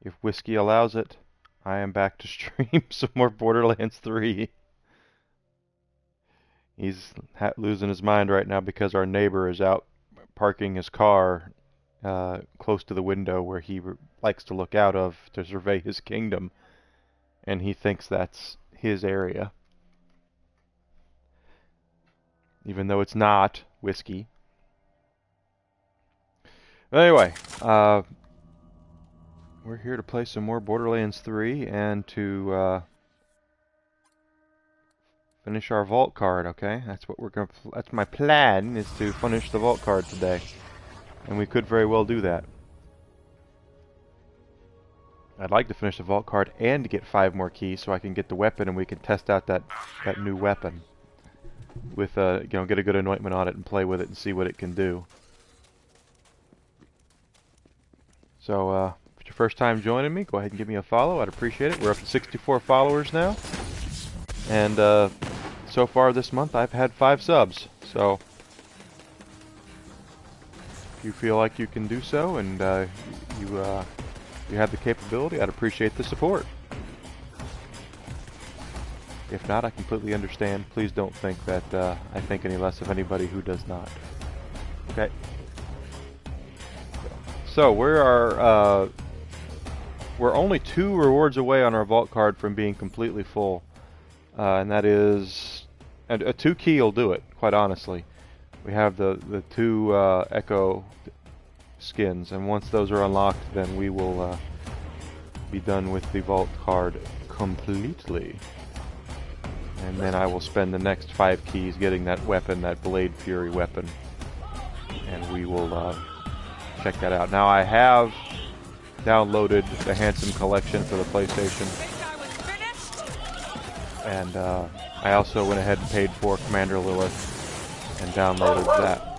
If whiskey allows it, I am back to stream some more Borderlands 3. He's losing his mind right now because our neighbor is out parking his car close to the window where he likes to look out of to survey his kingdom, and he thinks that's his area, even though it's not whiskey. Anyway, we're here to play some more Borderlands 3 and to finish our vault card. Okay, that's what we're gonna. That's my plan, is to finish the vault card today, and we could very well do that. I'd like to finish the vault card and get 5 more keys so I can get the weapon and we can test out that new weapon with get a good anointment on it and play with it and see what it can do. So if it's your first time joining me, go ahead and give me a follow. I'd appreciate it. We're up to 64 followers now, and so far this month I've had 5 subs. So if you feel like you can do so and you have the capability, I'd appreciate the support. If not, I completely understand. Please don't think that I think any less of anybody who does not. Okay. So we're only 2 rewards away on our vault card from being completely full, and that is, and a 2 key will do it. Quite honestly, we have the 2 Echo skins, and once those are unlocked, then we will be done with the vault card completely. And then I will spend the next 5 keys getting that weapon, that Blade Fury weapon, and we will check that out. Now I have downloaded the Handsome Collection for the PlayStation, and I also went ahead and paid for Commander Lilith and downloaded that.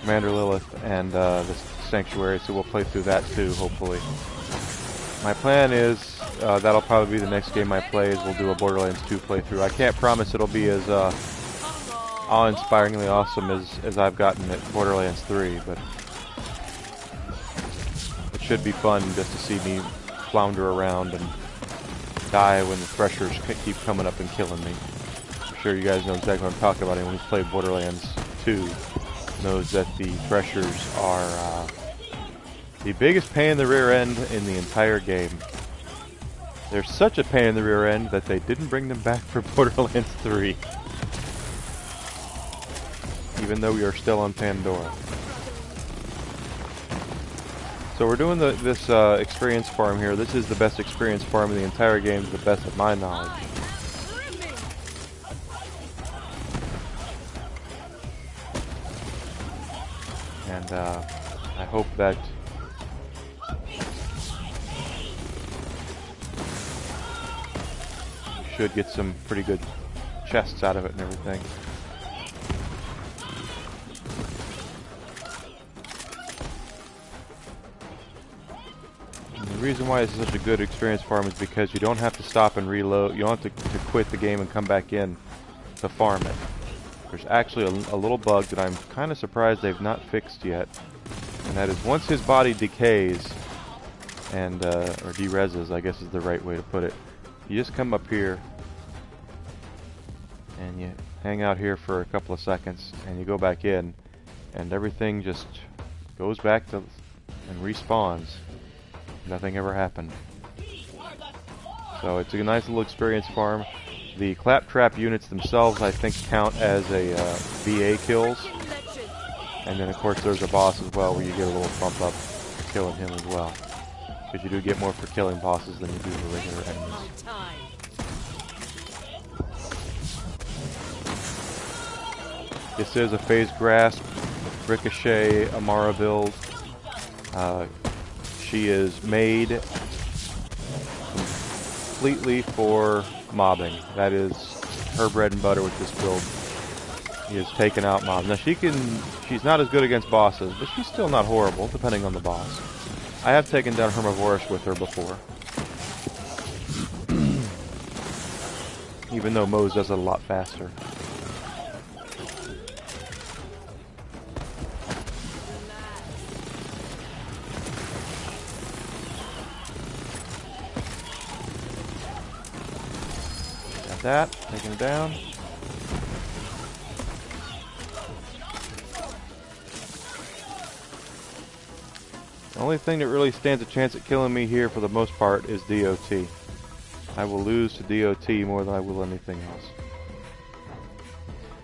Commander Lilith and the Sanctuary, so we'll play through that too, hopefully. My plan is, that'll probably be the next game I play, is we'll do a Borderlands 2 playthrough. I can't promise it'll be as awe-inspiringly awesome as I've gotten at Borderlands 3, but it should be fun just to see me flounder around and die when the Threshers keep coming up and killing me. I'm sure you guys know exactly what I'm talking about. Anyone who's played Borderlands 2 knows that the Threshers are the biggest pain in the rear end in the entire game. They're such a pain in the rear end that they didn't bring them back for Borderlands 3. Even though we are still on Pandora. So we're doing this experience farm here. This is the best experience farm in the entire game, to the best of my knowledge. And I hope that should get some pretty good chests out of it and everything. And the reason why this is such a good experience farm is because you don't have to stop and reload. You don't have to quit the game and come back in to farm it. There's actually a little bug that I'm kind of surprised they've not fixed yet, and that is once his body decays and or dereses, I guess is the right way to put it. You just come up here and you hang out here for a couple of seconds and you go back in and everything just goes back to and respawns. Nothing ever happened. So it's a nice little experience farm. The claptrap units themselves I think count as a VA kills, and then of course there's a boss as well where you get a little bump up for killing him as well. Because you do get more for killing bosses than you do for regular enemies. This is a Phase Grasp, Ricochet, Amara build. She is made completely for mobbing. That is her bread and butter with this build. He has taken out mobs. Now she's not as good against bosses, but she's still not horrible, depending on the boss. I have taken down Hermivorous with her before. Even though Moze does it a lot faster. that. Taking it down. The only thing that really stands a chance at killing me here for the most part is DOT. I will lose to DOT more than I will anything else.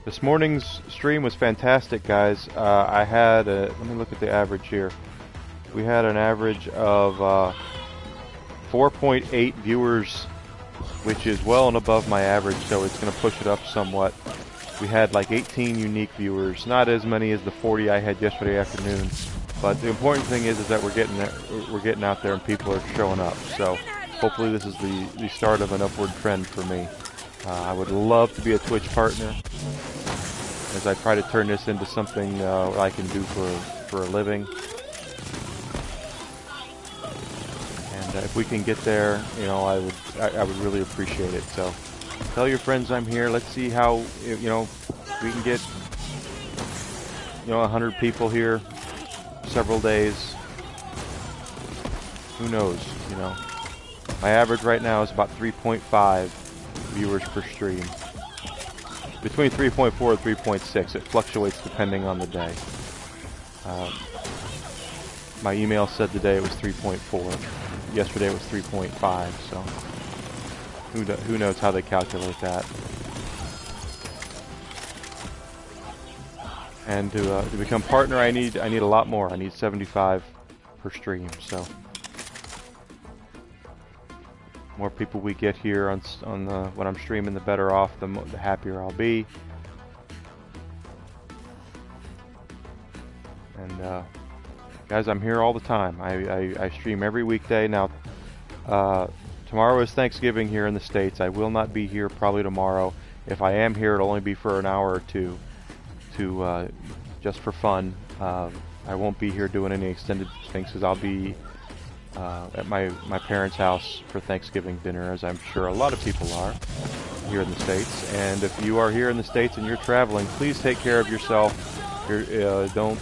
This morning's stream was fantastic, guys. I had let me look at the average here. We had an average of 4.8 viewers, which is well and above my average, so it's going to push it up somewhat. We had like 18 unique viewers, not as many as the 40 I had yesterday afternoon. But the important thing is that we're getting out there and people are showing up. So hopefully this is the start of an upward trend for me. I would love to be a Twitch partner, as I try to turn this into something I can do for a living. And if we can get there, you know, I would really appreciate it. So tell your friends I'm here. Let's see how, you know, we can get, you know, 100 people here, several days. Who knows, you know. My average right now is about 3.5 viewers per stream. Between 3.4 and 3.6. It fluctuates depending on the day. My email said today it was 3.4. Yesterday it was 3.5, so who knows how they calculate that. And to become partner, I need a lot more. I need 75 per stream. So more people we get here on when I'm streaming, the better off, the happier I'll be. And guys, I'm here all the time. I stream every weekday now. Tomorrow is Thanksgiving here in the States. I will not be here probably tomorrow. If I am here, it'll only be for an hour or two, to just for fun. I won't be here doing any extended things because I'll be at my parents' house for Thanksgiving dinner, as I'm sure a lot of people are here in the States. And if you are here in the States and you're traveling, please take care of yourself. Don't.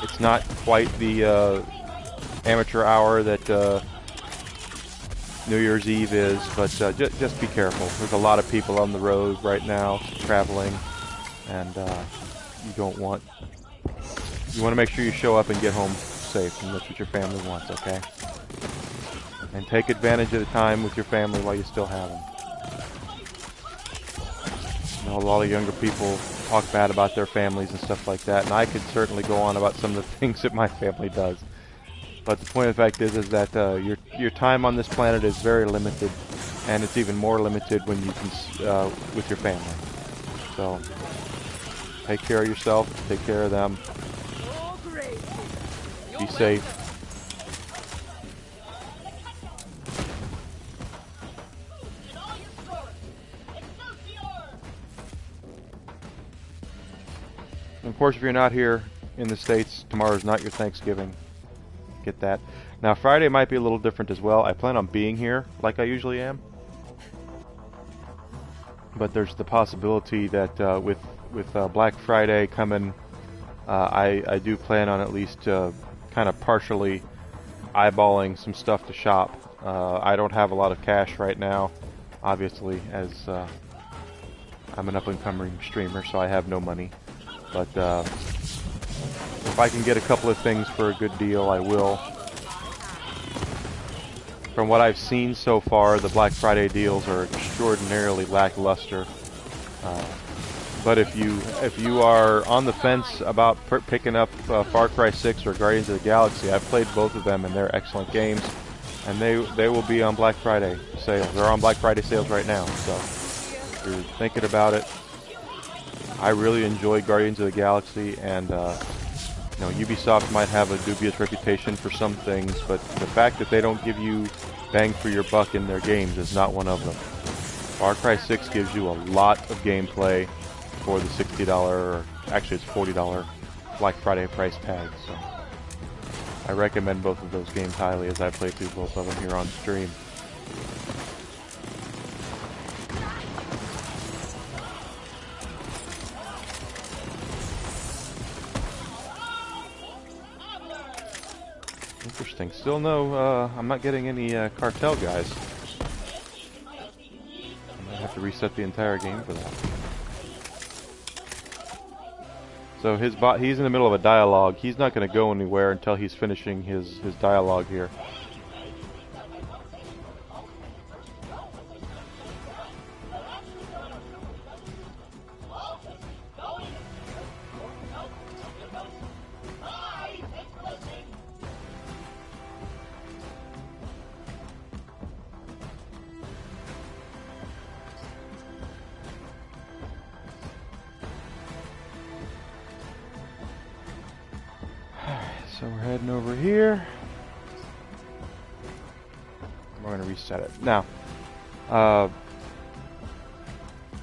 It's not quite the amateur hour that New Year's Eve is, but just be careful. There's a lot of people on the road right now traveling, and you want to make sure you show up and get home safe, and that's what your family wants, okay? And take advantage of the time with your family while you still have them. I know a lot of younger people talk bad about their families and stuff like that, and I could certainly go on about some of the things that my family does. But the point of the fact is that your time on this planet is very limited, and it's even more limited when you can with your family. So take care of yourself, take care of them. Be safe. And of course, if you're not here in the States, tomorrow's not your Thanksgiving. Get that. Now, Friday might be a little different as well. I plan on being here like I usually am. But there's the possibility that with Black Friday coming, I do plan on at least kind of partially eyeballing some stuff to shop. I don't have a lot of cash right now, obviously, as I'm an up-and-coming streamer, so I have no money. But if I can get a couple of things for a good deal, I will. From what I've seen so far, the Black Friday deals are extraordinarily lackluster. But if you are on the fence about picking up Far Cry 6 or Guardians of the Galaxy, I've played both of them and they're excellent games, and they will be on Black Friday sales. They're on Black Friday sales right now, so if you're thinking about it, I really enjoy Guardians of the Galaxy, and you know, Ubisoft might have a dubious reputation for some things, but the fact that they don't give you bang for your buck in their games is not one of them. Far Cry 6 gives you a lot of gameplay for the $60, or actually it's $40 Black Friday price tag, so I recommend both of those games highly, as I play through both of them here on stream. Interesting. Still no, I'm not getting any cartel guys. have to reset the entire game for that. So he's in the middle of a dialogue. He's not going to go anywhere until he's finishing his dialogue here. So we're heading over here. We're going to reset it. Now, I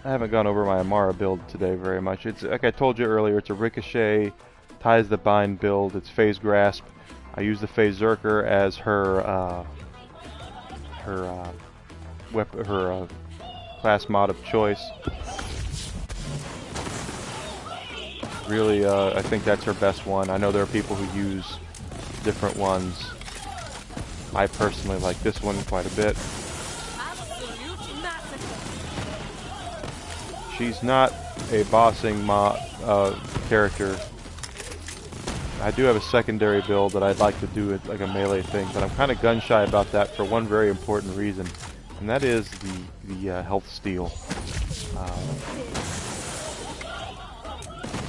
haven't gone over my Amara build today very much. It's like I told you earlier, it's a Ricochet, Ties the Bind build. It's Phase Grasp. I use the Phase Zerker as her class mod of choice. Really, I think that's her best one. I know there are people who use different ones. I personally like this one quite a bit. She's not a bossing character. I do have a secondary build that I'd like to do it like a melee thing, but I'm kind of gun shy about that for one very important reason, and that is the health steal.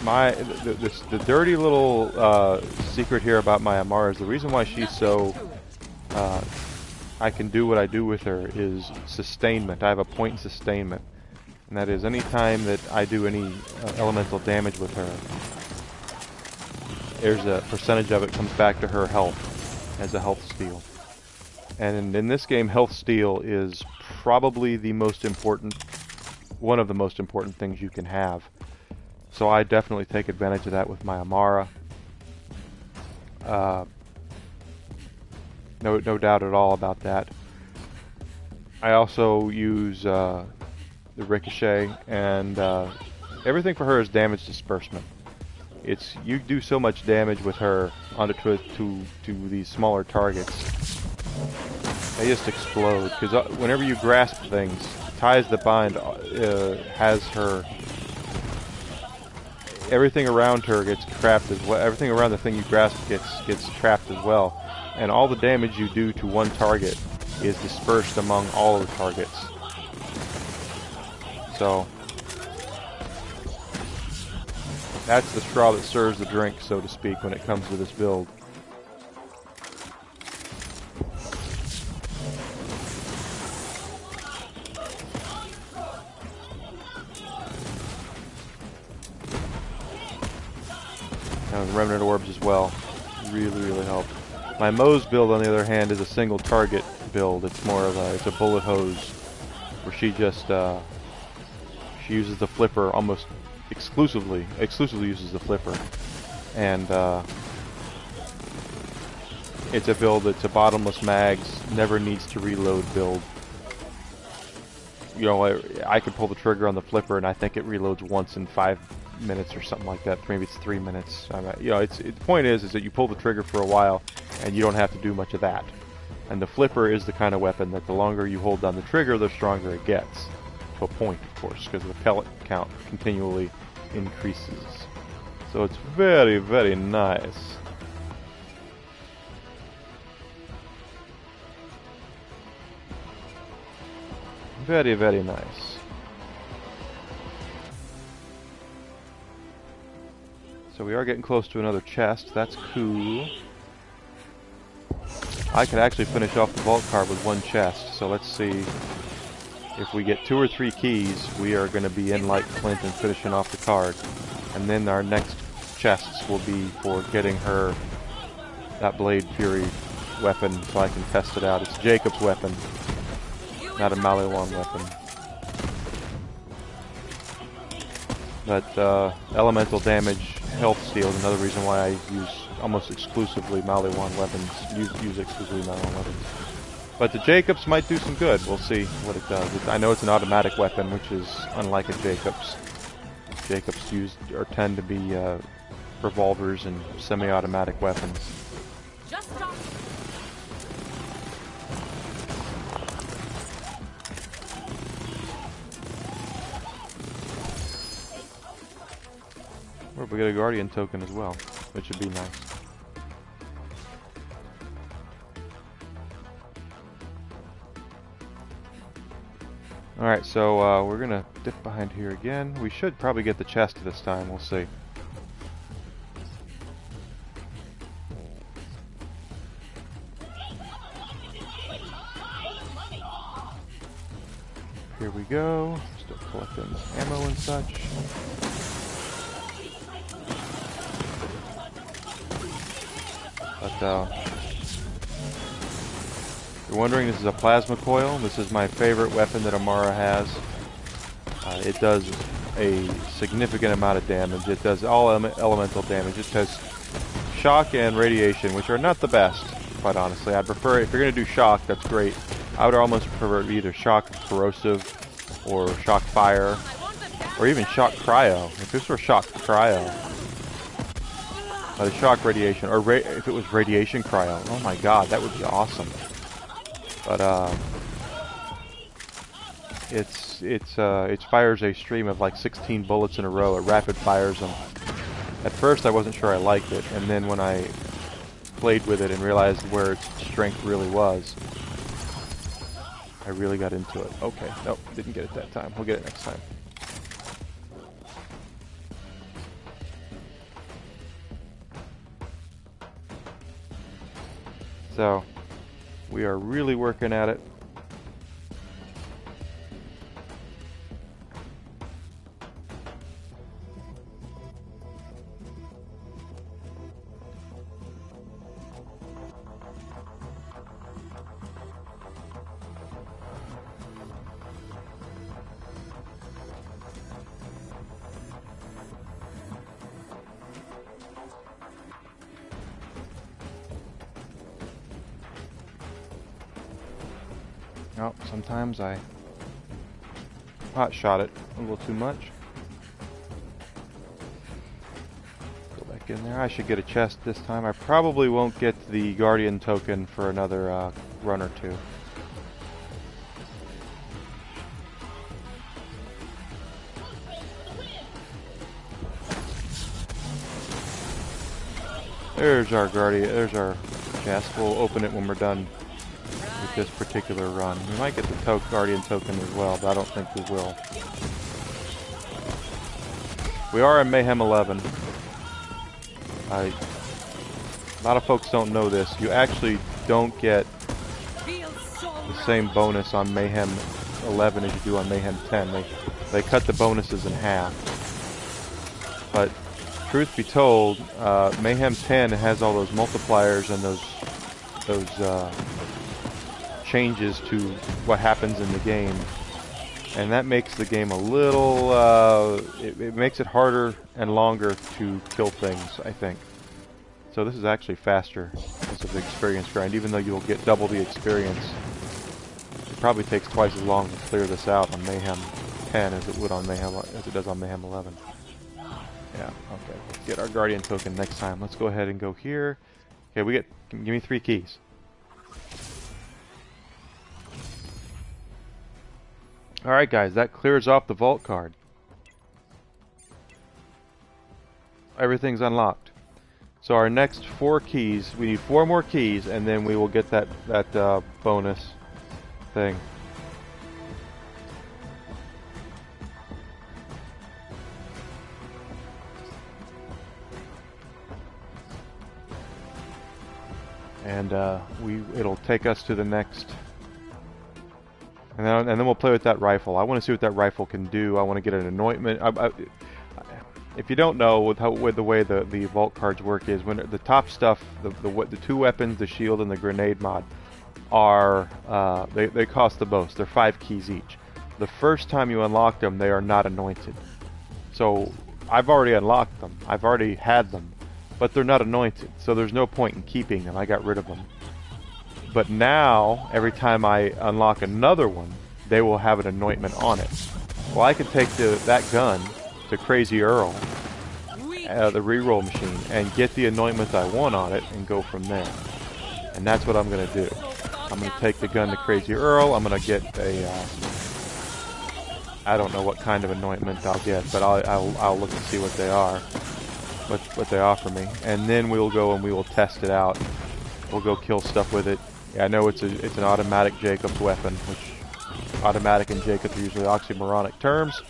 The dirty little secret here about my Amara is the reason why she's so I can do what I do with her is sustainment. I have a point in sustainment, and that is any time that I do any elemental damage with her, there's a percentage of it comes back to her health as a health steal. And in this game, health steal is probably the most important, one of the most important things you can have. So I definitely take advantage of that with my Amara. No doubt at all about that. I also use the Ricochet, and everything for her is damage disbursement. It's you do so much damage with her onto to these smaller targets. They just explode because whenever you grasp things, Ties the Bind has her. Everything around her gets trapped as well. Everything around the thing you grasp gets trapped as well, and all the damage you do to one target is dispersed among all of the targets. So that's the straw that stirs the drink, so to speak, when it comes to this build. And Remnant Orbs as well. Really help. My Moe's build, on the other hand, is a single target build. It's more of it's a bullet hose, where she just she uses the flipper almost exclusively uses the flipper, and it's a build that's a bottomless mags, never needs to reload build. You know, I could pull the trigger on the flipper and I think it reloads once in 5 minutes or something like that. Maybe it's 3 minutes. You know, the point is that you pull the trigger for a while and you don't have to do much of that. And the flipper is the kind of weapon that the longer you hold down the trigger, the stronger it gets. To a point, of course, because the pellet count continually increases. So it's very nice. Very nice. So we are getting close to another chest. That's cool. I could actually finish off the vault card with one chest. So let's see. If we get 2 or 3 keys, we are going to be in like Clint and finishing off the card. And then our next chests will be for getting her that Blade Fury weapon so I can test it out. It's Jacob's weapon, not a Maliwan weapon. But elemental damage, health steal is another reason why I use almost exclusively Maliwan weapons. Use exclusively Maliwan weapons. But the Jacobs might do some good. We'll see what it does. I know it's an automatic weapon, which is unlike a Jacobs. Jacobs tend to be revolvers and semi-automatic weapons. Just stop. Or we get a Guardian token as well, which would be nice. Alright, so we're gonna dip behind here again. We should probably get the chest this time, we'll see. Here we go. Still collecting ammo and such. But you're wondering, this is a plasma coil. This is my favorite weapon that Amara has. It does a significant amount of damage. It does all elemental damage. It does shock and radiation, which are not the best, quite honestly. I'd prefer, if you're going to do shock, that's great. I would almost prefer either shock corrosive or shock fire or even shock cryo. If this were shock cryo, the shock radiation, or if it was radiation cryo, oh my god, that would be awesome. But it fires a stream of like 16 bullets in a row. It rapid fires them. At first I wasn't sure I liked it, and then when I played with it and realized where its strength really was, I really got into it. Okay, nope, didn't get it that time. We'll get it next time. So, we are really working at it. Oh, sometimes I hot shot it a little too much. Go back in there. I should get a chest this time. I probably won't get the Guardian token for another run or two. There's our Guardian. There's our chest. We'll open it when we're done with this particular run. We might get the Guardian token as well, but I don't think we will. We are in Mayhem 11. A lot of folks don't know this. You actually don't get the same bonus on Mayhem 11 as you do on Mayhem 10. They cut the bonuses in half. But truth be told, Mayhem 10 has all those multipliers and those changes to what happens in the game, and that makes the game a little it makes it harder and longer to kill things, I think. So this is actually faster because of the experience grind. Even though you'll get double the experience, it probably takes twice as long to clear this out on Mayhem 10 as it would on Mayhem as it does on Mayhem 11. Yeah, okay. Let's get our Guardian token next time. Let's go ahead and go here. Okay, give me 3 keys. Alright guys, that clears off the vault card. Everything's unlocked. So our next 4 keys, we need 4 more keys, and then we will get that bonus thing. And it'll take us to the next. And then we'll play with that rifle. I want to see what that rifle can do. I want to get an anointment. If you don't know, with the way the vault cards work is, when the top stuff, the 2 weapons, the shield and the grenade mod, are they cost the most. They're 5 keys each. The first time you unlock them, they are not anointed. So I've already unlocked them. I've already had them, but they're not anointed. So there's no point in keeping them. I got rid of them. But now, every time I unlock another one, they will have an anointment on it. Well, I can take that gun to Crazy Earl, the reroll machine, and get the anointment I want on it and go from there. And that's what I'm going to do. I'm going to take the gun to Crazy Earl. I'm going to get I don't know what kind of anointment I'll get, but I'll look and see what they are. what they offer me, and then we'll go and we will test it out. We'll go kill stuff with it. Yeah, I know it's an automatic Jacob's weapon, which automatic and Jacobs are usually oxymoronic terms,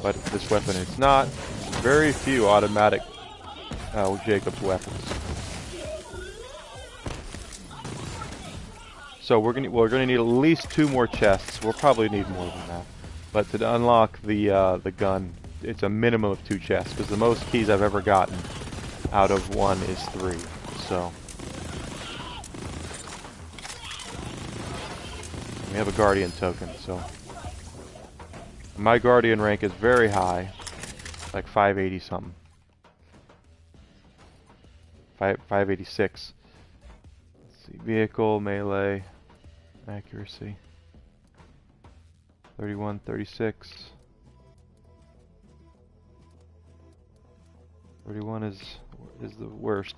but this weapon is not. Very few automatic Jacob's weapons. So we're gonna need at least 2 more chests. We'll probably need more than that. But to unlock the gun, it's a minimum of 2 chests, because the most keys I've ever gotten out of one is 3. So we have a Guardian token. So my Guardian rank is very high, like 580 something, 586. Let's see, vehicle, melee, accuracy, 31, 36. 31 is the worst.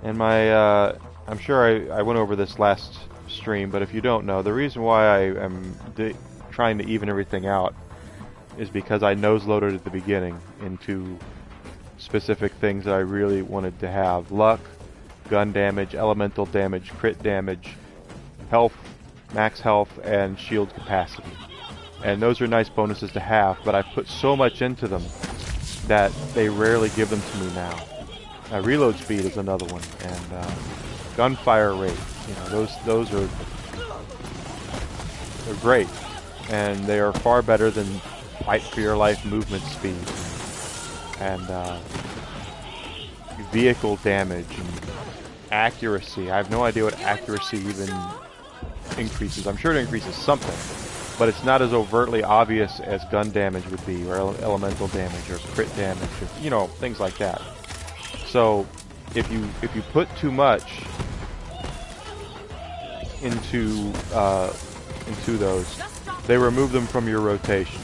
And my, I'm sure I went over this last stream, but if you don't know, the reason why I am trying to even everything out is because I nose loaded at the beginning into specific things that I really wanted to have. Luck, gun damage, elemental damage, crit damage, health, max health, and shield capacity. And those are nice bonuses to have, but I put so much into them that they rarely give them to me now. Reload speed is another one, and gunfire rate. You know, those are they're great, and they are far better than fight for your life movement speed and vehicle damage and accuracy. I have no idea what accuracy even increases. I'm sure it increases something, but it's not as overtly obvious as gun damage would be, or elemental damage, or crit damage, or, you know, things like that. So if you put too much into those, they remove them from your rotation.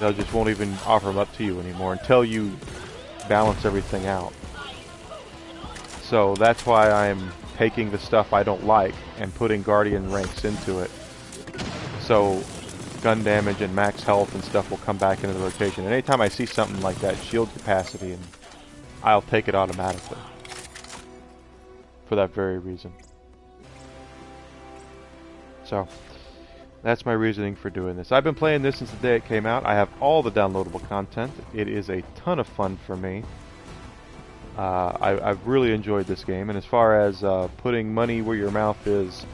They just won't even offer them up to you anymore until you balance everything out. So that's why I'm taking the stuff I don't like and putting Guardian ranks into it. So gun damage and max health and stuff will come back into the rotation. And anytime I see something like that, shield capacity, and I'll take it automatically. For that very reason. So that's my reasoning for doing this. I've been playing this since the day it came out. I have all the downloadable content. It is a ton of fun for me. I've really enjoyed this game, and as far as putting money where your mouth is,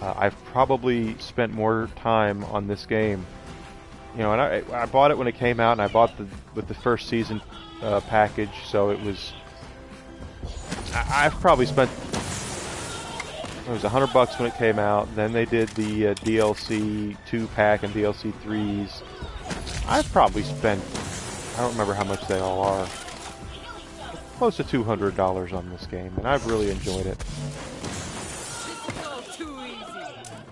I've probably spent more time on this game. You know, and I bought it when it came out, and I bought with the first season package, so it was. I've probably spent. It was $100 when it came out. Then they did the DLC 2-pack and DLC 3s. I've probably spent. I don't remember how much they all are. Close to $200 on this game, and I've really enjoyed it.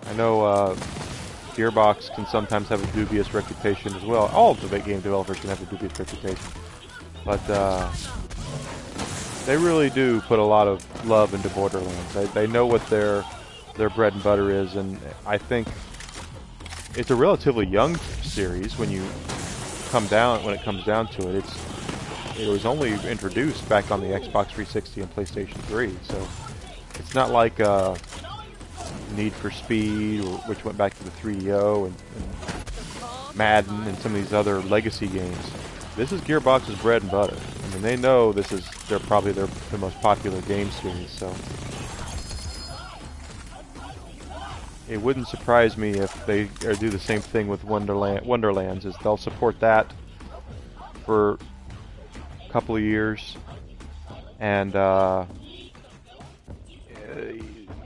I know Gearbox can sometimes have a dubious reputation as well. All of the big game developers can have a dubious reputation, but they really do put a lot of love into Borderlands. They know what their bread and butter is, and I think it's a relatively young series when it comes down to it. It was only introduced back on the Xbox 360 and PlayStation 3, so it's not like Need for Speed, which went back to the 3DO, and Madden, and some of these other legacy games. This is Gearbox's bread and butter. I mean, they know this is probably their most popular game series, so it wouldn't surprise me if they do the same thing with Wonderlands, is they'll support that for couple of years, and you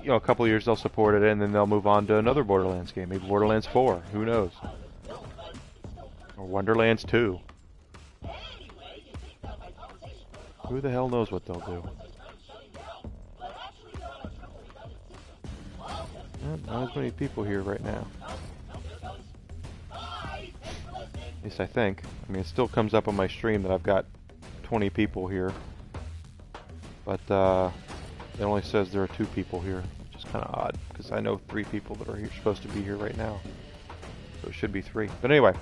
know, a couple of years they'll support it, and then they'll move on to another Borderlands game, maybe Borderlands 4, who knows, or Wonderlands 2. Who the hell knows what they'll do? Not as many people here right now. At least I think. I mean, it still comes up on my stream that I've got 20 people here, but it only says there are 2 people here, which is kind of odd, because I know 3 people that are here, supposed to be here right now, so it should be 3. But anyway,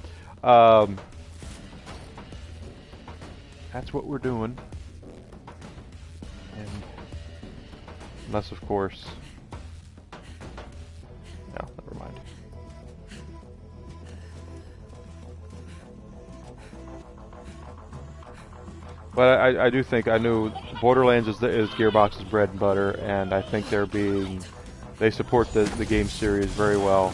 that's what we're doing. And unless, of course, no, never mind. But I do think I knew Borderlands is Gearbox's bread and butter, and I think they support the game series very well.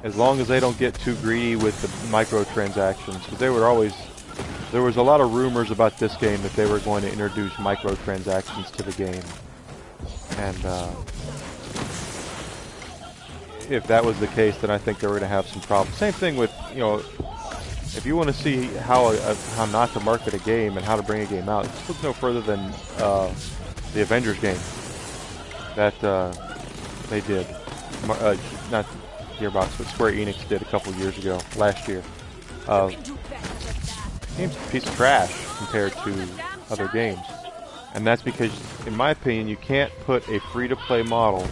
As long as they don't get too greedy with the microtransactions, because there was a lot of rumors about this game that they were going to introduce microtransactions to the game, and if that was the case, then I think they were going to have some problems. Same thing with, you know, if you want to see how not to market a game and how to bring a game out, just look no further than the Avengers game that they did. Not Gearbox, but Square Enix did a couple years ago, last year. Game's a piece of trash compared to other games. And that's because, in my opinion, you can't put a free-to-play model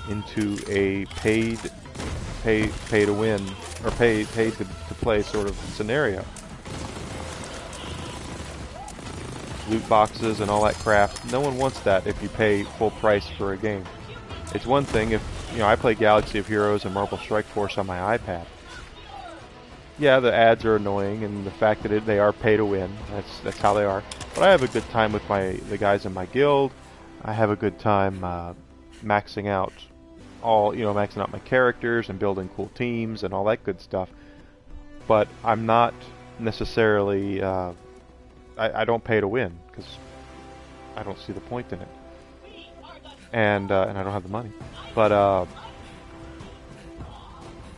into a pay to win or pay to play sort of scenario. Loot boxes and all that crap. No one wants that if you pay full price for a game. It's one thing if, you know, I play Galaxy of Heroes and Marvel Strike Force on my iPad. Yeah, the ads are annoying, and the fact that they are pay to win. That's how they are. But I have a good time with the guys in my guild. I have a good time maxing out my characters and building cool teams and all that good stuff. But I'm not necessarily I don't pay to win because I don't see the point in it, and I don't have the money. But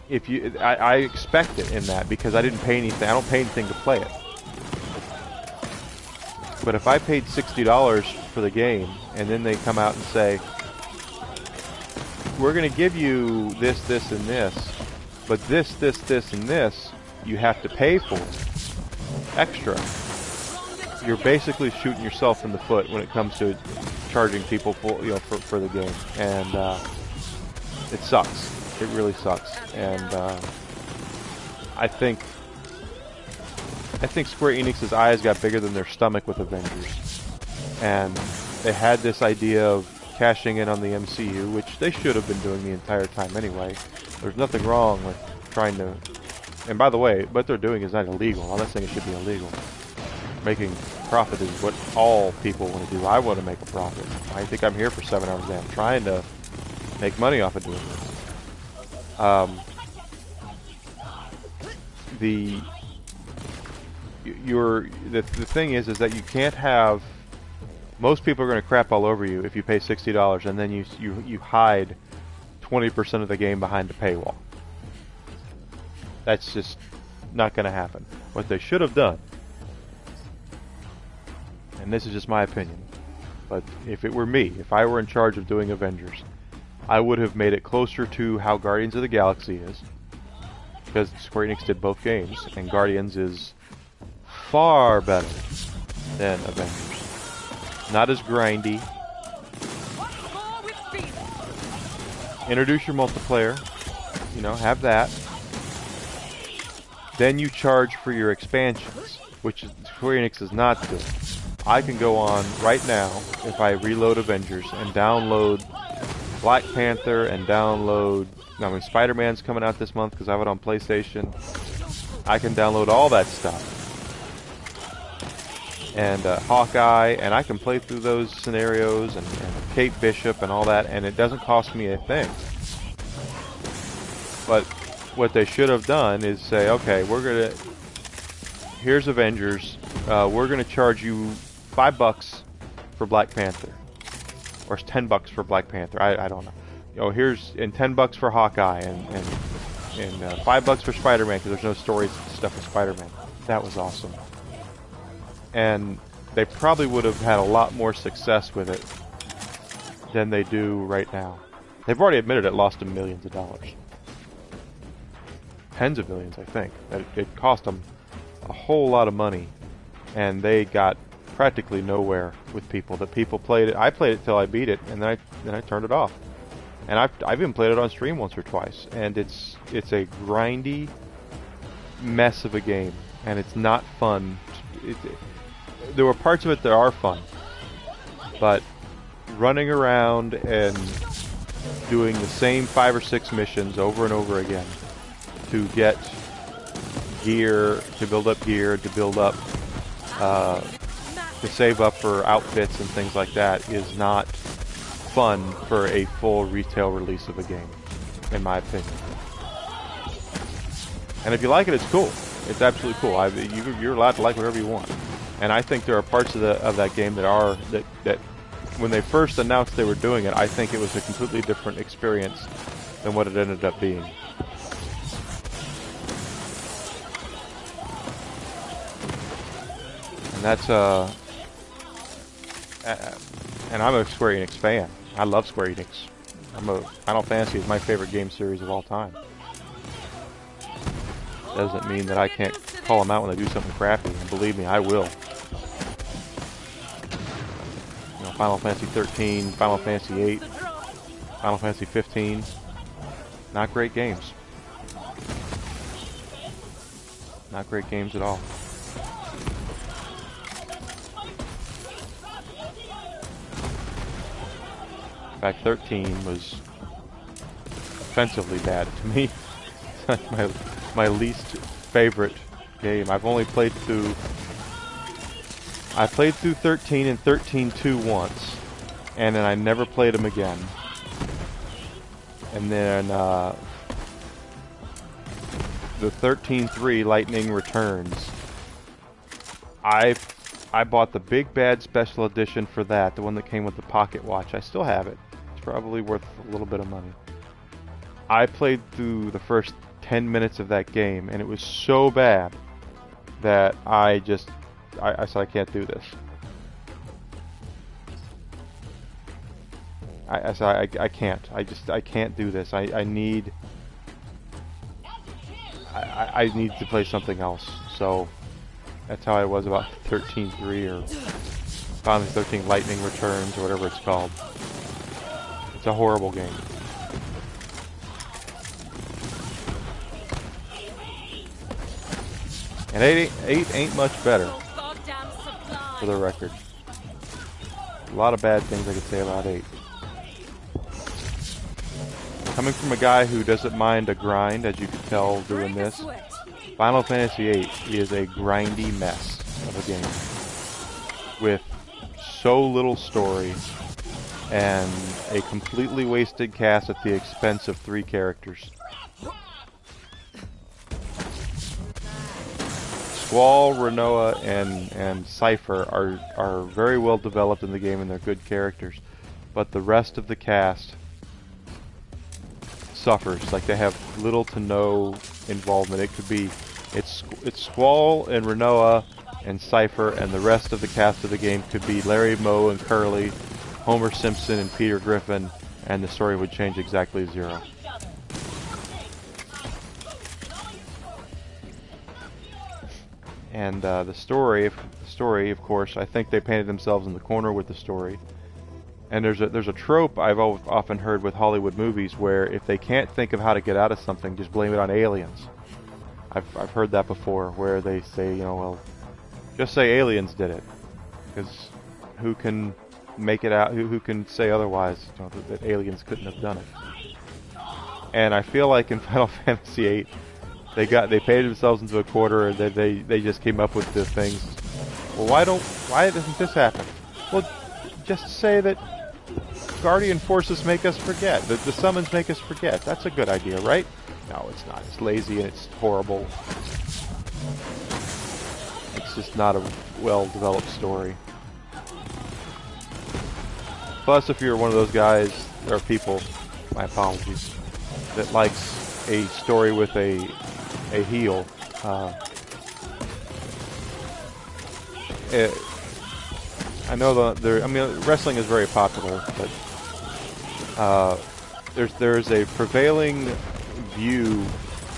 I expect it in that because I didn't pay anything. I don't pay anything to play it. But if I paid $60 for the game and then they come out and say, we're going to give you this, this, and this, but this, and this, you have to pay for extra. You're basically shooting yourself in the foot when it comes to charging people for the game, and it sucks. It really sucks. And I think Square Enix's eyes got bigger than their stomach with Avengers, and they had this idea of cashing in on the MCU, which they should have been doing the entire time anyway. There's nothing wrong with trying to... And by the way, what they're doing is not illegal. I'm not saying it should be illegal. Making profit is what all people want to do. I want to make a profit. I think I'm here for 7 hours a day. I'm trying to make money off of doing this. The thing is that you can't have... Most people are going to crap all over you if you pay $60 and then you hide 20% of the game behind a paywall. That's just not going to happen. What they should have done, and this is just my opinion, but if it were me, if I were in charge of doing Avengers, I would have made it closer to how Guardians of the Galaxy is, because Square Enix did both games, and Guardians is far better than Avengers. Not as grindy. Introduce your multiplayer. Have that. Then you charge for your expansions, which Square Enix is not doing. I can go on right now, if I reload Avengers, and download Black Panther and download... Spider-Man's coming out this month because I have it on PlayStation. I can download all that stuff. And Hawkeye, and I can play through those scenarios, and Kate Bishop and all that, and it doesn't cost me a thing. But what they should have done is say, okay, here's Avengers, we're gonna charge you $5 for Black Panther, or it's $10 for Black Panther. I don't know. Here's $10 for Hawkeye, and $5 for Spider-Man because there's no story stuff with Spider-Man. That was awesome. And they probably would have had a lot more success with it than they do right now. They've already admitted it lost them millions of dollars. Tens of millions, I think. It cost them a whole lot of money, and they got practically nowhere with people. The people played it. I played it till I beat it, and then I turned it off. And I've even played it on stream once or twice, and it's a grindy mess of a game. and it's not fun. There were parts of it that are fun, but running around and doing the same 5 or 6 missions over and over again to get gear, to build up gear, to build up, to save up for outfits and things like that is not fun for a full retail release of a game, in my opinion. And if you like it, it's cool. It's absolutely cool. You're allowed to like whatever you want. And I think there are parts of that game that when they first announced they were doing it, I think it was a completely different experience than what it ended up being. And that's and I'm a Square Enix fan. I love Square Enix. Final Fantasy is my favorite game series of all time. Doesn't mean that I can't call them out when they do something crappy, and believe me, I will. You know, Final Fantasy 13, Final Fantasy 8, Final Fantasy 15, not great games. Not great games at all. In fact, 13 was offensively bad to me. my least favorite game. I've only played through... I played through 13 and 13-2 once, and then I never played them again. And then the 13-3 Lightning Returns. I bought the Big Bad Special Edition for that, the one that came with the pocket watch. I still have it. It's probably worth a little bit of money. I played through the first 10 minutes of that game, and it was so bad that I said I can't do this. I said I can't. I can't do this. I need to play something else. So that's how I was about 13-3 or Final 13 Lightning Returns or whatever it's called. It's a horrible game. And 8 ain't much better, for the record. A lot of bad things I could say about 8. Coming from a guy who doesn't mind a grind, as you can tell doing this, Final Fantasy 8 is a grindy mess of a game. With so little story, and a completely wasted cast at the expense of 3 characters. Squall, Rinoa, and Cypher are very well developed in the game, and they're good characters. But the rest of the cast suffers. Like, they have little to no involvement. It could be it's Squall and Rinoa and Cypher, and the rest of the cast of the game could be Larry, Moe, and Curly, Homer Simpson, and Peter Griffin, and the story would change exactly 0. And the story, of course, I think they painted themselves in the corner with the story. And there's a trope I've often heard with Hollywood movies where if they can't think of how to get out of something, just blame it on aliens. I've heard that before, where they say, you know, well, just say aliens did it, because who can make it out? Who can say otherwise? You know, that aliens couldn't have done it. And I feel like in Final Fantasy VIII, they painted themselves into a corner, and they just came up with the things. Well, why doesn't this happen? Well, just say that Guardian forces make us forget. The summons make us forget. That's a good idea, right? No, it's not. It's lazy and it's horrible. It's just not a well-developed story. Plus, if you're one of those guys, or people, my apologies, that likes a story with a heel, I know wrestling is very popular, but there's a prevailing view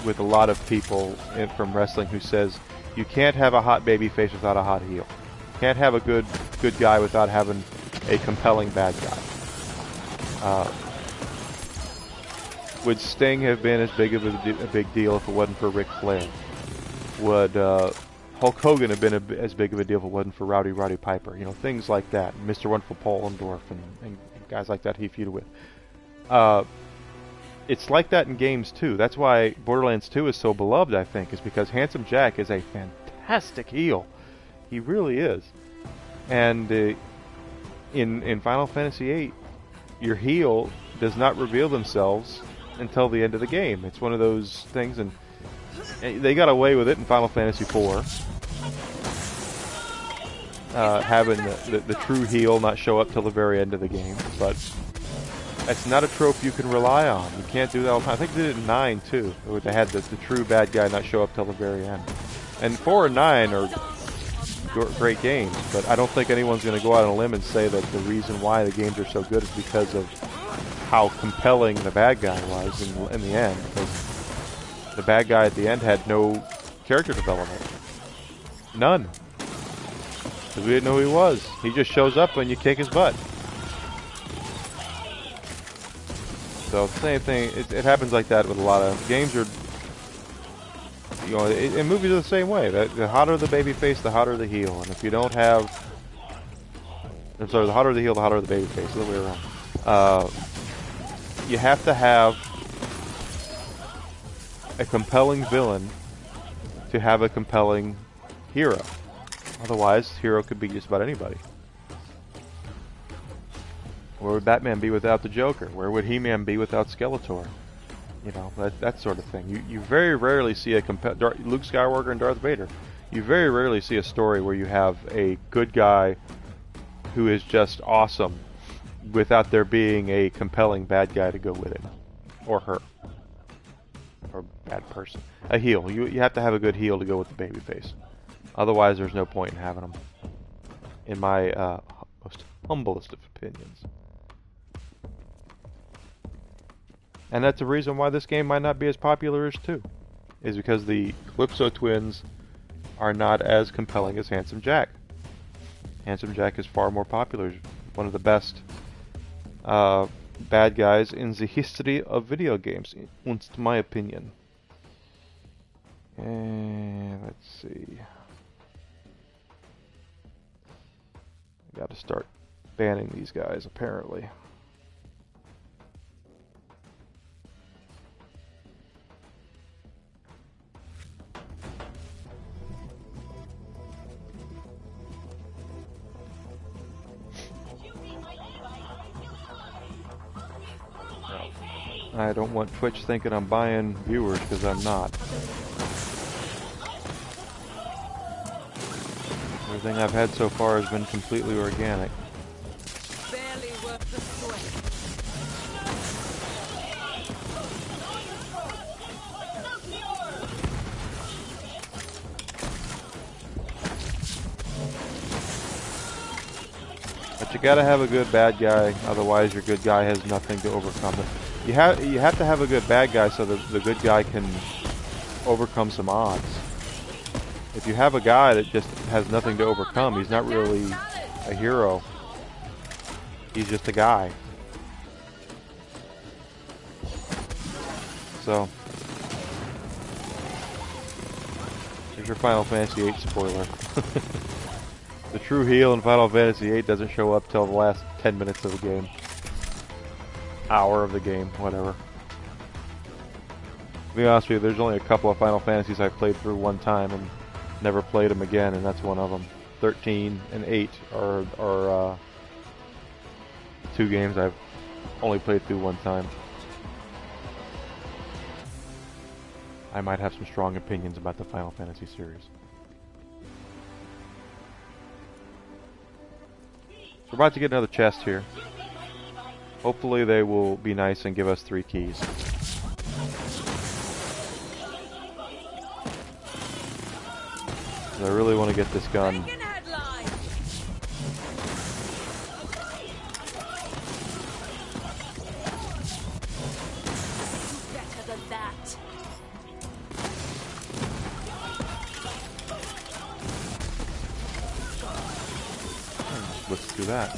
with a lot of people from wrestling who says you can't have a hot baby face without a hot heel. You can't have a good guy without having a compelling bad guy. Would Sting have been as big of a big deal if it wasn't for Ric Flair? Would Hulk Hogan had been as big of a deal if it wasn't for Roddy Piper. You know, things like that. Mr. Wonderful Paul Orndorff and guys like that he feuded with. It's like that in games too. That's why Borderlands 2 is so beloved, I think, is because Handsome Jack is a fantastic heel. He really is. And in Final Fantasy VIII, your heel does not reveal themselves until the end of the game. It's one of those things, and they got away with it in Final Fantasy IV. Having the true heel not show up till the very end of the game, but that's not a trope you can rely on. You can't do that all the time. I think they did it in 9 too, where they had the true bad guy not show up till the very end. And 4 and 9 are great games, but I don't think anyone's going to go out on a limb and say that the reason why the games are so good is because of how compelling the bad guy was in the end. Because the bad guy at the end had no character development. None. Because we didn't know who he was. He just shows up and you kick his butt. So same thing. It happens like that with a lot of games. You know, and movies are the same way. The hotter the babyface, the hotter the heel. And if you don't have, I'm sorry, the hotter the heel, the hotter the babyface. The other way around. You have to have a compelling villain to have a compelling hero. Otherwise, hero could be just about anybody. Where would Batman be without the Joker? Where would He-Man be without Skeletor? You know, that sort of thing. You very rarely see Luke Skywalker and Darth Vader. You very rarely see a story where you have a good guy who is just awesome without there being a compelling bad guy to go with him. Or her. Or bad person. A heel. You have to have a good heel to go with the babyface. Otherwise, there's no point in having them. In my most humblest of opinions. And that's the reason why this game might not be as popular as 2. Is because the Calypso twins are not as compelling as Handsome Jack. Handsome Jack is far more popular. One of the best bad guys in the history of video games, in my opinion. And let's see. I gotta start banning these guys, apparently. I don't want Twitch thinking I'm buying viewers, because I'm not. Everything I've had so far has been completely organic. Barely worth the sweat. But you gotta have a good bad guy, otherwise your good guy has nothing to overcome it. You have to have a good bad guy so that the good guy can overcome some odds. If you have a guy that just has nothing to overcome, he's not really a hero. He's just a guy. So, here's your Final Fantasy VIII spoiler. The true heel in Final Fantasy VIII doesn't show up till the last 10 minutes of the game. Hour of the game, whatever. To be honest with you, there's only a couple of Final Fantasies I've played through one time and never played them again, and that's one of them. 13 and 8 are 2 games I've only played through one time. I might have some strong opinions about the Final Fantasy series. We're about to get another chest here. Hopefully they will be nice and give us 3 keys. I really want to get this gun. Let's do that.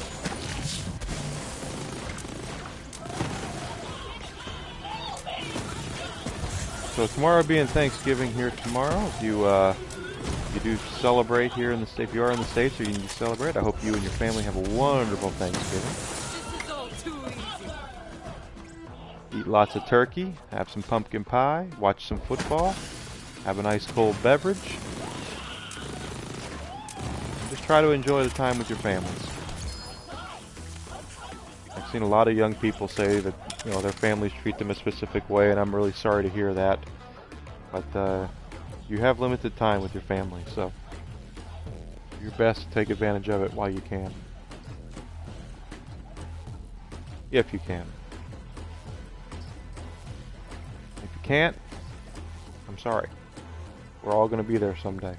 So tomorrow being Thanksgiving here tomorrow, if you you do celebrate here in the state, if you are in the States or you do celebrate, I hope you and your family have a wonderful Thanksgiving. This is all too easy. Eat lots of turkey, have some pumpkin pie, watch some football, have a nice cold beverage. Just try to enjoy the time with your families. I've seen a lot of young people say that, you know, their families treat them a specific way, and I'm really sorry to hear that. But you have limited time with your family, so do your best to take advantage of it while you can. If you can. If you can't, I'm sorry. We're all going to be there someday.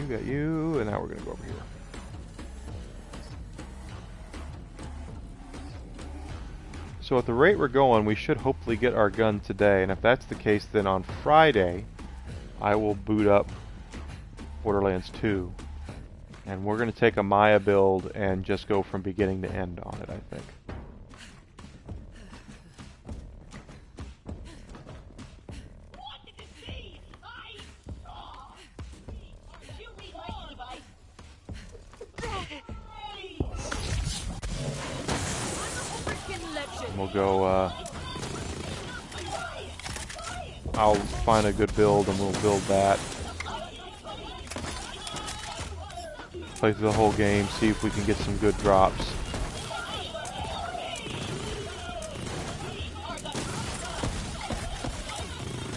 Got you, and now we're going to go over here. So at the rate we're going, we should hopefully get our gun today, and if that's the case, then on Friday, I will boot up Borderlands 2, and we're going to take a Maya build and just go from beginning to end on it, I think. We'll go, I'll find a good build and we'll build that. Play through the whole game, see if we can get some good drops.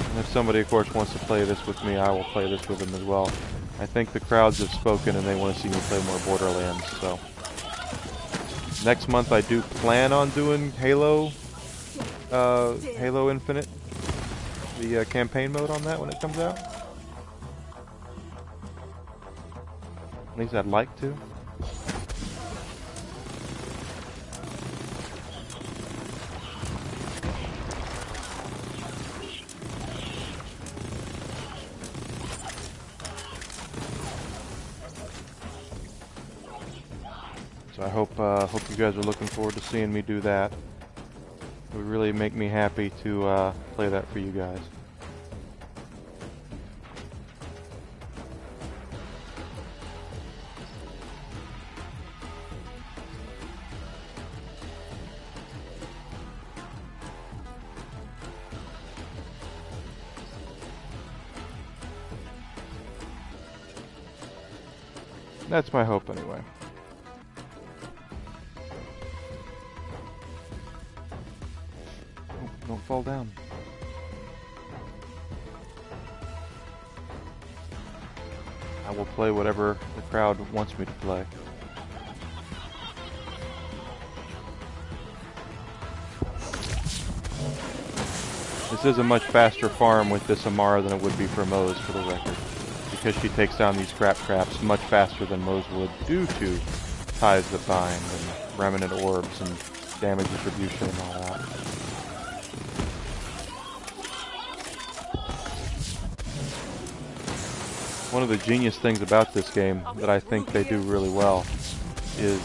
And if somebody, of course, wants to play this with me, I will play this with them as well. I think the crowds have spoken and they want to see me play more Borderlands, so. Next month I do plan on doing Halo Infinite, the campaign mode on that when it comes out. At least I'd like to. So I hope you guys are looking forward to seeing me do that. It would really make me happy to play that for you guys. That's my hope anyway. Don't fall down. I will play whatever the crowd wants me to play. This is a much faster farm with this Amara than it would be for Moze, for the record. Because she takes down these scrap traps much faster than Moze would due to ties that bind and remnant orbs and damage distribution and all that. One of the genius things about this game that I think they do really well is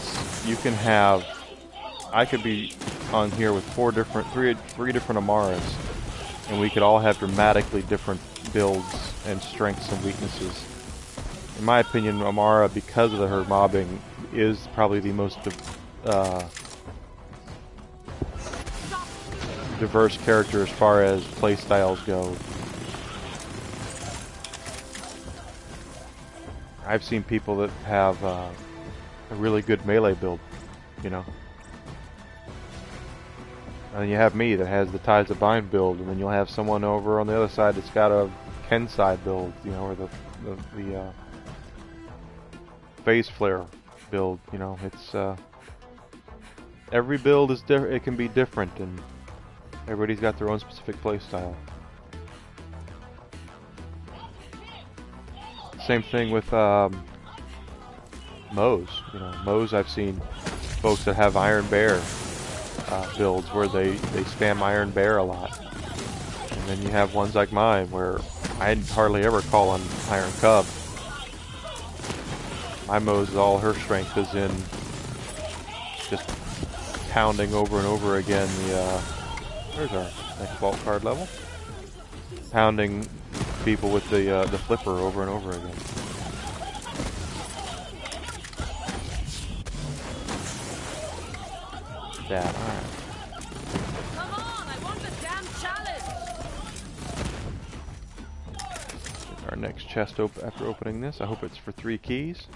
you can have, I could be on here with three different Amaras, and we could all have dramatically different builds and strengths and weaknesses. In my opinion, Amara, because of her mobbing, is probably the most diverse character as far as playstyles go. I've seen people that have a really good melee build, you know. And then you have me that has the Ties of Bind build, and then you'll have someone over on the other side that's got a Kensai build, you know, or the Phase Flare build, you know. It's every build is different. It can be different, and everybody's got their own specific playstyle. Same thing with Moze. You know, Moze, I've seen folks that have Iron Bear builds where they spam Iron Bear a lot. And then you have ones like mine where I hardly ever call on Iron Cub. My Moze, all her strength is in just pounding over and over again the... there's our next vault card level. pounding people with the flipper over and over again. That, alright. Come on, I want the damn challenge. Our next chest after opening this. I hope it's for 3 keys.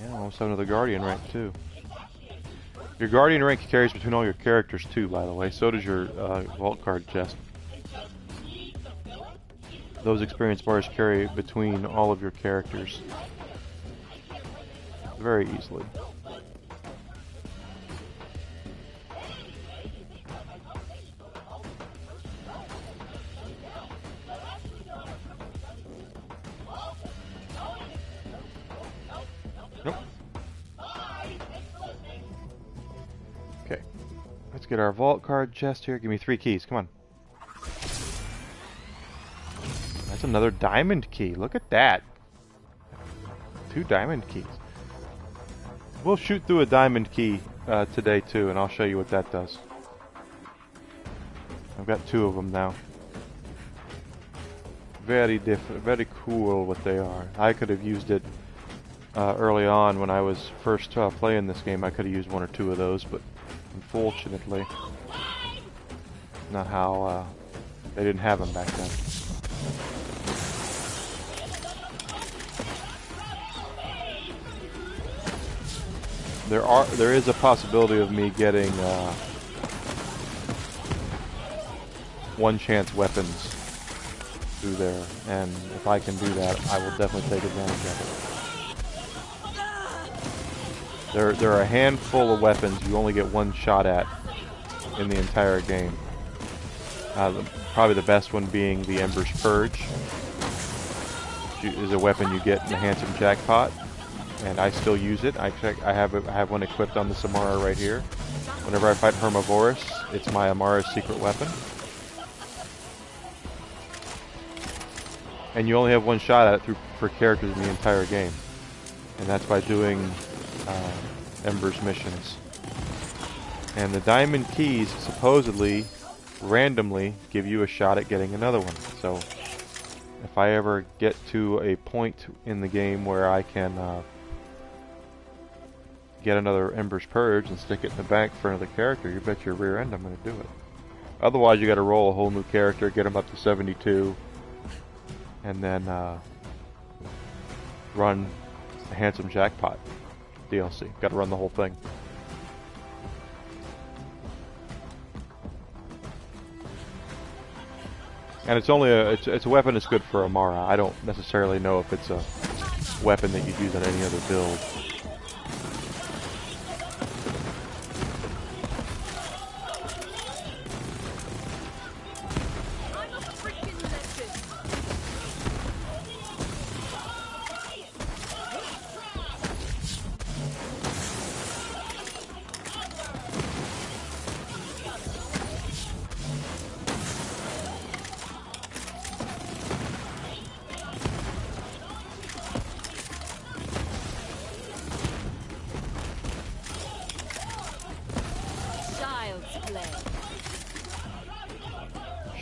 Yeah, almost have another Guardian rank too. Your Guardian rank carries between all your characters too, by the way. So does your vault card chest. Those experience bars carry between all of your characters very easily. Nope. Okay. Let's get our vault card chest here. Give me 3 keys. Come on. That's another diamond key. Look at that. 2 diamond keys. We'll shoot through a diamond key today too, and I'll show you what that does. I've got 2 of them now. Very different, very cool what they are. I could have used it early on when I was first playing this game. I could have used 1 or 2 of those, but unfortunately, not how they didn't have them back then. There is a possibility of me getting 1 chance weapons through there, and if I can do that, I will definitely take advantage of it. There are a handful of weapons you only get 1 shot at in the entire game. Probably the best one being the Ember's Purge, which is a weapon you get in the Handsome Jackpot. And I still use it. I have one equipped on the Samara right here. Whenever I fight Hermivorous, it's my Amara's secret weapon. And you only have 1 shot at it for characters in the entire game. And that's by doing Ember's missions. And the diamond keys supposedly, randomly, give you a shot at getting another one. So, if I ever get to a point in the game where I can get another Ember's Purge and stick it in the bank for another character, you bet your rear end I'm going to do it. Otherwise, you got to roll a whole new character, get them up to 72, and then run the Handsome Jackpot DLC. Got to run the whole thing. And it's only it's a weapon that's good for Amara. I don't necessarily know if it's a weapon that you'd use on any other build.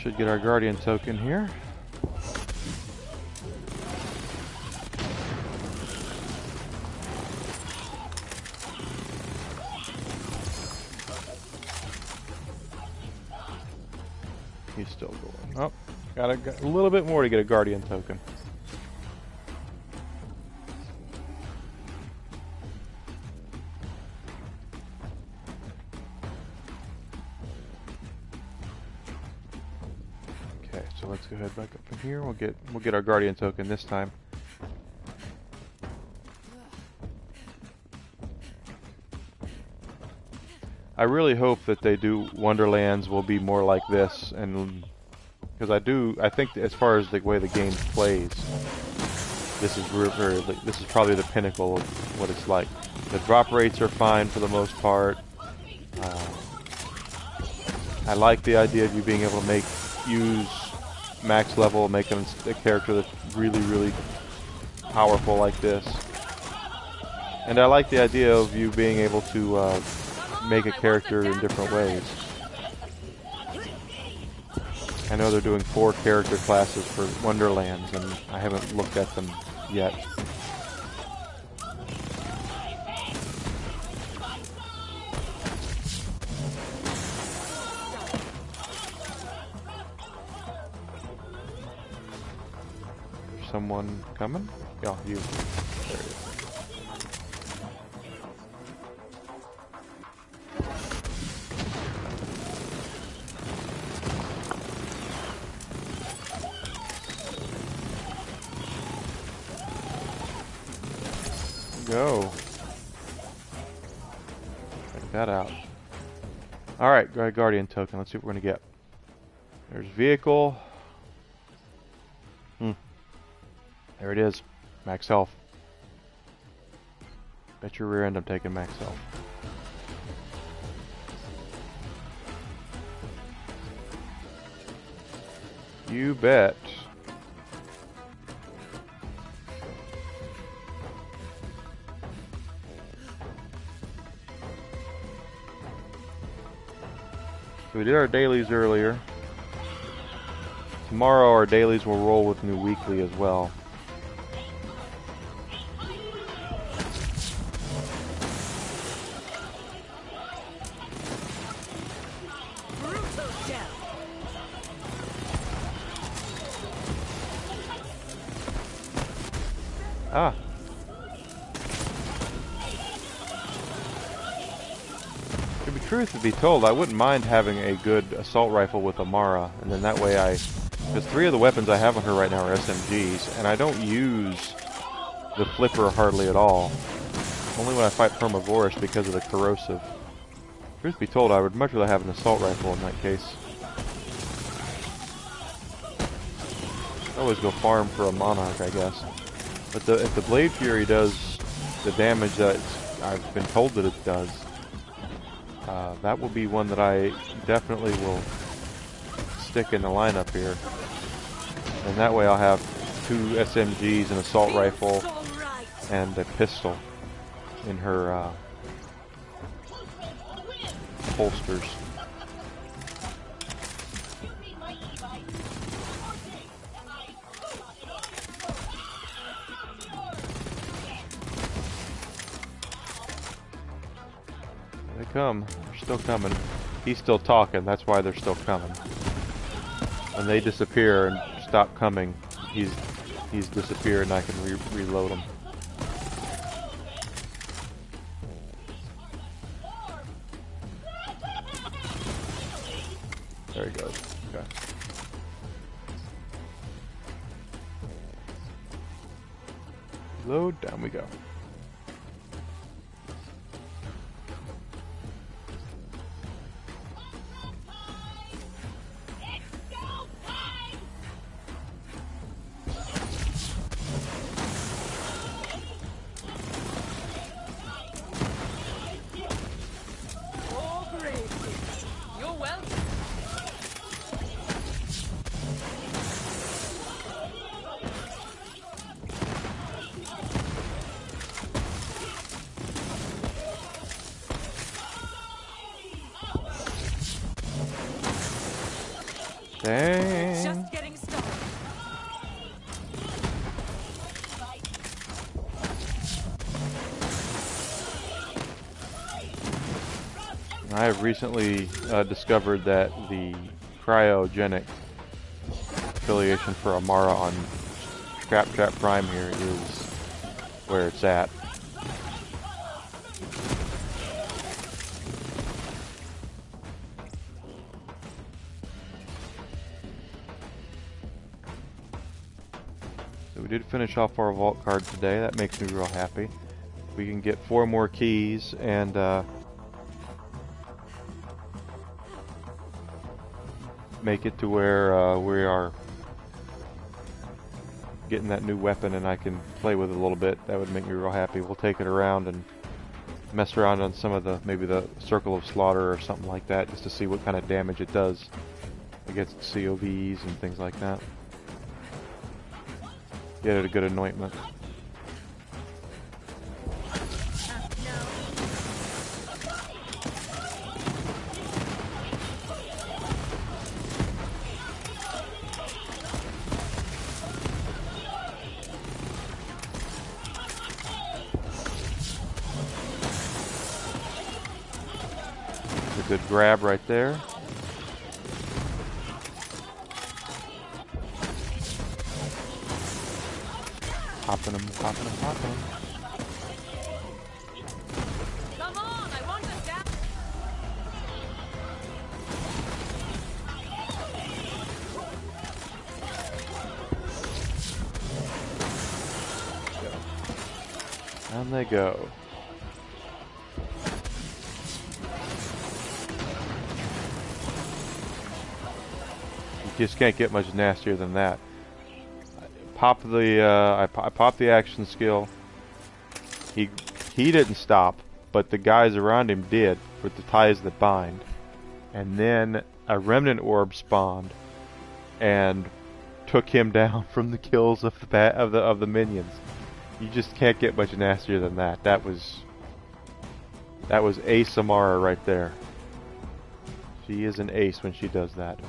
Should get our Guardian token here. He's still going. Oh, got a little bit more to get a Guardian token. So let's go ahead back up in here. We'll get our Guardian token this time. I really hope that they do Wonderlands will be more like this, and because I think as far as the way the game plays, this is probably the pinnacle of what it's like. The drop rates are fine for the most part. I like the idea of you being able to use max level, making a character that's really, really powerful like this. And I like the idea of you being able to make a character in different ways. I know they're doing 4 character classes for Wonderlands, and I haven't looked at them yet. Someone coming? Yeah, you. There it is. Go. Check that out. Alright, Guardian token. Let's see what we're going to get. There's vehicle. There it is. Max health. Bet your rear end I'm taking max health. You bet. So we did our dailies earlier. Tomorrow our dailies will roll with new weekly as well. Ah. To be truth to be told, I wouldn't mind having a good assault rifle with Amara, and then that way because 3 of the weapons I have on her right now are SMGs, and I don't use the flipper hardly at all. Only when I fight Permavorish because of the corrosive. Truth be told, I would much rather have an assault rifle in that case. I always go farm for a Monarch, I guess. But if the Blade Fury does the damage that I've been told that it does, that will be one that I definitely will stick in the lineup here. And that way I'll have 2 SMGs, an assault rifle, and a pistol in her holsters. Come. They're still coming. He's still talking. That's why they're still coming. When they disappear and stop coming, he's disappeared and I can reload him. There he goes. Okay. Load. Down we go. Dang. Just getting started. I have recently discovered that the cryogenic affiliation for Amara on Trap Prime here is where it's at. So we did finish off our vault card today. That makes me real happy. We can get 4 more keys and make it to where we are getting that new weapon and I can play with it a little bit. That would make me real happy. We'll take it around and mess around on some of maybe the Circle of Slaughter or something like that, just to see what kind of damage it does against COVs and things like that. Get it a good anointment. A good grab right there. Popping them, popping them, popping them. Come on, I want the damn. Down they go. You just can't get much nastier than that. Pop the I popped the action skill. He didn't stop, but the guys around him did with the ties that bind. And then a remnant orb spawned and took him down from the kills of the minions. You just can't get much nastier than that. That was Ace Amara right there. She is an ace when she does that.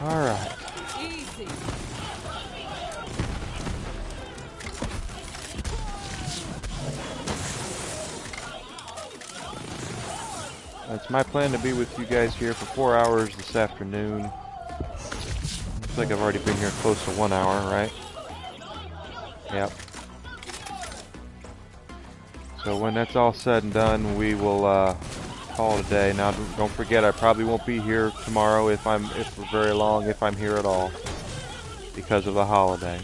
Alright. Easy. It's my plan to be with you guys here for 4 hours this afternoon. Looks like I've already been here close to 1 hour, right? Yep. So when that's all said and done, we will call it a day. Now, don't forget, I probably won't be here tomorrow if for very long, if I'm here at all, because of the holiday.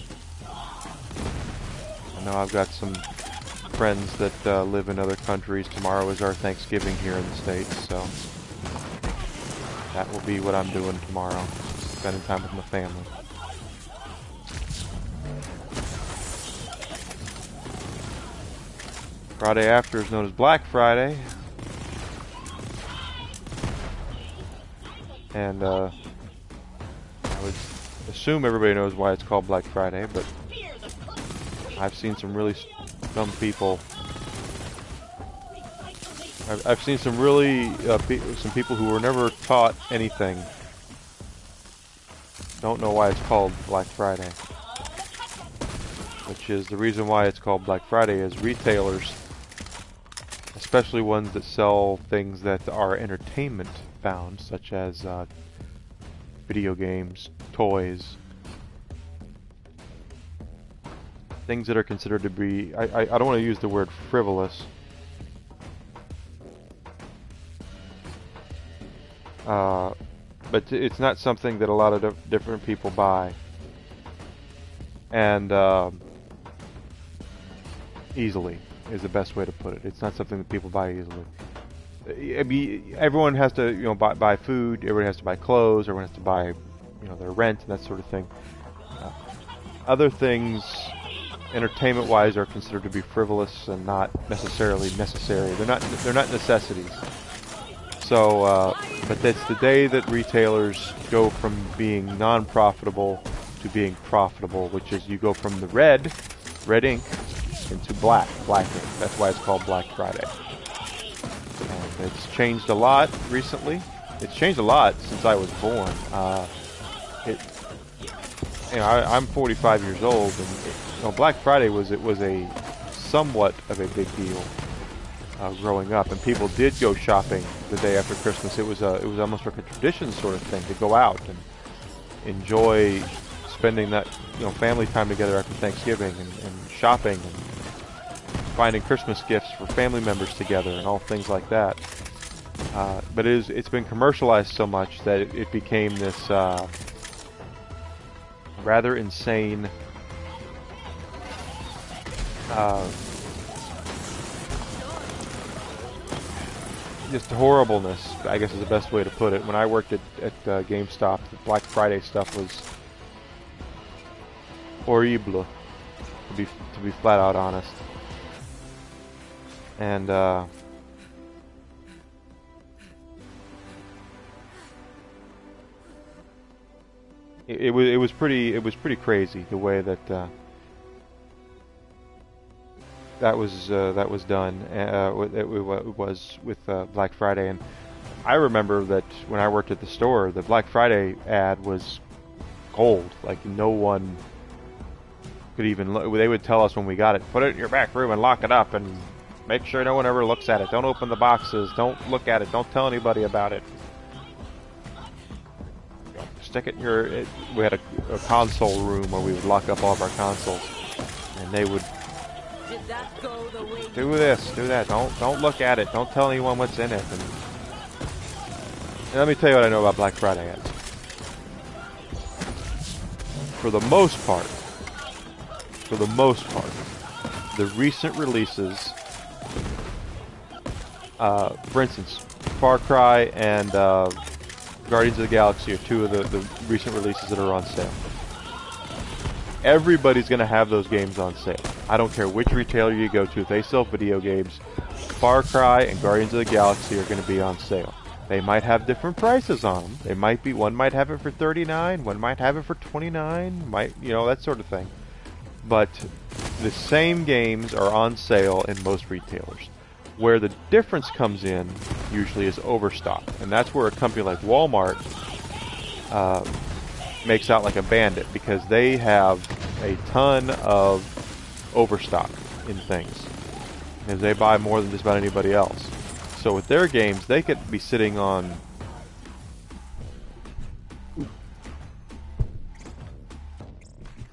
I know I've got some friends that live in other countries. Tomorrow is our Thanksgiving here in the States, so that will be what I'm doing tomorrow, spending time with my family. Friday after is known as Black Friday. And I would assume everybody knows why it's called Black Friday, but I've seen some really dumb people. I've seen some really some people who were never taught anything don't know why it's called Black Friday. Which is the reason why it's called Black Friday is retailers, especially ones that sell things that are entertainment bound, such as video games, toys, things that are considered to be, I don't want to use the word frivolous, but it's not something that a lot of different people buy, and easily is the best way to put it. It's not something that people buy easily. I mean, everyone has to, buy food. Everyone has to buy clothes. Everyone has to buy, their rent and that sort of thing. Other things, entertainment-wise, are considered to be frivolous and not necessarily necessary. They're not necessities. So, but that's the day that retailers go from being non-profitable to being profitable, which is you go from the red ink, into black ink. That's why it's called Black Friday. It's changed a lot recently. It's changed a lot since I was born. I'm 45 years old, and Black Friday was a somewhat of a big deal growing up, and people did go shopping the day after Christmas. It was almost like a tradition sort of thing to go out and enjoy spending that family time together after Thanksgiving and shopping and finding Christmas gifts for family members together and all things like that. But it's been commercialized so much that it became this rather insane just horribleness, I guess is the best way to put it. When I worked at GameStop, the Black Friday stuff was horrible, to be flat out honest. And it was pretty crazy the way that that was done. It was with Black Friday, and I remember that when I worked at the store, the Black Friday ad was gold. Like no one could even look. They would tell us when we got it, put it in your back room and lock it up, and make sure no one ever looks at it. Don't open the boxes. Don't look at it. Don't tell anybody about it. Stick it in your. We had a console room where we would lock up all of our consoles, and they would. Did that go the way Do this, do that. Don't look at it. Don't tell anyone what's in it. And let me tell you what I know about Black Friday ads. For the most part, the recent releases, for instance, Far Cry and Guardians of the Galaxy are two of the recent releases that are on sale. Everybody's going to have those games on sale. I don't care which retailer you go to. If they sell video games, Far Cry and Guardians of the Galaxy are going to be on sale. They might have different prices on them. They might be, one might have it for $39, one might have it for $29, that sort of thing. But the same games are on sale in most retailers. Where the difference comes in usually is overstock, and that's where a company like Walmart makes out like a bandit, because they have a ton of overstock in things, because they buy more than just about anybody else. So with their games, they could be sitting on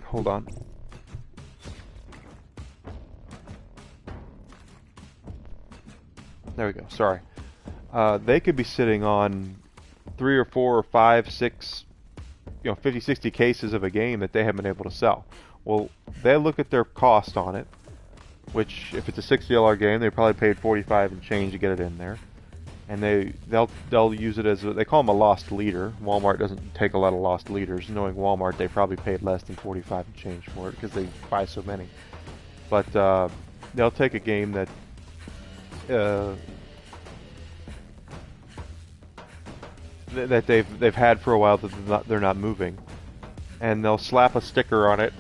hold on. There we go. Sorry. They could be sitting on 3 or 4 or 5, 6, 50, 60 cases of a game that they haven't been able to sell. Well, they look at their cost on it, which if it's a $60 game, they probably paid $45 and change to get it in there, and they'll use it as they call them a lost leader. Walmart doesn't take a lot of lost leaders. Knowing Walmart, they probably paid less than $45 and change for it because they buy so many. But they'll take a game that that they've had for a while that they're not moving, and they'll slap a sticker on it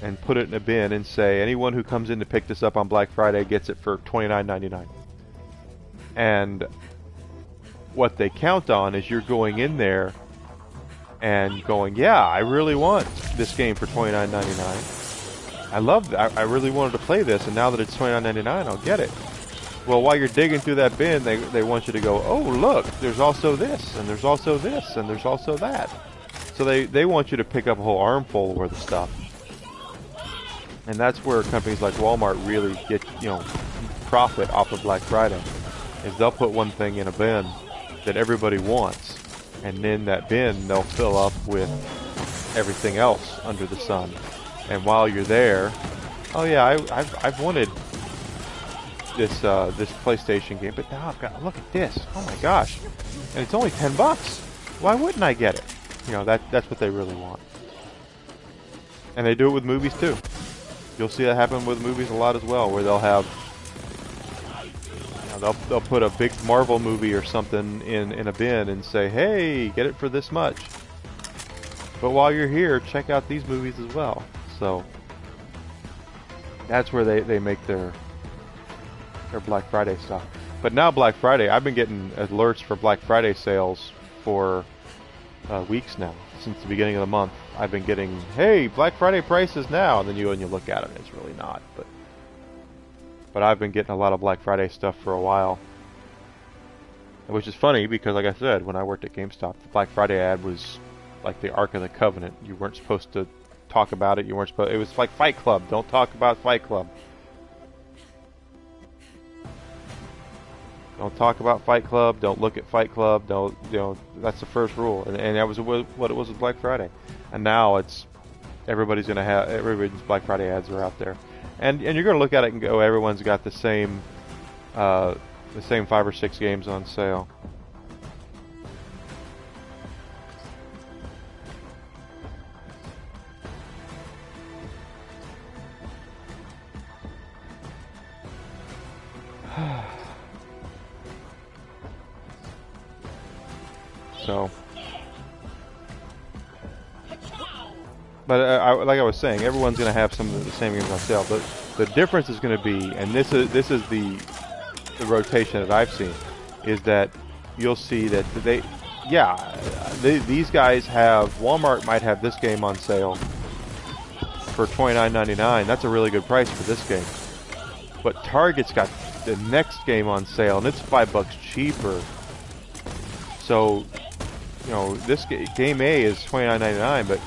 and put it in a bin and say anyone who comes in to pick this up on Black Friday gets it for $29.99. And what they count on is you're going in there and going, yeah, I really want this game for $29.99. I love that. I really wanted to play this, and now that it's $29.99, I'll get it. Well, while you're digging through that bin, they want you to go, oh, look, there's also this, and there's also this, and there's also that. So they want you to pick up a whole armful worth of stuff. And that's where companies like Walmart really get, profit off of Black Friday. Is they'll put one thing in a bin that everybody wants, and then that bin they'll fill up with everything else under the sun. And while you're there, oh yeah, I've wanted this PlayStation game, but now I've got, look at this, oh my gosh, and it's only $10. Why wouldn't I get it? That's what they really want. And they do it with movies too. You'll see that happen with movies a lot as well, where they'll have they'll put a big Marvel movie or something in a bin and say, hey, get it for this much. But while you're here, check out these movies as well. So that's where they make their Black Friday stuff. But now Black Friday, I've been getting alerts for Black Friday sales for weeks now. Since the beginning of the month, I've been getting, hey, Black Friday prices now, and then you look at it, and it's really not. But I've been getting a lot of Black Friday stuff for a while, which is funny because, like I said, when I worked at GameStop, the Black Friday ad was like the Ark of the Covenant. You weren't supposed to talk about it. It was like Fight Club. Don't talk about Fight Club. Don't talk about Fight Club. Don't look at Fight Club. Don't, that's the first rule. And that was what it was with Black Friday. And now it's everybody's Black Friday ads are out there. And you're going to look at it and go, everyone's got the same the same 5 or 6 games on sale. So, but like I was saying, everyone's going to have some of the same games on sale. But the difference is going to be, and this is the rotation that I've seen, is that you'll see that these guys have, Walmart might have this game on sale for $29.99. That's a really good price for this game. But Target's got the next game on sale, and it's $5 cheaper. So, you know, this game A is $29.99, but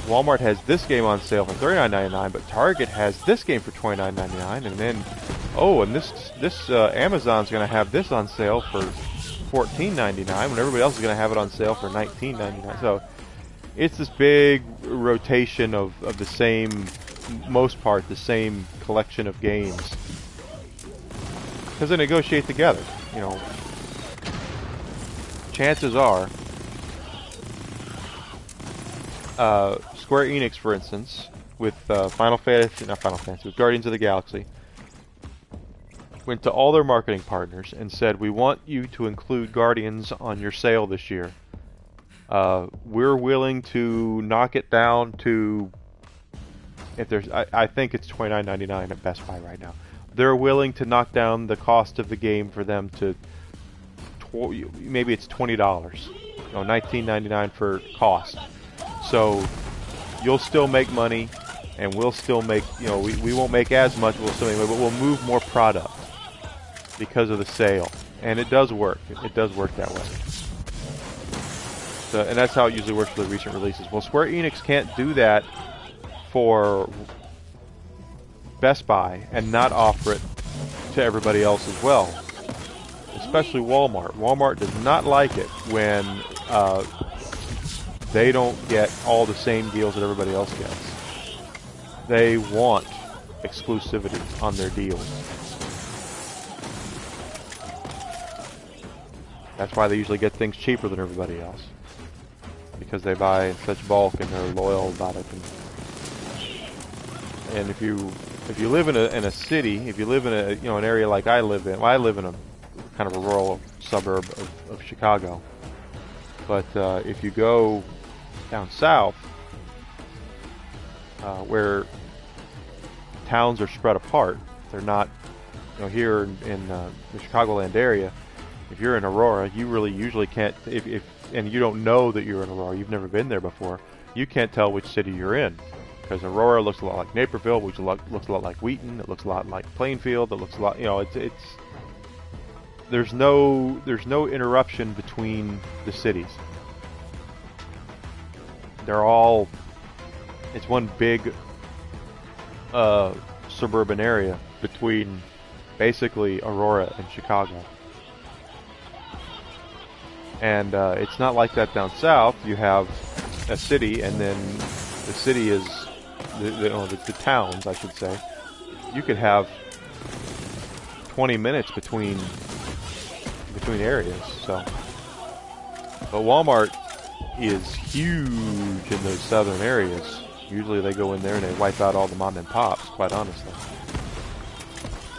Walmart has this game on sale for $39.99, but Target has this game for $29.99, and then, and this Amazon's going to have this on sale for $14.99 when everybody else is going to have it on sale for $19.99. So it's this big rotation of the same, most part, the same collection of games, because they negotiate together. You know, chances are, Square Enix, for instance, with with Guardians of the Galaxy, went to all their marketing partners and said, "We want you to include Guardians on your sale this year. We're willing to knock it down to, if there's, I think it's $29.99 at Best Buy right now. They're willing to knock down the cost of the game for them to, maybe it's $20, $19.99 for cost. So you'll still make money, and we'll still make, we won't make as much, we'll still make money, but we'll move more product because of the sale." And it does work. It does work that way. So, and that's how it usually works for the recent releases. Well, Square Enix can't do that for Best Buy and not offer it to everybody else as well, especially Walmart. Walmart does not like it when they don't get all the same deals that everybody else gets. They want exclusivity on their deals. That's why they usually get things cheaper than everybody else, because they buy in such bulk and they're loyal about it. And if you live in a city, if you live in an area like I live in, well, I live in a kind of a rural suburb of Chicago. But if you go down south, where towns are spread apart, they're not, here in the Chicagoland area. If you're in Aurora, you really usually can't, and you don't know that you're in Aurora, you've never been there before, you can't tell which city you're in. Because Aurora looks a lot like Naperville, which looks a lot like Wheaton, it looks a lot like Plainfield, it looks a lot, there's no interruption between the cities. They're all, it's one big suburban area between basically Aurora and Chicago. And it's not like that down south. You have a city, and then the city is the towns, I should say. You could have 20 minutes between areas. So, but Walmart is huge in those southern areas. Usually they go in there and they wipe out all the mom and pops, quite honestly.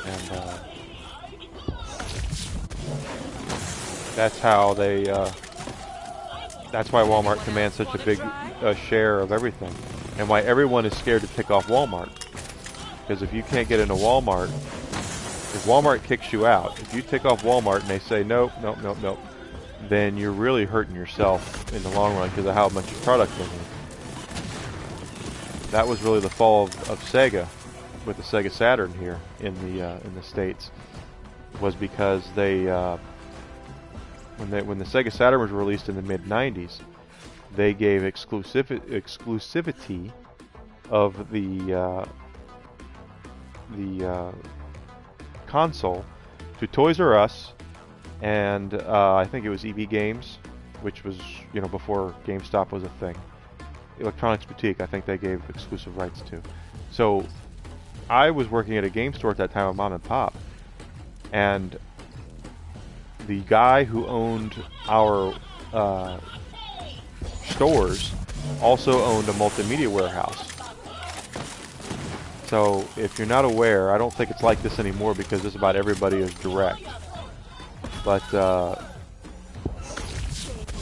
And that's how they. That's why Walmart commands such a big share of everything, and why everyone is scared to tick off Walmart. Because if you can't get into Walmart, if Walmart kicks you out, if you tick off Walmart and they say nope, then you're really hurting yourself in the long run because of how much product they need. That was really the fall of Sega with the Sega Saturn here in the States, was because they when the Sega Saturn was released in the mid '90s, they gave exclusivity of the console to Toys R Us and I think it was EB Games, which was before GameStop was a thing. Electronics Boutique, I think they gave exclusive rights to. So I was working at a game store at that time, a mom and pop, and the guy who owned our stores also owned a multimedia warehouse. So if you're not aware, I don't think it's like this anymore because just about everybody is direct. But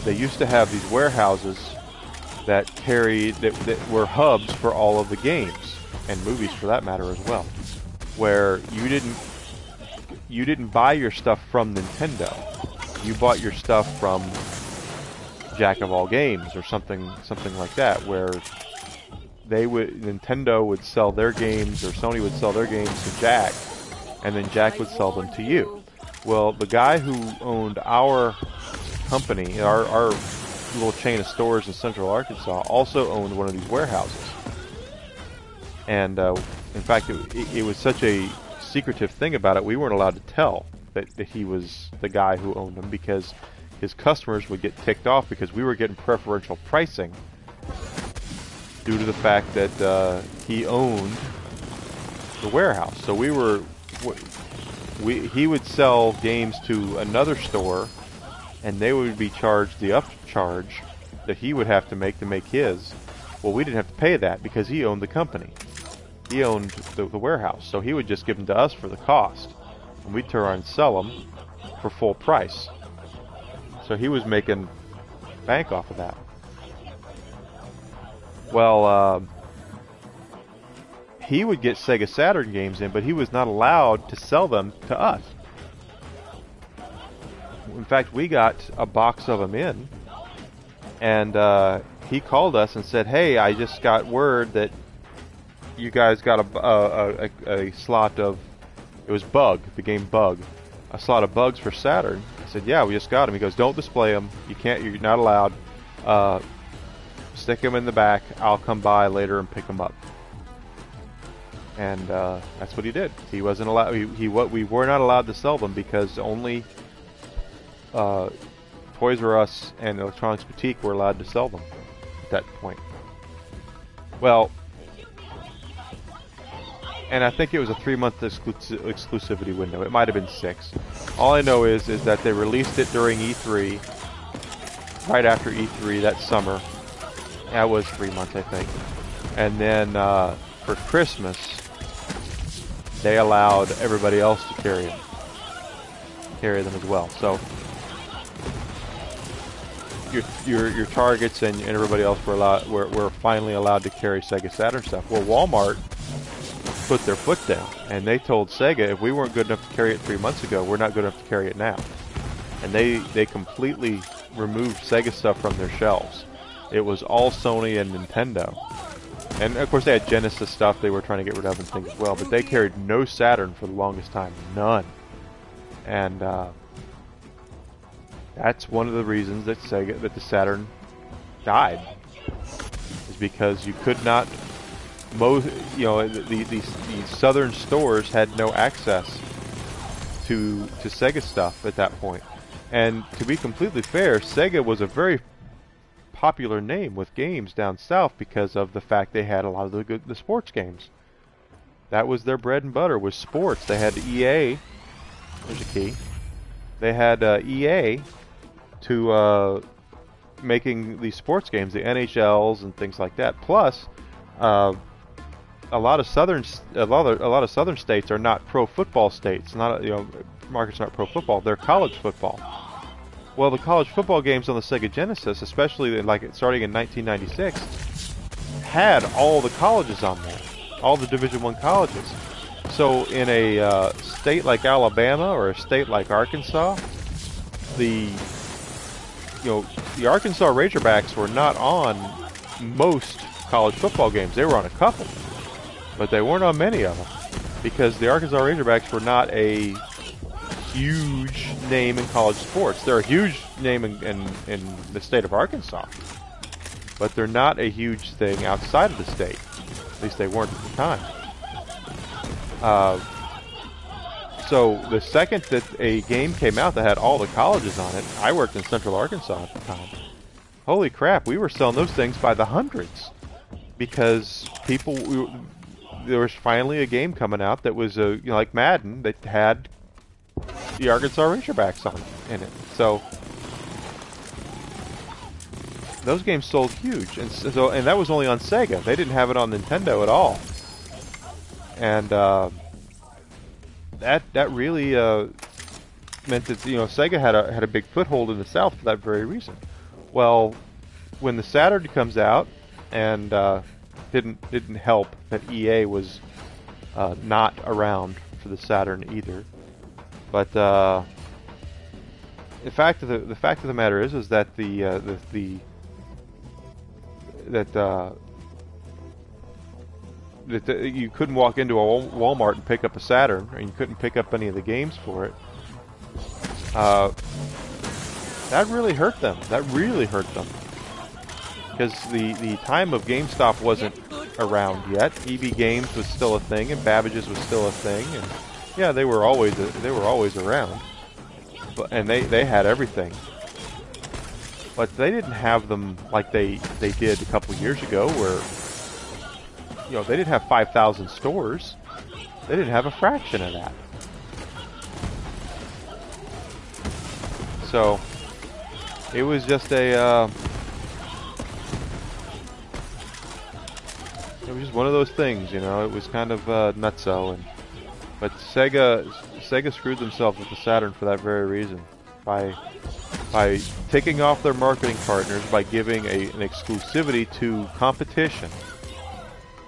they used to have these warehouses that carried that were hubs for all of the games and movies for that matter as well, where you didn't buy your stuff from Nintendo. You bought your stuff from Jack of All Games or something like that, where Nintendo would sell their games or Sony would sell their games to Jack, and then Jack would sell them to you. Well, the guy who owned our company, our little chain of stores in Central Arkansas, also owned one of these warehouses. And in fact, it was such a secretive thing about it, we weren't allowed to tell that he was the guy who owned them, because his customers would get ticked off because we were getting preferential pricing due to the fact that he owned the warehouse. So he would sell games to another store, and they would be charged the upcharge that he would have to make his. Well, we didn't have to pay that because he owned the company. He owned the warehouse, so he would just give them to us for the cost, and we'd turn around and sell them for full price. So he was making bank off of that. Well, he would get Sega Saturn games in, but he was not allowed to sell them to us. In fact, we got a box of them in, and he called us and said, "Hey, I just got word that you guys got a slot of," it was Bug, the game Bug, a slot of Bugs for Saturn. I said, "Yeah, we just got them." He goes, "Don't display them. You're not allowed. Stick them in the back. I'll come by later and pick them up." And that's what he did. He wasn't allowed. We were not allowed to sell them because only Toys R Us and Electronics Boutique were allowed to sell them at that point. Well, and I think it was a 3-month exclusivity window. It might have been 6. All I know is that they released it during E3, right after E3 that summer. That was 3 months, I think. And then for Christmas, they allowed everybody else to carry them as well. So your Targets and everybody else were finally allowed to carry Sega Saturn stuff. Well, Walmart put their foot down, and they told Sega, if we weren't good enough to carry it 3 months ago, we're not good enough to carry it now. And they completely removed Sega stuff from their shelves. It was all Sony and Nintendo. And of course they had Genesis stuff they were trying to get rid of and things as well, but they carried no Saturn for the longest time. None. And that's one of the reasons that the Saturn died. Is because you could not the southern stores had no access to Sega stuff at that point. And to be completely fair, Sega was a very popular name with games down south because of the fact they had a lot of the sports games. That was their bread and butter, was sports. They had EA. There's a key. They had EA to making these sports games, the NHLs and things like that. Plus, a lot of southern states are not pro football states. Markets aren't pro football. They're college football. Well, the college football games on the Sega Genesis, especially starting in 1996, had all the colleges on there, all the Division I colleges. So in a state like Alabama or a state like Arkansas, the Arkansas Razorbacks were not on most college football games. They were on a couple, but they weren't on many of them because the Arkansas Razorbacks were not a huge name in college sports. They're a huge name in the state of Arkansas, but they're not a huge thing outside of the state. At least they weren't at the time. So the second that a game came out that had all the colleges on it, I worked in Central Arkansas at the time. Holy crap, we were selling those things by the hundreds because there was finally a game coming out that was like Madden that had the Arkansas Razorbacks on it. in it. So those games sold huge, and that was only on Sega. They didn't have it on Nintendo at all, and that really meant that Sega had a big foothold in the South for that very reason. Well, when the Saturn comes out, and didn't help that EA was not around for the Saturn either. But the fact of the matter is that you couldn't walk into a Walmart and pick up a Saturn, and you couldn't pick up any of the games for it. That really hurt them. Because the time of GameStop wasn't around yet. EB Games was still a thing, and Babbage's was still a thing, and yeah, they were always around. And they had everything, but they didn't have them like they did a couple years ago, where they didn't have 5,000 stores. They didn't have a fraction of that. So it was just it was just one of those things, It was kind of nutso, but Sega screwed themselves with the Saturn for that very reason, by taking off their marketing partners, by giving an exclusivity to competition.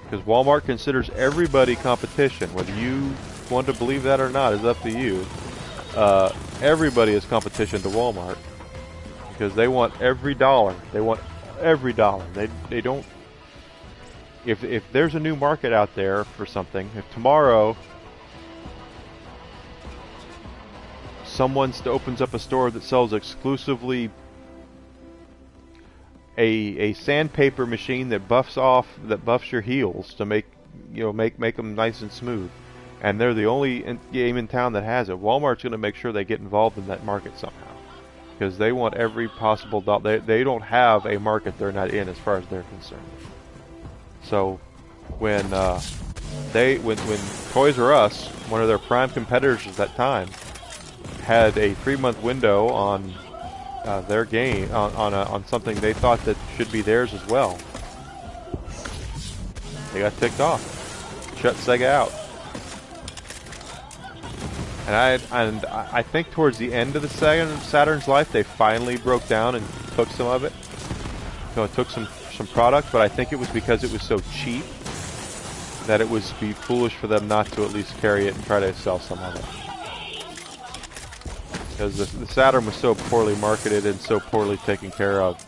Because Walmart considers everybody competition, whether you want to believe that or not is up to you. Everybody is competition to Walmart because they want every dollar. They want every dollar. They don't. If there's a new market out there for something, if tomorrow someone opens up a store that sells exclusively a sandpaper machine that buffs your heels to make them nice and smooth, and they're the only game in town that has it, Walmart's going to make sure they get involved in that market somehow, because they want every possible dollar. They don't have a market they're not in as far as they're concerned. So when Toys R Us, one of their prime competitors at that time, had a 3-month window on their game on something they thought that should be theirs as well, they got ticked off, shut Sega out. And I think towards the end of the Saturn's life, they finally broke down and took some of it. It took some product, but I think it was because it was so cheap that it would be foolish for them not to at least carry it and try to sell some of it. Because the Saturn was so poorly marketed and so poorly taken care of.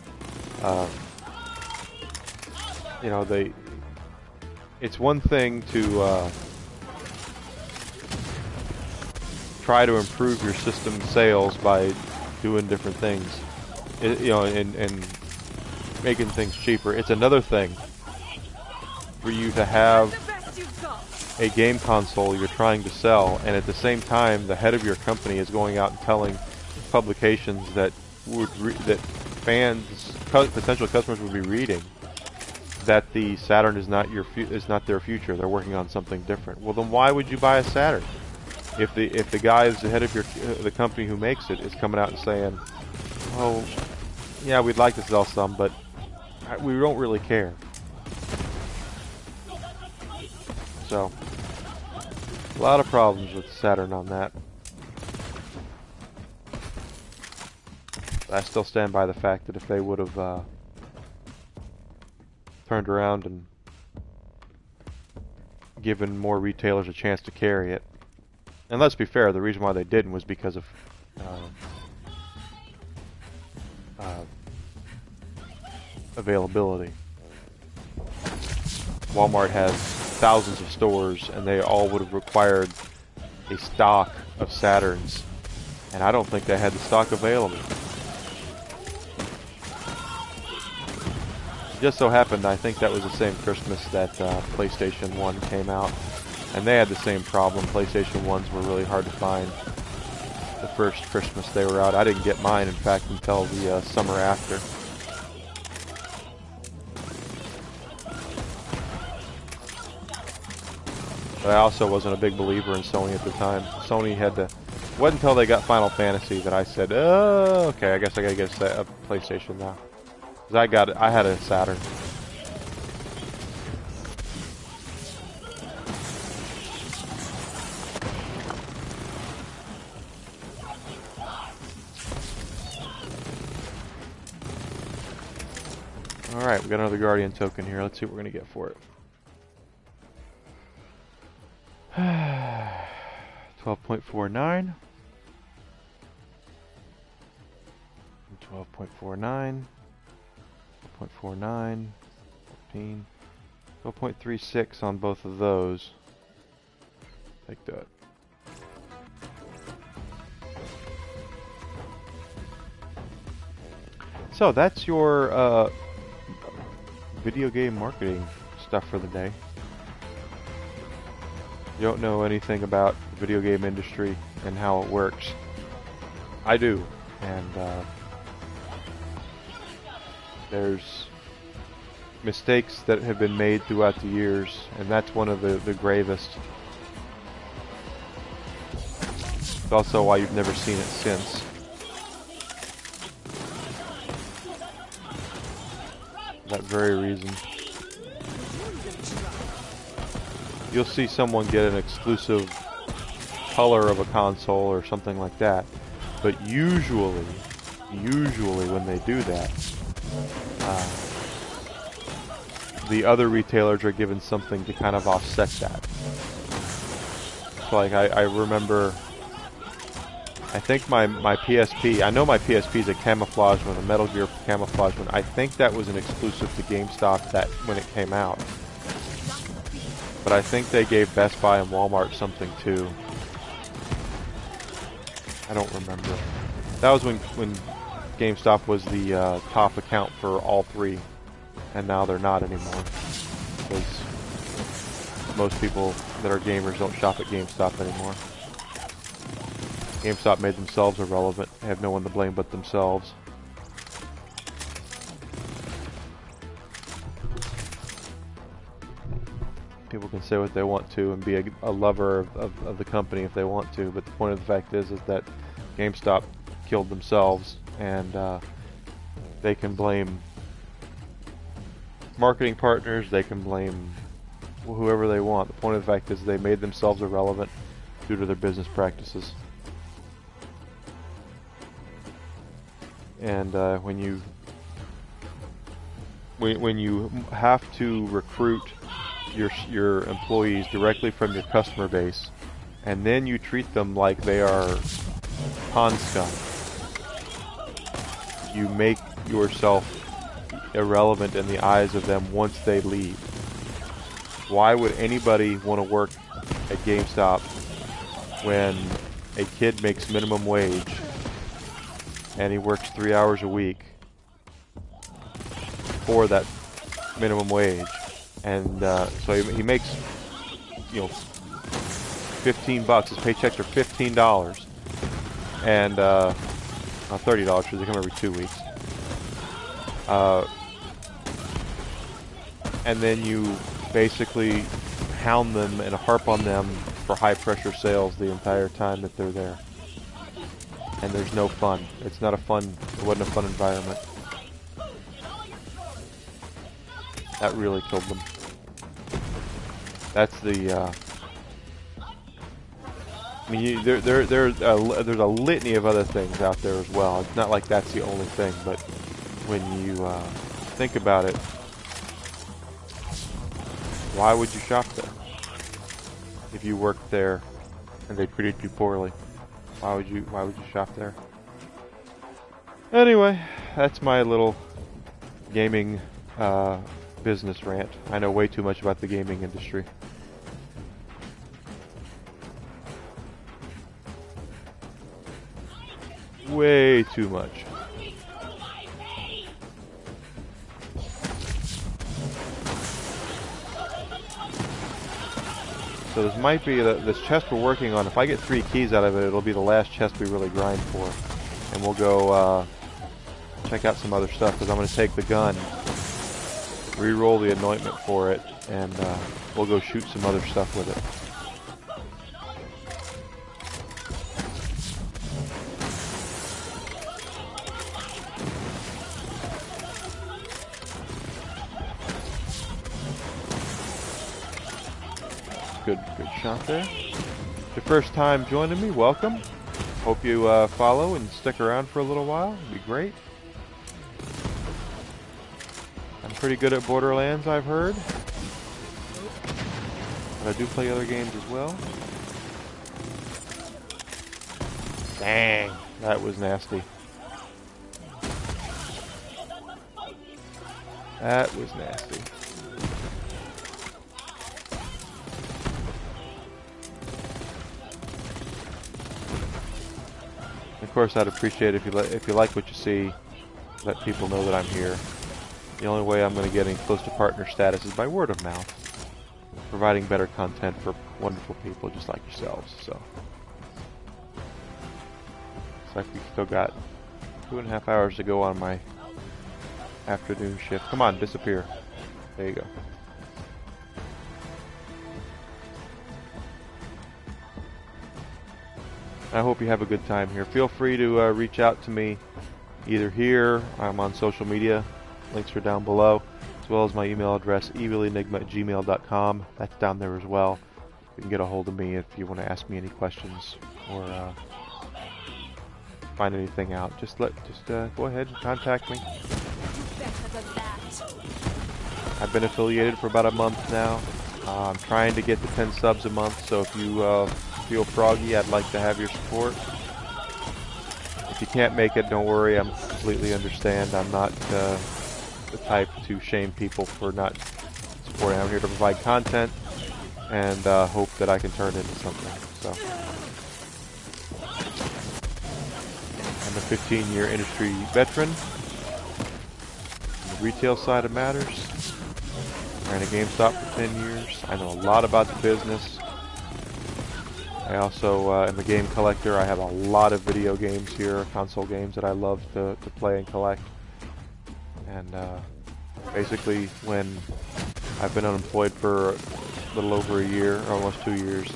It's one thing to try to improve your system sales by doing different things, and making things cheaper. It's another thing for you to have a game console you're trying to sell, and at the same time the head of your company is going out and telling publications that potential customers would be reading that the Saturn is not their future. They're working on something different. Well, then why would you buy a Saturn if the guy is the head of the company who makes it is coming out and saying, "Oh, yeah, we'd like to sell some, but we don't really care." So, a lot of problems with Saturn on that. I still stand by the fact that if they would have turned around and given more retailers a chance to carry it, and let's be fair, the reason why they didn't was because of availability. Walmart has thousands of stores, and they all would have required a stock of Saturns, and I don't think they had the stock available. It just so happened, I think that was the same Christmas that PlayStation 1 came out, and they had the same problem. PlayStation 1s were really hard to find the first Christmas they were out. I didn't get mine, in fact, until the summer after. But I also wasn't a big believer in Sony at the time. Sony had to wasn't until they got Final Fantasy that I said, "Oh, okay, I guess I gotta get a PlayStation now." 'Cause I had a Saturn. Alright, we got another Guardian token here. Let's see what we're going to get for it. 12.49. 12.49. 12.49. 15. 12.36 on both of those. Take that. So that's your video game marketing stuff for the day. You don't know anything about the video game industry and how it works. I do, and there's mistakes that have been made throughout the years, and that's one of the gravest. It's also why you've never seen it since. That very reason. You'll see someone get an exclusive color of a console or something like that, but usually when they do that, the other retailers are given something to kind of offset that. So like I remember, I think my PSP, I know my PSP is a camouflage one, a Metal Gear camouflage one. I think that was an exclusive to GameStop that when it came out. But I think they gave Best Buy and Walmart something too. I don't remember. That was when GameStop was the top account for all three, and now they're not anymore. Because most people that are gamers don't shop at GameStop anymore. GameStop made themselves irrelevant. They have no one to blame but themselves. People can say what they want to and be a lover of the company if they want to, but the point of the fact is that GameStop killed themselves, and they can blame marketing partners, they can blame whoever they want. The point of the fact is they made themselves irrelevant due to their business practices. And when you have to recruit your employees directly from your customer base, and then you treat them like they are pond scum, you make yourself irrelevant in the eyes of them once they leave. Why would anybody want to work at GameStop when a kid makes minimum wage and he works 3 hours a week for that minimum wage, and so he makes, you know, $15. His paychecks are $15, and $30 because they come every 2 weeks. And then you basically hound them and harp on them for high pressure sales the entire time that they're there. And there's no fun. It's not a fun, it wasn't a fun environment. That really killed them. That's the, I mean, there's a litany of other things out there as well. It's not like that's the only thing, but when you think about it, why would you shop there? If you worked there and they treated you poorly, why would you shop there? Anyway, that's my little gaming business rant. I know way too much about the gaming industry. Way too much. So this might be this chest we're working on. If I get 3 keys out of it, it'll be the last chest we really grind for. And we'll go check out some other stuff, because I'm going to take the gun, re-roll the anointment for it, and we'll go shoot some other stuff with it. Good shot there. Your first time joining me, welcome. Hope you follow and stick around for a little while. It'd be great. I'm pretty good at Borderlands, I've heard. But I do play other games as well. Dang, that was nasty. That was nasty. Of course, I'd appreciate if you like what you see, let people know that I'm here. The only way I'm going to get any close to partner status is by word of mouth, providing better content for wonderful people just like yourselves. So, looks like we still got 2.5 hours to go on my afternoon shift. Come on, disappear. There you go. I hope you have a good time here. Feel free to reach out to me either here, I'm on social media, links are down below, as well as my email address, evilenigma@gmail.com. That's down there as well. You can get a hold of me if you want to ask me any questions or find anything out. Just go ahead and contact me. I've been affiliated for about a month now. I'm trying to get to 10 subs a month, so if you feel froggy, I'd like to have your support. If you can't make it, don't worry, I'm completely understand. I'm not the type to shame people for not supporting. I'm here to provide content and hope that I can turn it into something. So, I'm a 15-year industry veteran on the retail side of matters. I ran a GameStop for 10 years. I know a lot about the business. I also am a game collector. I have a lot of video games here, console games that I love to play and collect. And basically, when I've been unemployed for a little over a year, almost 2 years,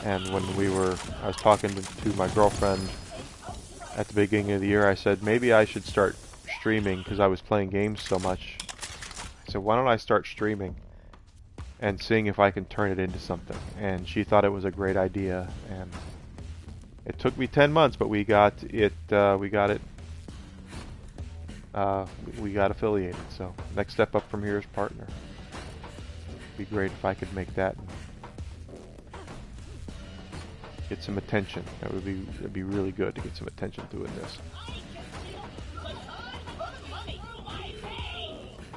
and when I was talking to my girlfriend at the beginning of the year, I said maybe I should start streaming because I was playing games so much. I said, why don't I start streaming and seeing if I can turn it into something? And she thought it was a great idea, and it took me 10 months, but we got affiliated. So next step up from here is partner. It'd be great if I could make that and get some attention. It'd be really good to get some attention doing this.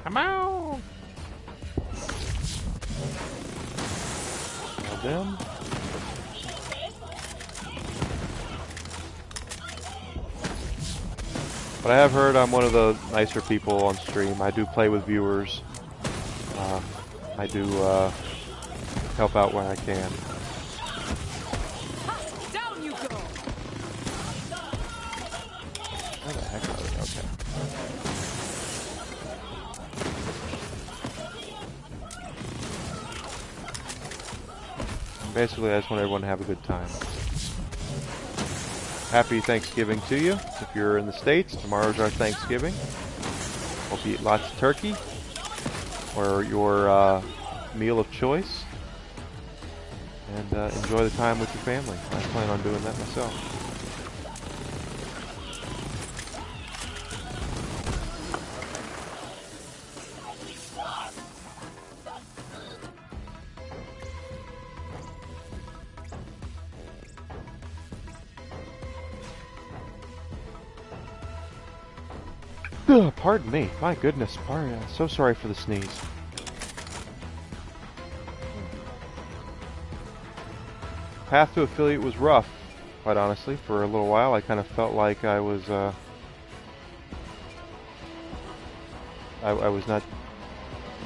Come on! Them. But I have heard I'm one of the nicer people on stream. I do play with viewers. I do help out when I can. Down you go. Where the heck are they? Okay. Basically, I just want everyone to have a good time. Happy Thanksgiving to you. If you're in the States, tomorrow's our Thanksgiving. Hope you eat lots of turkey or your meal of choice. And enjoy the time with your family. I plan on doing that myself. Ugh, pardon me. My goodness, Maria. So sorry for the sneeze. Path to affiliate was rough, quite honestly. For a little while, I kind of felt like I was not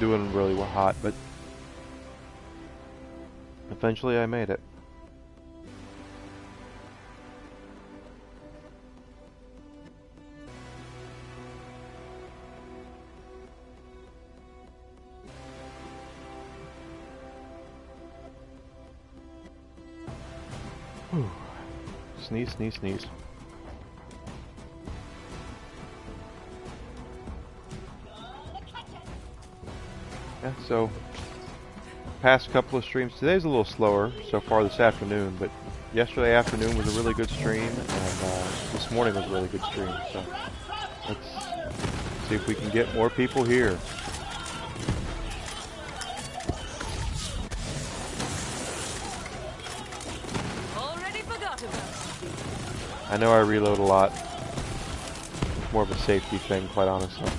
doing really hot, but eventually I made it. Whew. Sneeze, sneeze, sneeze. Yeah, so past couple of streams. Today's a little slower so far this afternoon, but yesterday afternoon was a really good stream, and this morning was a really good stream. So let's see if we can get more people here. Already forgot about it. I know I reload a lot. More of a safety thing, quite honestly.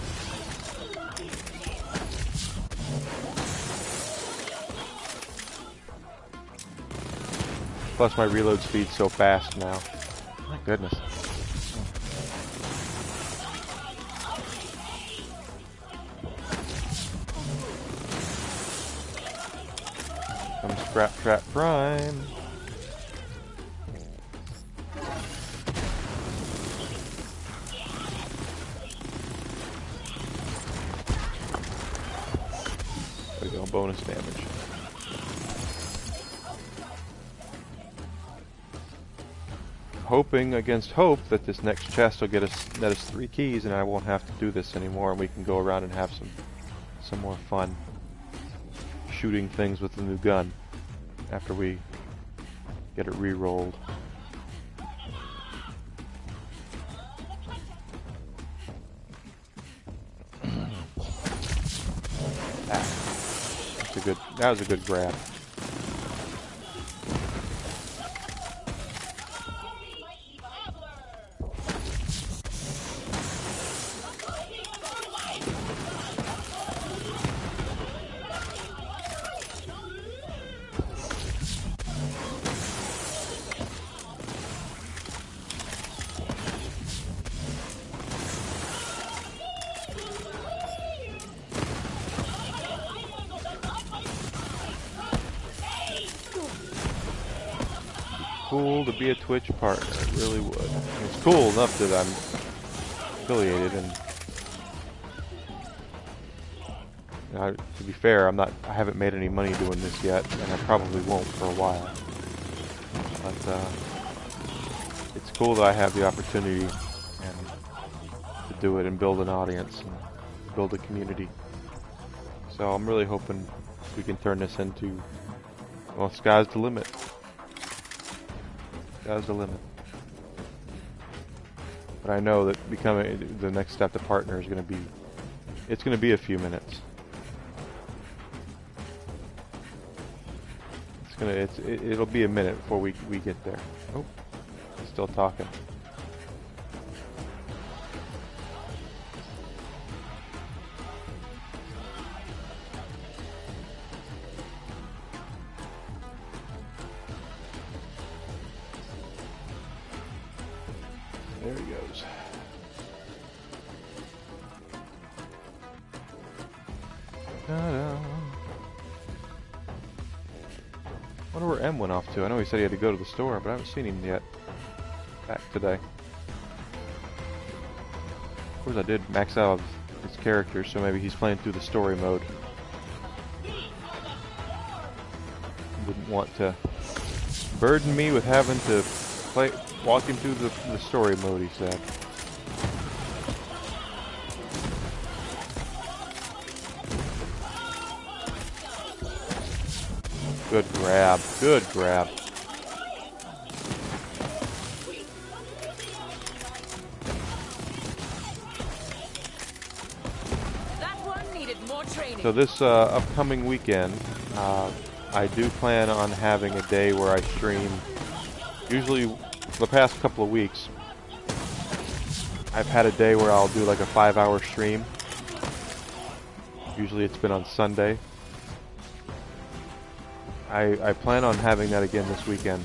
Plus my reload speed's so fast now. My goodness. Come Scrap Trap Prime. There we go, bonus damage. Hoping against hope that this next chest will get us net us 3 keys and I won't have to do this anymore and we can go around and have some more fun shooting things with the new gun after we get it re-rolled. That was a good grab. Cool to be a Twitch partner, it really would. It's cool enough that I'm affiliated, and to be fair, I haven't made any money doing this yet, and I probably won't for a while. But it's cool that I have the opportunity to do it and build an audience and build a community. So I'm really hoping we can turn this into, well, sky's the limit. Sky's the limit. But I know that becoming the next step to partner is going to be, it's going to be a few minutes. It'll be a minute before we get there. Oh, still talking. There he goes. Ta-da. I wonder where M went off to. I know he said he had to go to the store, but I haven't seen him yet. Back today. Of course I did max out his character, so maybe he's playing through the story mode. Wouldn't want to burden me with having to walk him through the story mode, he said. Good grab. Good grab. That one needed more training. So this upcoming weekend, I do plan on having a day where I stream. Usually, the past couple of weeks, I've had a day where I'll do like a 5-hour stream. Usually it's been on Sunday. I plan on having that again this weekend.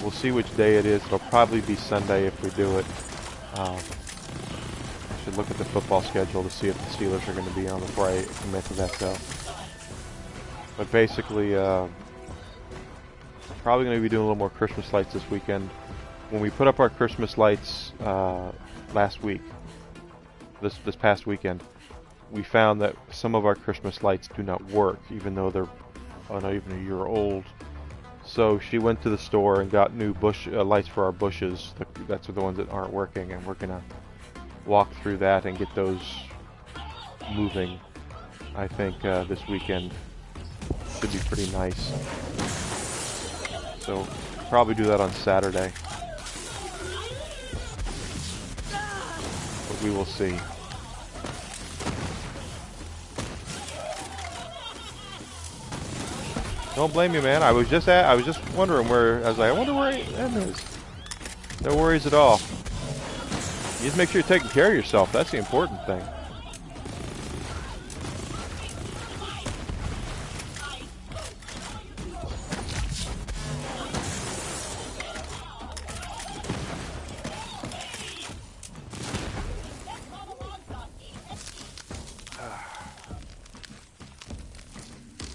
We'll see which day it is. It'll probably be Sunday if we do it. I should look at the football schedule to see if the Steelers are going to be on before I commit to that though. But basically, probably going to be doing a little more Christmas lights this weekend. When we put up our Christmas lights last week, this past weekend, we found that some of our Christmas lights do not work, even though they're not even a year old. So she went to the store and got new bush lights for our bushes. That's the ones that aren't working, and we're gonna walk through that and get those moving. I think this weekend. should be pretty nice. So probably do that on Saturday. But we will see. Don't blame me, man. I was just wondering where. I was like, I wonder where M is. No worries at all. You just make sure you're taking care of yourself. That's the important thing.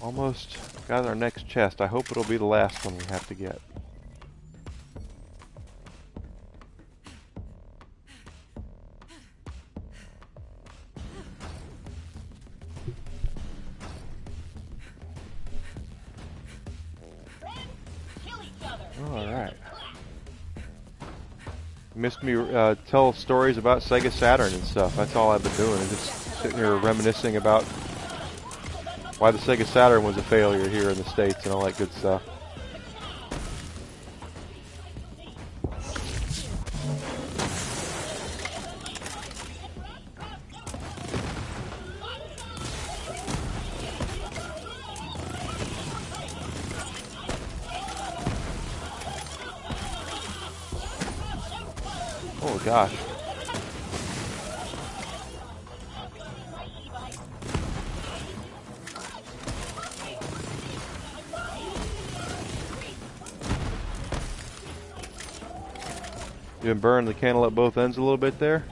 Almost got our next chest. I hope it'll be the last one we have to get. Alright. Missed me tell stories about Sega Saturn and stuff. That's all I've been doing. Just sitting here reminiscing about why the Sega Saturn was a failure here in the States and all that good stuff. Oh gosh. You been burning the candle at both ends a little bit there?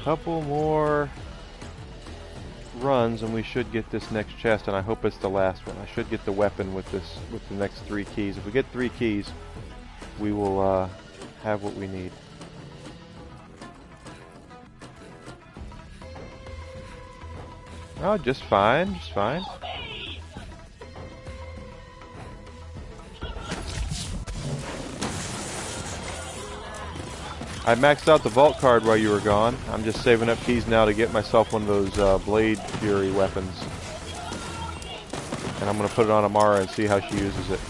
Couple more runs and we should get this next chest, and I hope it's the last one. I should get the weapon with the next 3 keys. If we get 3 keys, we will have what we need. Oh, just fine, just fine. I maxed out the vault card while you were gone. I'm just saving up keys now to get myself one of those Blade Fury weapons. And I'm going to put it on Amara and see how she uses it.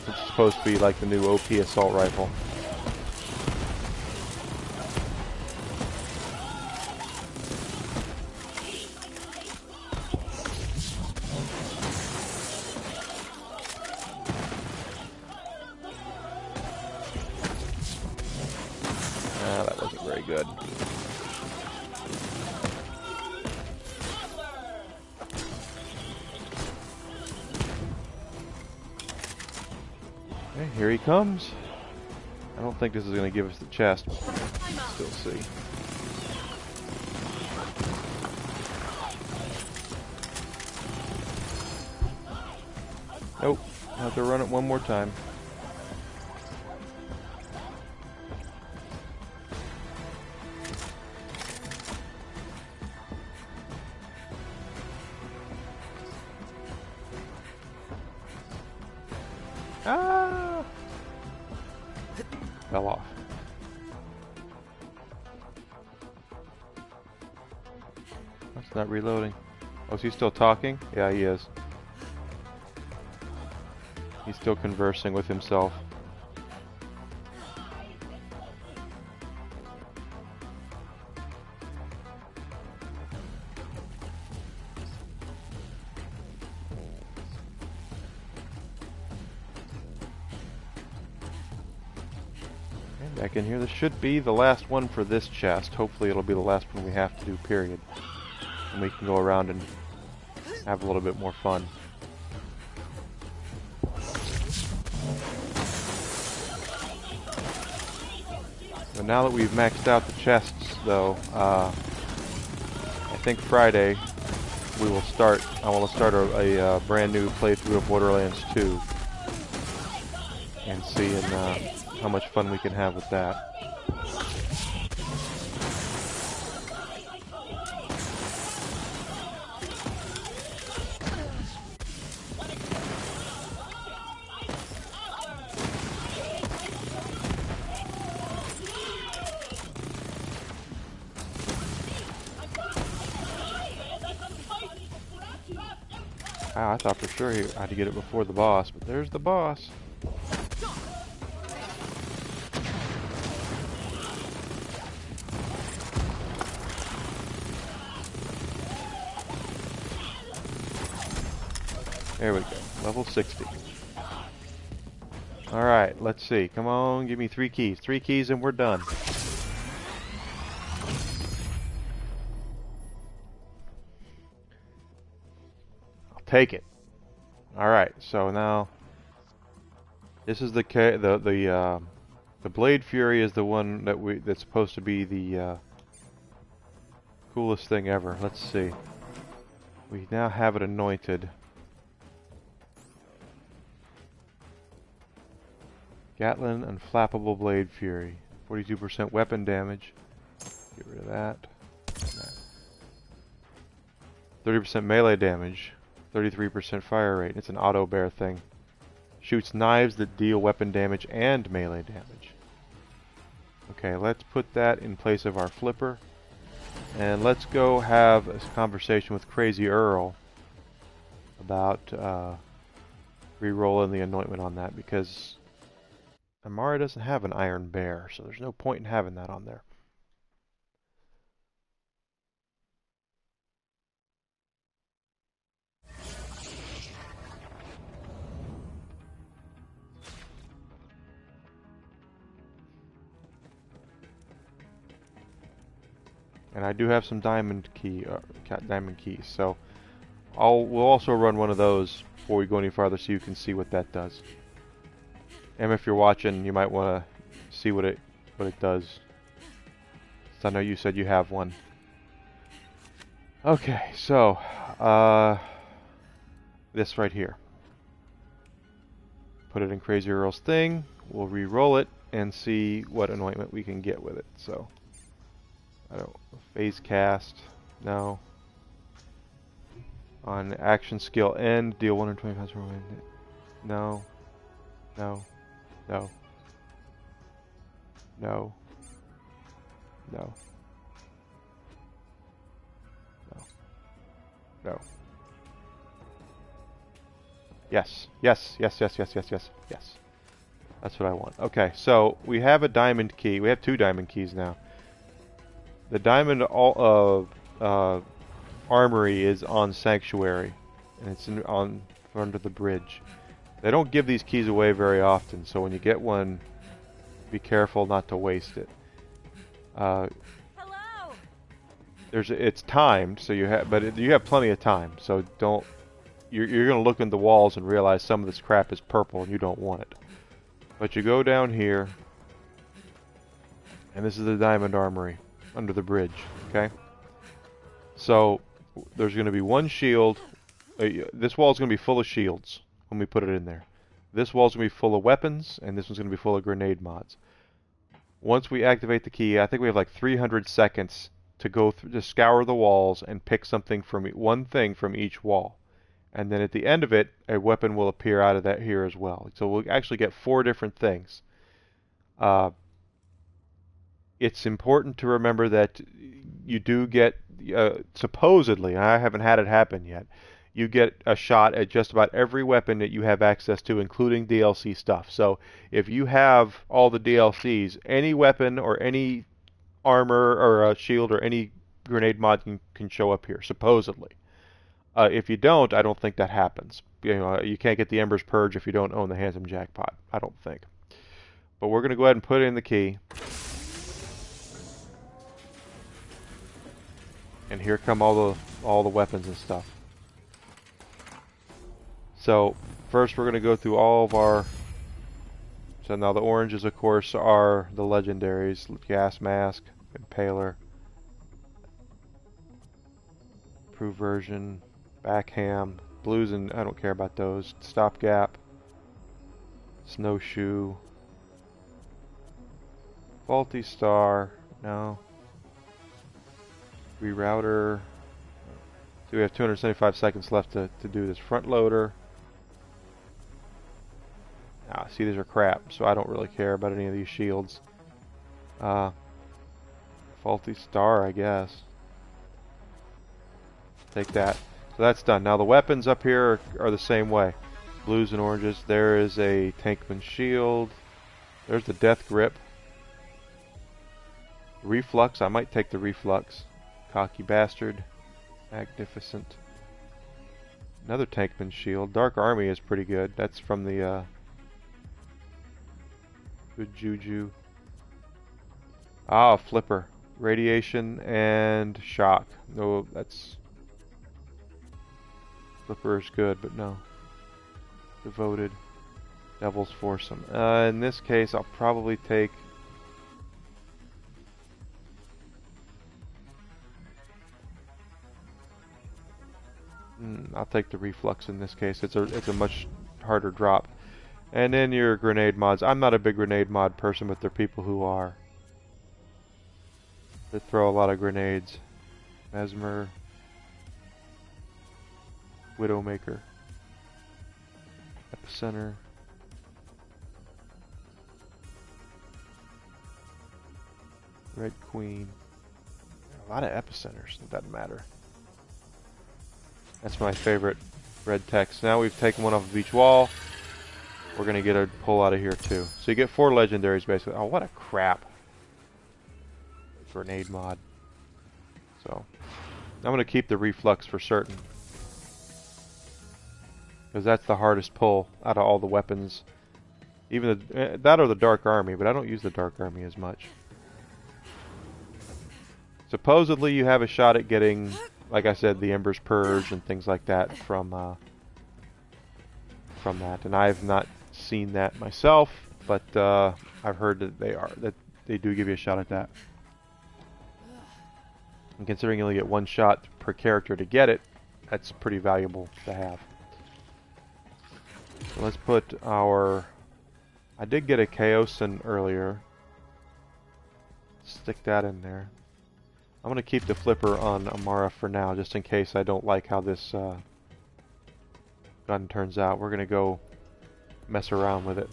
It's supposed to be like the new OP assault rifle. That wasn't very good. Okay, here he comes. I don't think this is going to give us the chest. Still see. Nope. I'll have to run it one more time. Ah! Fell off. That's not reloading. Oh, is he still talking? Yeah, he is. He's still conversing with himself. Back in here. This should be the last one for this chest. Hopefully it'll be the last one we have to do, period. And we can go around and have a little bit more fun. So now that we've maxed out the chests, though, I think Friday we will start. I want to start a brand new playthrough of Borderlands 2 and see how much fun we can have with that. Wow, I thought for sure I had to get it before the boss, but there's the boss. There we go. Level 60. Alright, let's see. Come on, give me 3 keys. 3 keys and we're done. I'll take it. Alright, so now this is the Blade Fury is the one that's supposed to be the coolest thing ever. Let's see. We now have it anointed. Gatlin Unflappable Blade Fury. 42% weapon damage. Get rid of that. 30% melee damage. 33% fire rate. It's an auto bear thing. Shoots knives that deal weapon damage and melee damage. Okay, let's put that in place of our flipper. And let's go have a conversation with Crazy Earl about re-rolling the anointment on that, because Amara doesn't have an Iron Bear, so there's no point in having that on there. And I do have some diamond keys, so we'll also run one of those before we go any farther, so you can see what that does. And if you're watching, you might want to see what it does. So I know you said you have one. Okay, so this right here. Put it in Crazy Earl's thing. We'll re-roll it and see what anointment we can get with it. So. I don't phase cast, no. On action skill end, deal 120 pounds per wind. No. No. No. No. No. No. No. Yes. Yes. Yes. Yes. Yes. Yes. Yes. Yes. That's what I want. Okay, so we have a diamond key. We have 2 diamond keys now. The diamond armory is on Sanctuary, and it's under the bridge. They don't give these keys away very often, so when you get one, be careful not to waste it. Hello. It's timed, so you have plenty of time. So don't. You're gonna look in the walls and realize some of this crap is purple, and you don't want it. But you go down here, and this is the diamond armory. Under the bridge, okay? So there's going to be one shield. This wall is going to be full of shields when we put it in there. This wall is going to be full of weapons, and this one's going to be full of grenade mods. Once we activate the key, I think we have like 300 seconds to go through, to scour the walls and pick something from one thing from each wall. And then at the end of it, a weapon will appear out of that here as well. So we'll actually get 4 different things. It's important to remember that you do get, supposedly, I haven't had it happen yet, you get a shot at just about every weapon that you have access to, including DLC stuff. So if you have all the DLCs, any weapon or any armor or a shield or any grenade mod can show up here, supposedly. If you don't, I don't think that happens. You can't get the Ember's Purge if you don't own the Handsome Jackpot, I don't think. But we're going to go ahead and put in the key. And here come all the weapons and stuff. So first we're going to go through all of our. So now the oranges, of course, are the legendaries: Gas Mask, Impaler, Improved Version, Backham. Blues, and I don't care about those. Stopgap, Snowshoe, Faulty Star. No. Rerouter. So we have 275 seconds left to do this. Front loader. Ah, see, these are crap, so I don't really care about any of these shields. Faulty Star, I guess. Take that. So that's done. Now the weapons up here are the same way. Blues and oranges. There is a Tankman shield. There's the death grip. Reflux. I might take the reflux. Cocky bastard. Magnificent. Another Tankman shield. Dark Army is pretty good. That's from the good juju. Ah, flipper. Radiation and shock. No, that's... Flipper is good, but no. Devoted. Devil's Foursome. In this case, I'll probably take... I'll take the reflux in this case. It's a much harder drop. And then your grenade mods. I'm not a big grenade mod person, but there are people who are. They throw a lot of grenades. Mesmer. Widowmaker. Epicenter. Red Queen. A lot of epicenters. It doesn't matter. That's my favorite red text. Now we've taken one off of each wall. We're going to get a pull out of here too. So you get 4 legendaries basically. Oh, what a crap. Grenade mod. So I'm going to keep the reflux for certain. Because that's the hardest pull out of all the weapons. Even that or the Dark Army, but I don't use the Dark Army as much. Supposedly you have a shot at getting, like I said, the Ember's Purge and things like that from that. And I've not seen that myself, but I've heard that they do give you a shot at that. And considering you only get 1 shot per character to get it, that's pretty valuable to have. So let's put our... I did get a Chaosan earlier. Stick that in there. I'm going to keep the flipper on Amara for now, just in case I don't like how this gun turns out. We're going to go mess around with it.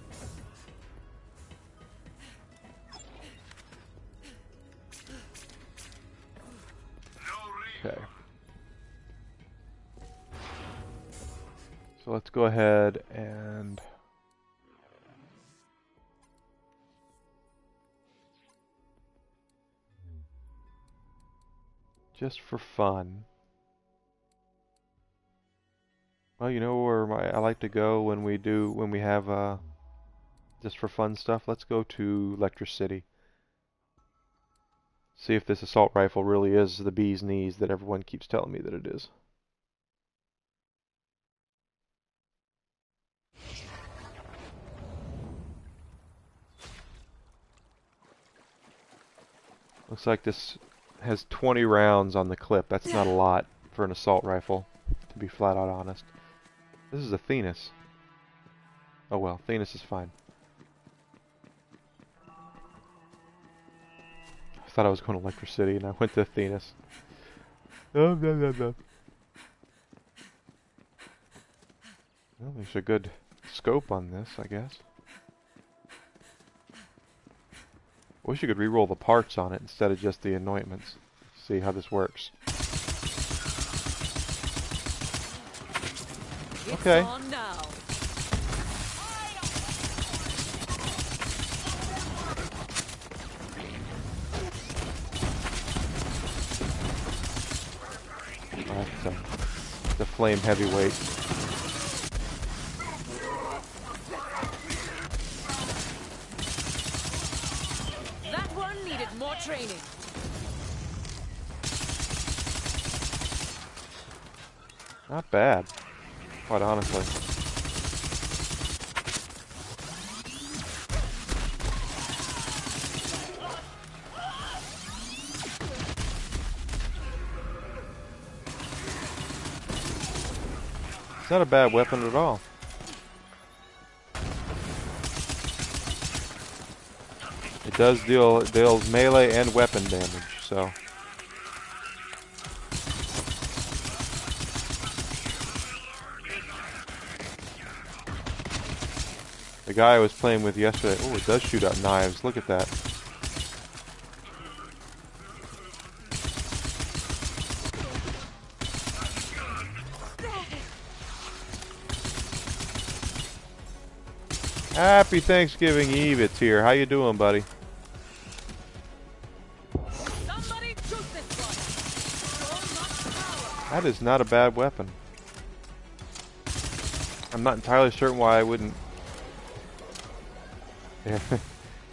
Okay. So let's go ahead and... just for fun. Well, you know where I like to go when we have just for fun stuff. Let's go to Electricity. See if this assault rifle really is the bee's knees that everyone keeps telling me that it is. Looks like this has 20 rounds on the clip. That's not a lot for an assault rifle, to be flat out honest. This is a Thenis. Oh well, Thenis is fine. I thought I was going to Electricity and I went to Thenis. Oh, blah, blah, blah. Well, there's a good scope on this, I guess. Wish you could re-roll the parts on it instead of just the anointments. See how this works. Okay. It's on now. That's the flame heavyweight. That one needed more training. Not bad, quite honestly. It's not a bad weapon at all. It does deals melee and weapon damage, so. The guy I was playing with yesterday, oh, it does shoot out knives. Look at that. Happy Thanksgiving Eve, it's here. How you doing, buddy? Somebody shoot this one. So much power. That is not a bad weapon. I'm not entirely certain why I wouldn't.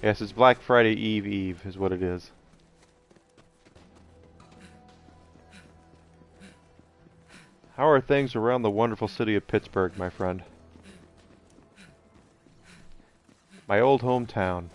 Yes, it's Black Friday Eve is what it is. How are things around the wonderful city of Pittsburgh, my friend? My old hometown.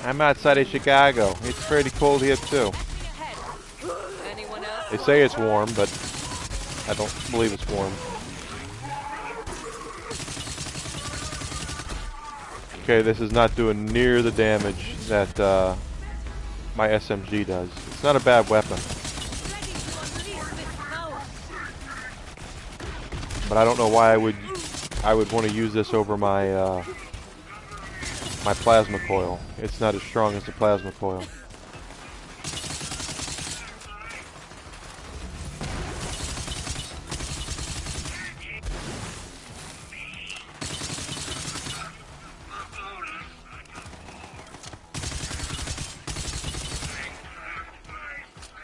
I'm outside of Chicago. It's pretty cold here too. Anyone else? They say it's warm, but I don't believe it's warm. Okay, this is not doing near the damage that my SMG does. It's not a bad weapon, Ready to unleash this power. but I don't know why I would want to use this over my my plasma coil. It's not as strong as the plasma coil.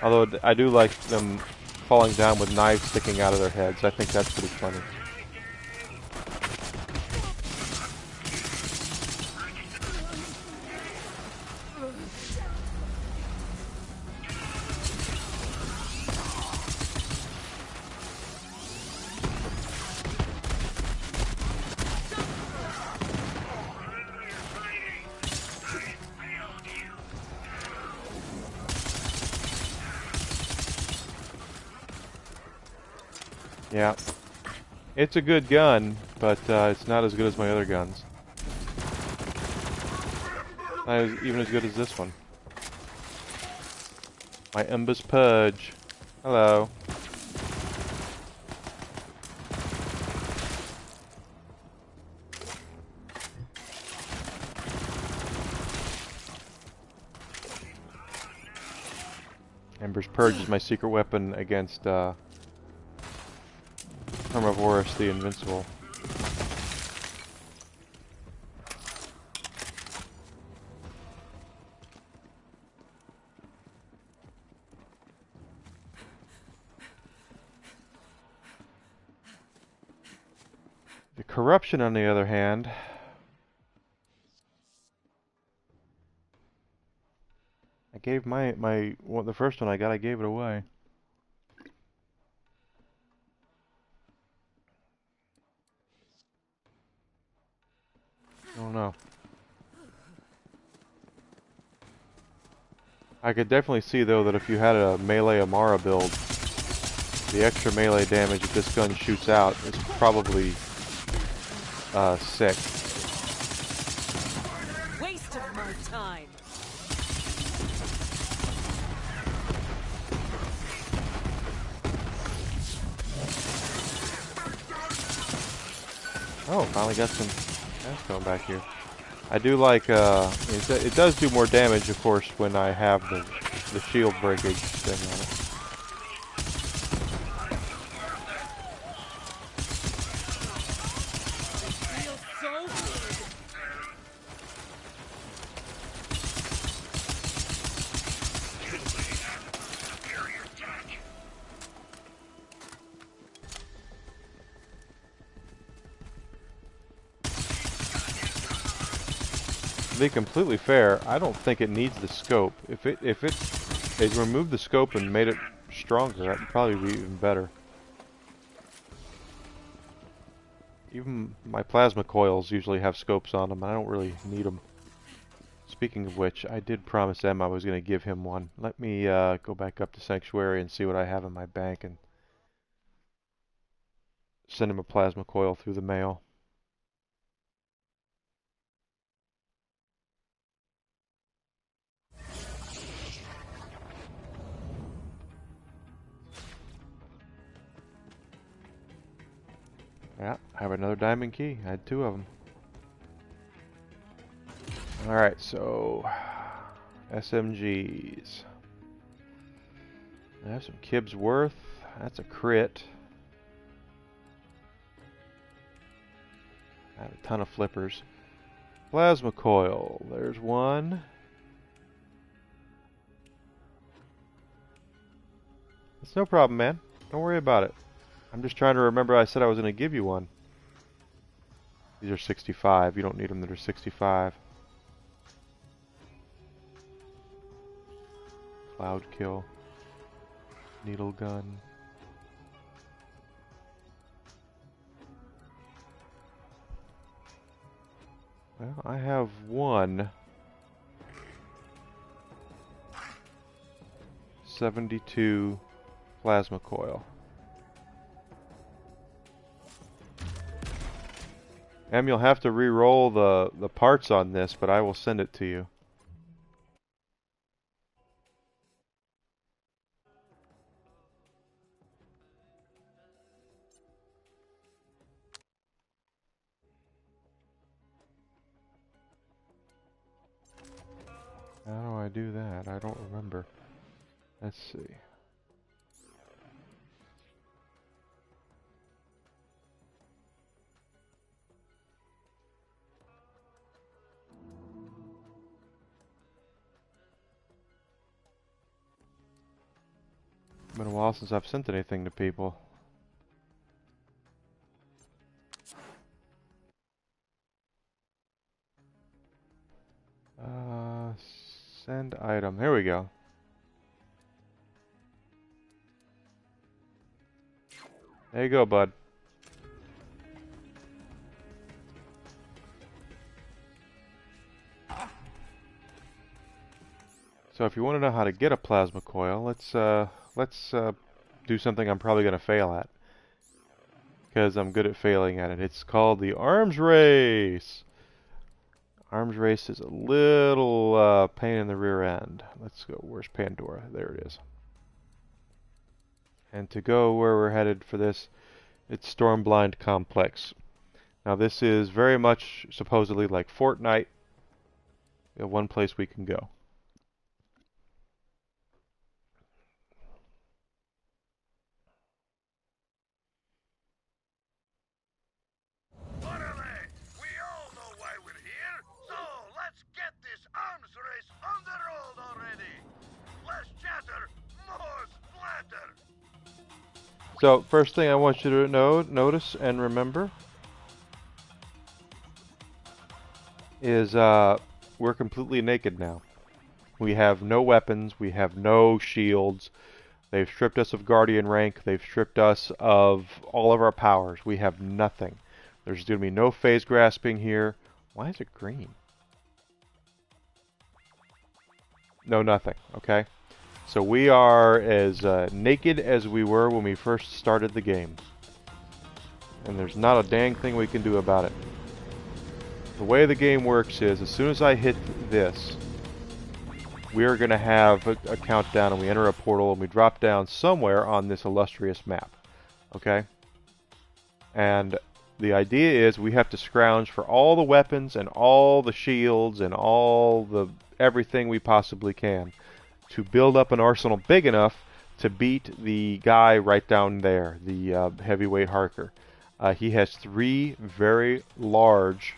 Although I do like them falling down with knives sticking out of their heads. I think that's pretty funny. Yeah. It's a good gun, but it's not as good as my other guns. Not even as good as this one. My Embers Purge. Hello. Embers Purge is my secret weapon against Hermivorous the Invincible. The Corruption, on the other hand, I gave the first one I got, I gave it away. I don't know. I could definitely see though that if you had a melee Amara build, the extra melee damage that this gun shoots out is probably sick. Waste of my time. Oh, finally got some gas going back here. I do like, it does do more damage, of course, when I have the shield breakage thing on it. Feels so good. To be completely fair, I don't think it needs the scope. If they removed the scope and made it stronger, that'd probably be even better. Even my plasma coils usually have scopes on them, and I don't really need them. Speaking of which, I did promise Em I was going to give him one. Let me go back up to Sanctuary and see what I have in my bank and send him a plasma coil through the mail. Yeah, I have another diamond key. I had 2 of them. Alright, so SMGs. I have some Kib's Worth. That's a crit. I have a ton of flippers. Plasma coil. There's one. It's no problem, man. Don't worry about it. I'm just trying to remember I said I was going to give you one. These are 65. You don't need them that are 65. Cloud kill. Needle gun. Well, I have one. 72 plasma coil. Em, you'll have to re-roll the parts on this, but I will send it to you. How do I do that? I don't remember. Let's see. Been a while since I've sent anything to people. Send item. Here we go. There you go, bud. So if you want to know how to get a plasma coil, let's do something I'm probably going to fail at. Because I'm good at failing at it. It's called the arms race. Arms race is a little pain in the rear end. Let's go. Where's Pandora? There it is. And to go where we're headed for this, it's Stormblind Complex. Now this is very much supposedly like Fortnite. One place we can go. So, first thing I want you to notice and remember is we're completely naked now. We have no weapons, we have no shields. They've stripped us of Guardian rank, they've stripped us of all of our powers. We have nothing. There's going to be no phase grasping here. Why is it green? No, nothing, okay? So we are as naked as we were when we first started the game. And there's not a dang thing we can do about it. The way the game works is, as soon as I hit this, we are going to have a countdown and we enter a portal and we drop down somewhere on this illustrious map. Okay? And the idea is we have to scrounge for all the weapons and all the shields and all the everything we possibly can to build up an arsenal big enough to beat the guy right down there, the heavyweight Harker. He has three large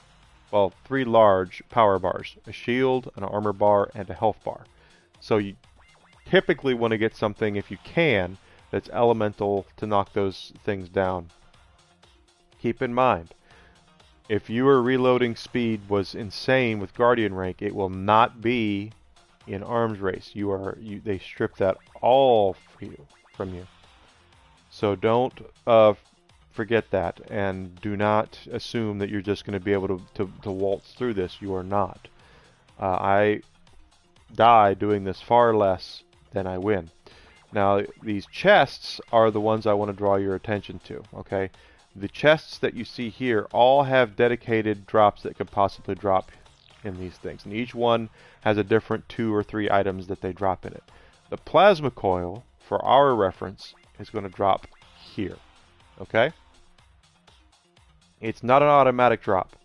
power bars, a shield, an armor bar, and a health bar. So you typically want to get something, if you can, that's elemental to knock those things down. Keep in mind, if your reloading speed was insane with Guardian rank, it will not be in arms race. They strip that all from you. So don't forget that, and do not assume that you're just going to be able to waltz through this. You are not. I die doing this far less than I win. Now, these chests are the ones I want to draw your attention to, okay? The chests that you see here all have dedicated drops that could possibly drop in these things, and each one has a different 2 or 3 items that they drop in it. The plasma coil, for our reference, is going to drop here, okay? It's not an automatic drop,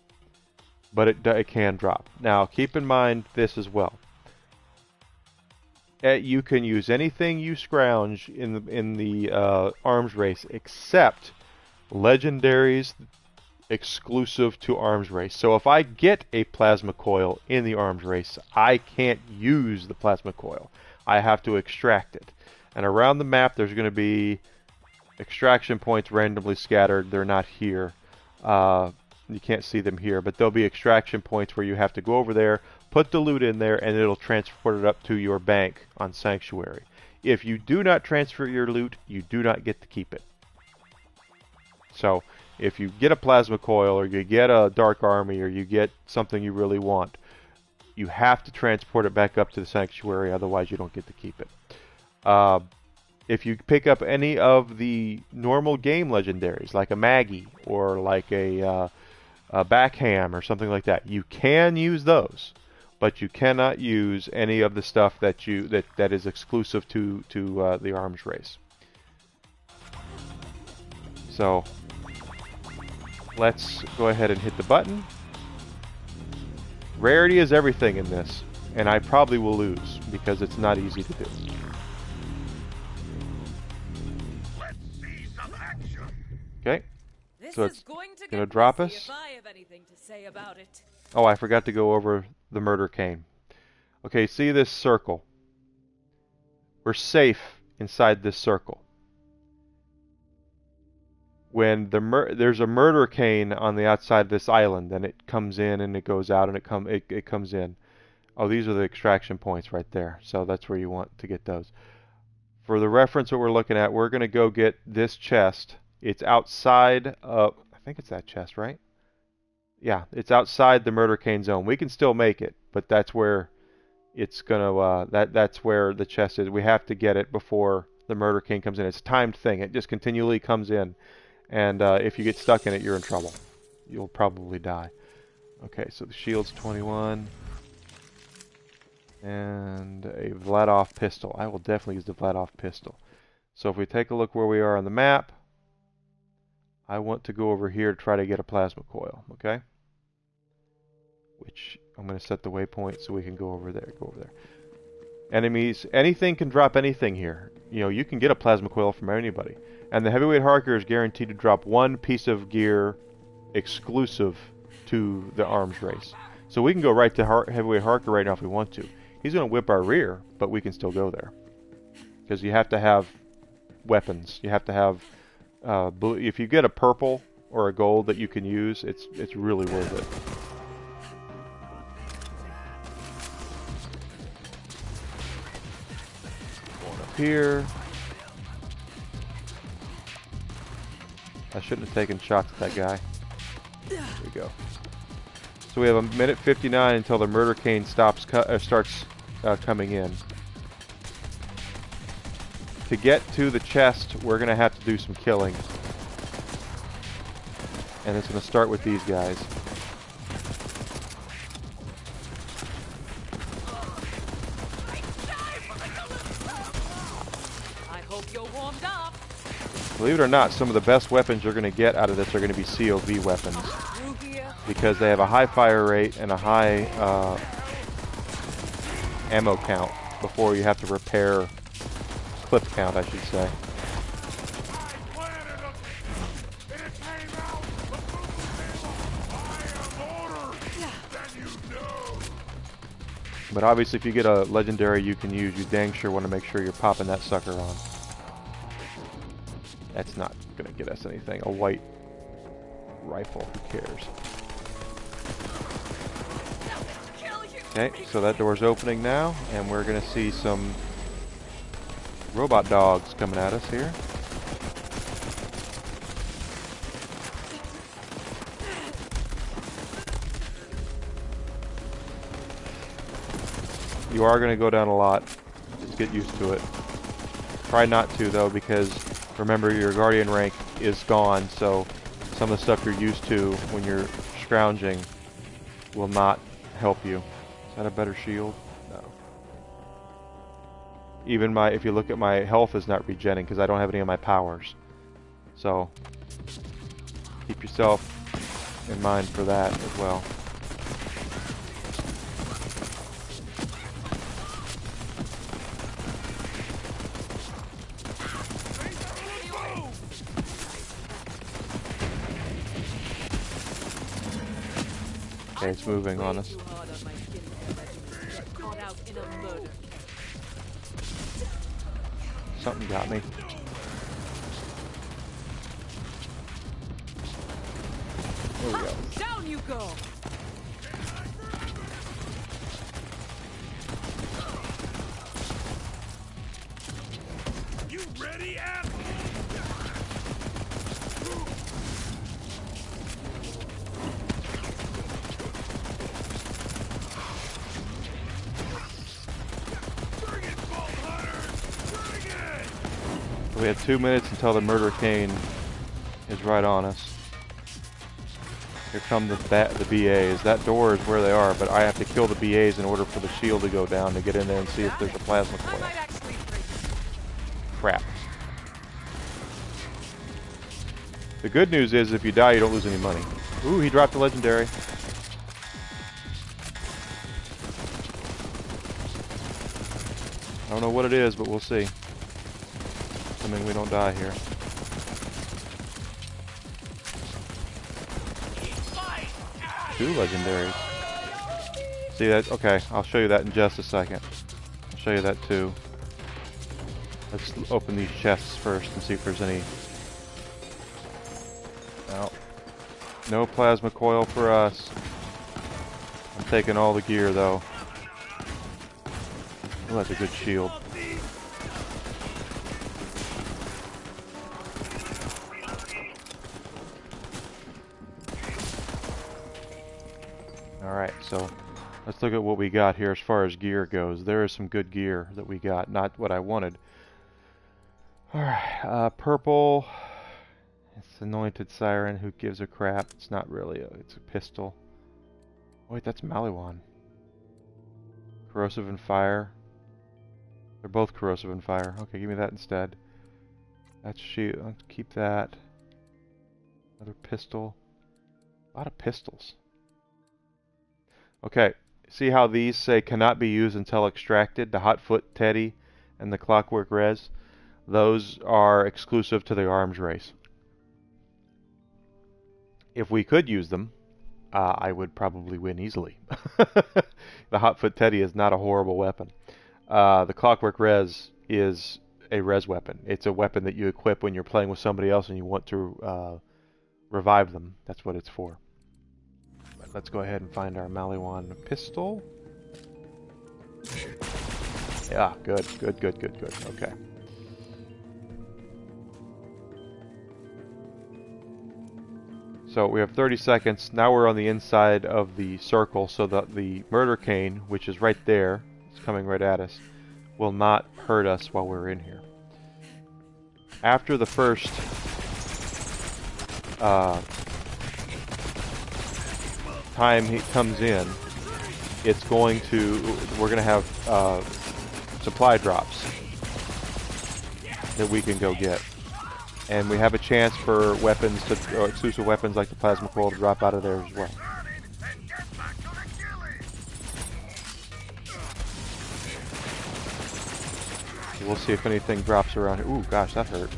but it can drop. Now, keep in mind this as well. You can use anything you scrounge in the arms race except legendaries exclusive to arms race. So if I get a plasma coil in the arms race, I can't use the plasma coil. I have to extract it. And around the map there's going to be extraction points randomly scattered. They're not here. You can't see them here, but there'll be extraction points where you have to go over there, put the loot in there, and it'll transport it up to your bank on Sanctuary. If you do not transfer your loot, you do not get to keep it. So if you get a plasma coil, or you get a dark army, or you get something you really want, you have to transport it back up to the Sanctuary, otherwise you don't get to keep it. If you pick up any of the normal game legendaries, like a Maggie, or like a Backham, or something like that, you can use those, but you cannot use any of the stuff that is exclusive to the arms race. So let's go ahead and hit the button. Rarity is everything in this, and I probably will lose because it's not easy to do. Okay, so it's going to drop us. If I have anything to say about it. Oh, I forgot to go over the murder cane. Okay, see this circle? We're safe inside this circle. When there's a murder cane on the outside of this island, then it comes in and it goes out, and it comes in. Oh, these are the extraction points right there. So that's where you want to get those. For the reference that we're looking at, we're going to go get this chest. It's outside of, I think it's that chest, right? Yeah, it's outside the murder cane zone. We can still make it, but that's where it's gonna. That's where the chest is. We have to get it before the murder cane comes in. It's a timed thing. It just continually comes in, and if you get stuck in it, you're in trouble. You'll probably die. Okay, so the shield's 21, and a Vladov pistol. I will definitely use the Vladov pistol. So if we take a look where we are on the map. I want to go over here to try to get a plasma coil, okay? Which I'm going to set the waypoint so we can go over there. Enemies, anything can drop anything here. You know, you can get a plasma coil from anybody. And the heavyweight harker is guaranteed to drop one piece of gear exclusive to the arms race. So we can go right to heavyweight harker right now if we want to. He's going to whip our rear, but we can still go there. Because you have to have weapons. You have to have... if you get a purple or a gold that you can use, it's really worth it. Going up here. I shouldn't have taken shots at that guy. There we go. So we have a minute 59 until the murder cane starts coming in. To get to the chest, we're going to have to do some killing. And it's going to start with these guys. I hope you're warmed up. Believe it or not, some of the best weapons you're going to get out of this are going to be COV weapons. Because they have a high fire rate and a high ammo count before you have to repair... clip count, I should say. But obviously if you get a legendary you can use, you dang sure want to make sure you're popping that sucker on. That's not going to get us anything. A white rifle, who cares? Okay, so that door's opening now, and we're going to see some robot dogs coming at us here. You are going to go down a lot. Just get used to it. Try not to, though, because remember your guardian rank is gone, so some of the stuff you're used to when you're scrounging will not help you. Is that a better shield? No. Even if you look at my health is not regenning because I don't have any of my powers. So keep yourself in mind for that as well. Okay, it's moving on us. Something got me. There we go. Down you go. You ready, asshole? Bring it, Vault Hunters! Bring it! We have 2 minutes until the murder cane is right on us. Here come the BAs. That door is where they are, but I have to kill the BAs in order for the shield to go down to get in there and see if there's a plasma coil. Crap. The good news is if you die, you don't lose any money. Ooh, he dropped a legendary. I don't know what it is, but we'll see. Assuming we don't die here. Two legendaries. See that? Okay, I'll show you that in just a second. I'll show you that too. Let's open these chests first and see if there's any. No. No plasma coil for us. I'm taking all the gear though. Oh, that's a good shield. Alright, so let's look at what we got here as far as gear goes. There is some good gear that we got, not what I wanted. Alright, purple. It's Anointed Siren. Who gives a crap? It's not really it's a pistol. Wait, that's Maliwan. Corrosive and Fire. They're both Corrosive and Fire. Okay, give me that instead. That's shield. Let's keep that. Another pistol. A lot of pistols. Okay, see how these say cannot be used until extracted? The Hotfoot Teddy and the Clockwork Res? Those are exclusive to the arms race. If we could use them, I would probably win easily. The Hotfoot Teddy is not a horrible weapon. The Clockwork Res is a res weapon. It's a weapon that you equip when you're playing with somebody else and you want to revive them. That's what it's for. Let's go ahead and find our Maliwan pistol. Yeah, good. Okay. So we have 30 seconds. Now we're on the inside of the circle so that the murder cane, which is right there, it's coming right at us, will not hurt us while we're in here. After the first time he comes in, it's going to, we're going to have supply drops that we can go get. And we have a chance for weapons to, or exclusive weapons like the plasma coil to drop out of there as well. We'll see if anything drops around here. Ooh, gosh, that hurt.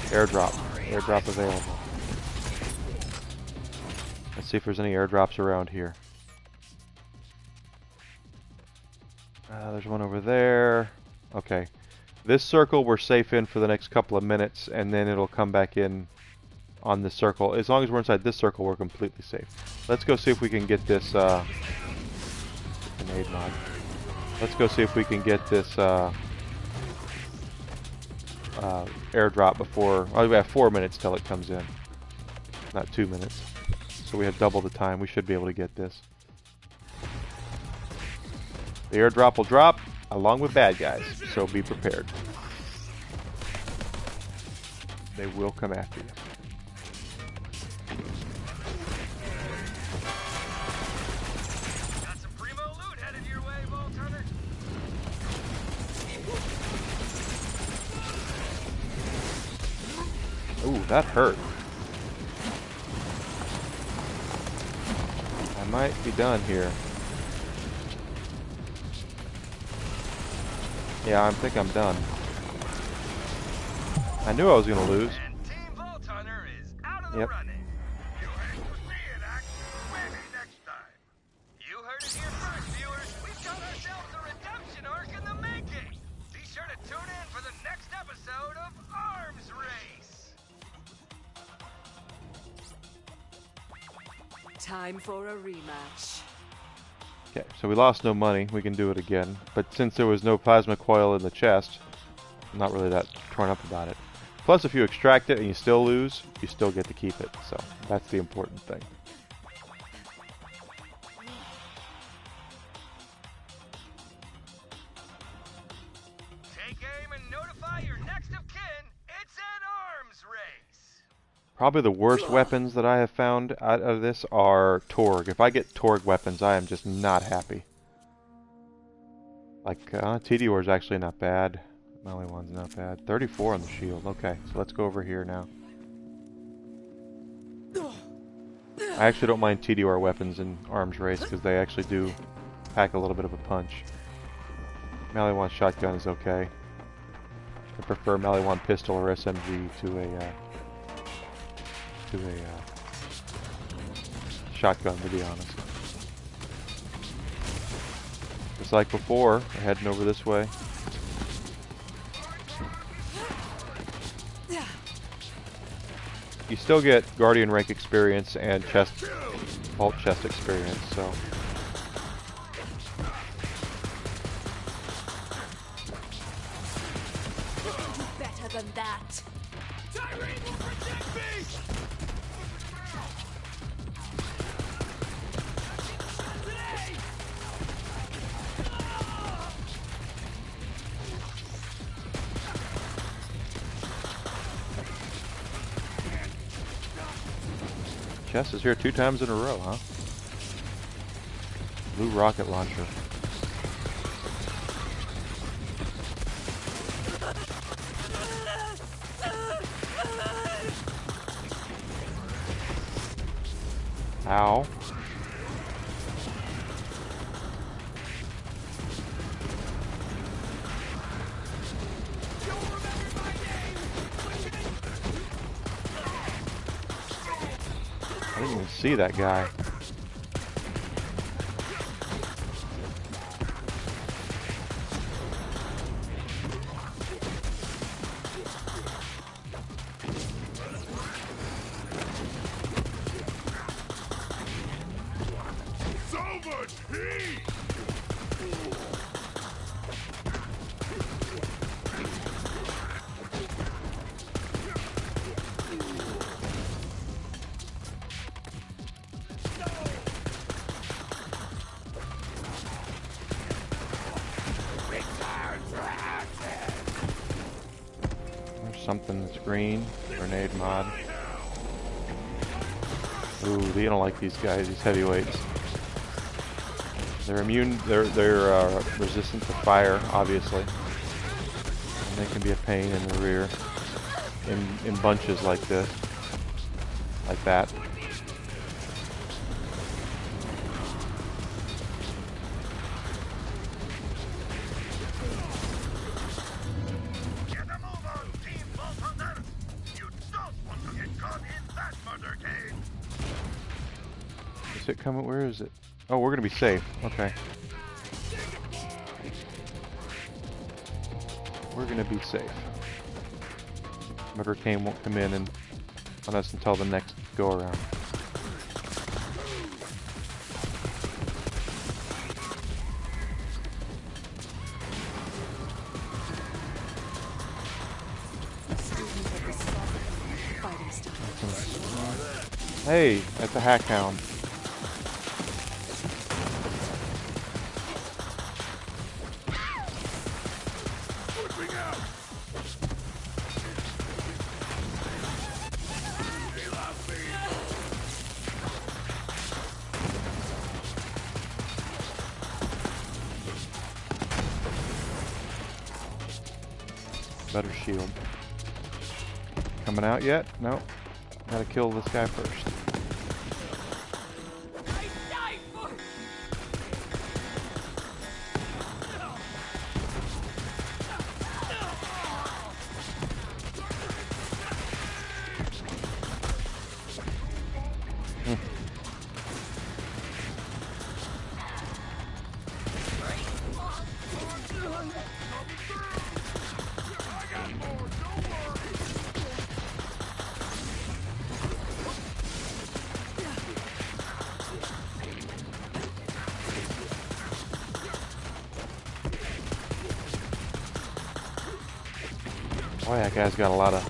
Airdrop. Airdrop available. Let's see if there's any airdrops around here. There's one over there. Okay. This circle we're safe in for the next couple of minutes, and then it'll come back in on this circle. As long as we're inside this circle, we're completely safe. Let's go see if we can get this grenade mod. Let's go see if we can get this airdrop before. Oh, we have 4 minutes till it comes in, not 2 minutes. So we have double the time. We should be able to get this. The airdrop will drop along with bad guys, so be prepared. They will come after you. Got some primo loot headed your way, Vault Hunter. Ooh, that hurt. might be done here. Yeah, I think I'm done. I knew I was gonna lose. And Team Vault Hunter is out of the Yep. running. You hate to see it, Axe. Maybe next time. You heard it here first, viewers. We've got ourselves a redemption arc in the making. Be sure to tune in for the next episode of Arms Race. Time for a rematch. Okay, so we lost no money. We can do it again. But since there was no plasma coil in the chest, I'm not really that torn up about it. Plus, if you extract it and you still lose, you still get to keep it. So that's the important thing. Take aim and notify your next of kin. It's an arms race. Probably the worst weapons that I have found out of this are Torg. If I get Torg weapons, I am just not happy. Like, TDOR is actually not bad. Maliwan's not bad. 34 on the shield. Okay, so let's go over here now. I actually don't mind TDOR weapons in Arms Race because they actually do pack a little bit of a punch. Maliwan shotgun is okay. I prefer Maliwan pistol or SMG to a shotgun, to be honest. Just like before, we're heading over this way. You still get Guardian rank experience and vault chest experience, so. Better than that. Tyrene will protect me. Today. Chest is here 2 times in a row, huh? Blue rocket launcher. Ow. I didn't even see that guy. So much heat. There's something that's green. Grenade mod. Ooh, you don't like these guys, these heavyweights. They're immune, they're resistant to fire, obviously. And they can be a pain in the rear. In bunches like this. Like that. Get a move on, Team Vault Hunter. You don't want to get caught in that murder game. Is it coming? Where is it? Oh, we're gonna be safe. Okay. We're gonna be safe. Motorcade won't come in and on us until the next go around. Student of the soft fighting style. Hey, that's a hack hound. Pushing out. He lost me. Better shield. Coming out yet? No. Gotta kill this guy first. Nice knife. Boy, that guy's got a lot of...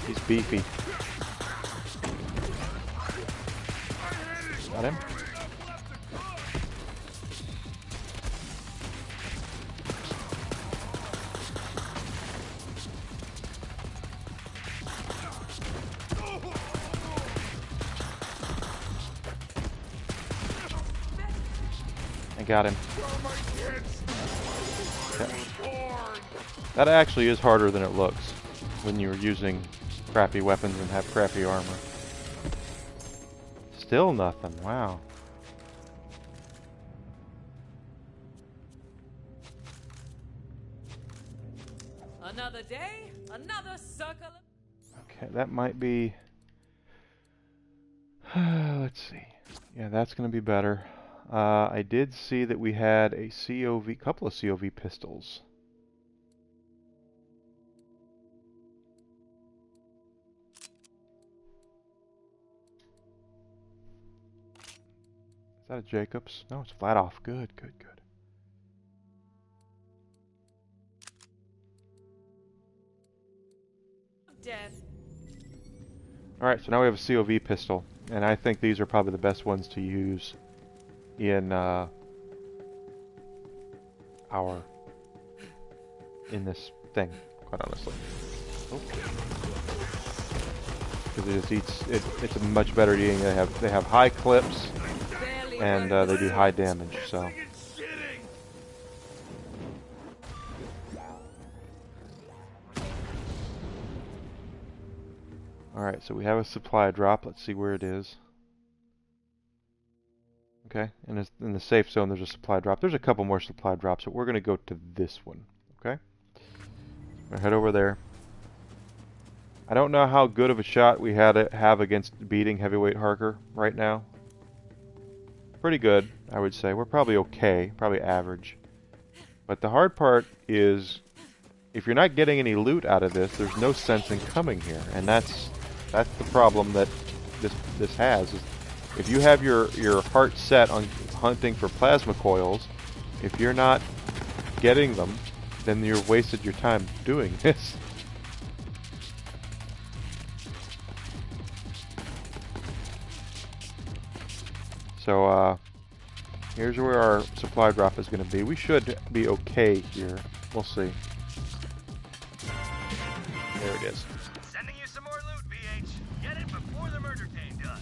He's beefy. Got him? I got him. Okay. That actually is harder than it looks when you're using crappy weapons and have crappy armor. Still nothing. Wow. Another day, another circle. Okay, that might be... let's see. Yeah, that's going to be better. I did see that we had a couple of COV pistols. Is that a Jacobs? No, it's flat off. Good, good, good. Death. Alright, so now we have a COV pistol, and I think these are probably the best ones to use in in this thing, quite honestly. Because it's a much better eating. They have high clips, and they do high damage. So. Alright, so we have a supply drop. Let's see where it is. Okay, and in the safe zone there's a supply drop. There's a couple more supply drops, but we're going to go to this one. Okay? We're gonna head over there. I don't know how good of a shot we have against beating Heavyweight Harker right now. Pretty good, I would say. We're probably okay, probably average. But the hard part is, if you're not getting any loot out of this, there's no sense in coming here, and that's the problem that this has. Is if you have your heart set on hunting for plasma coils, if you're not getting them, then you've wasted your time doing this. So, here's where our supply drop is going to be. We should be okay here. We'll see. There it is. Sending you some more loot, BH. Get it before the murder team does.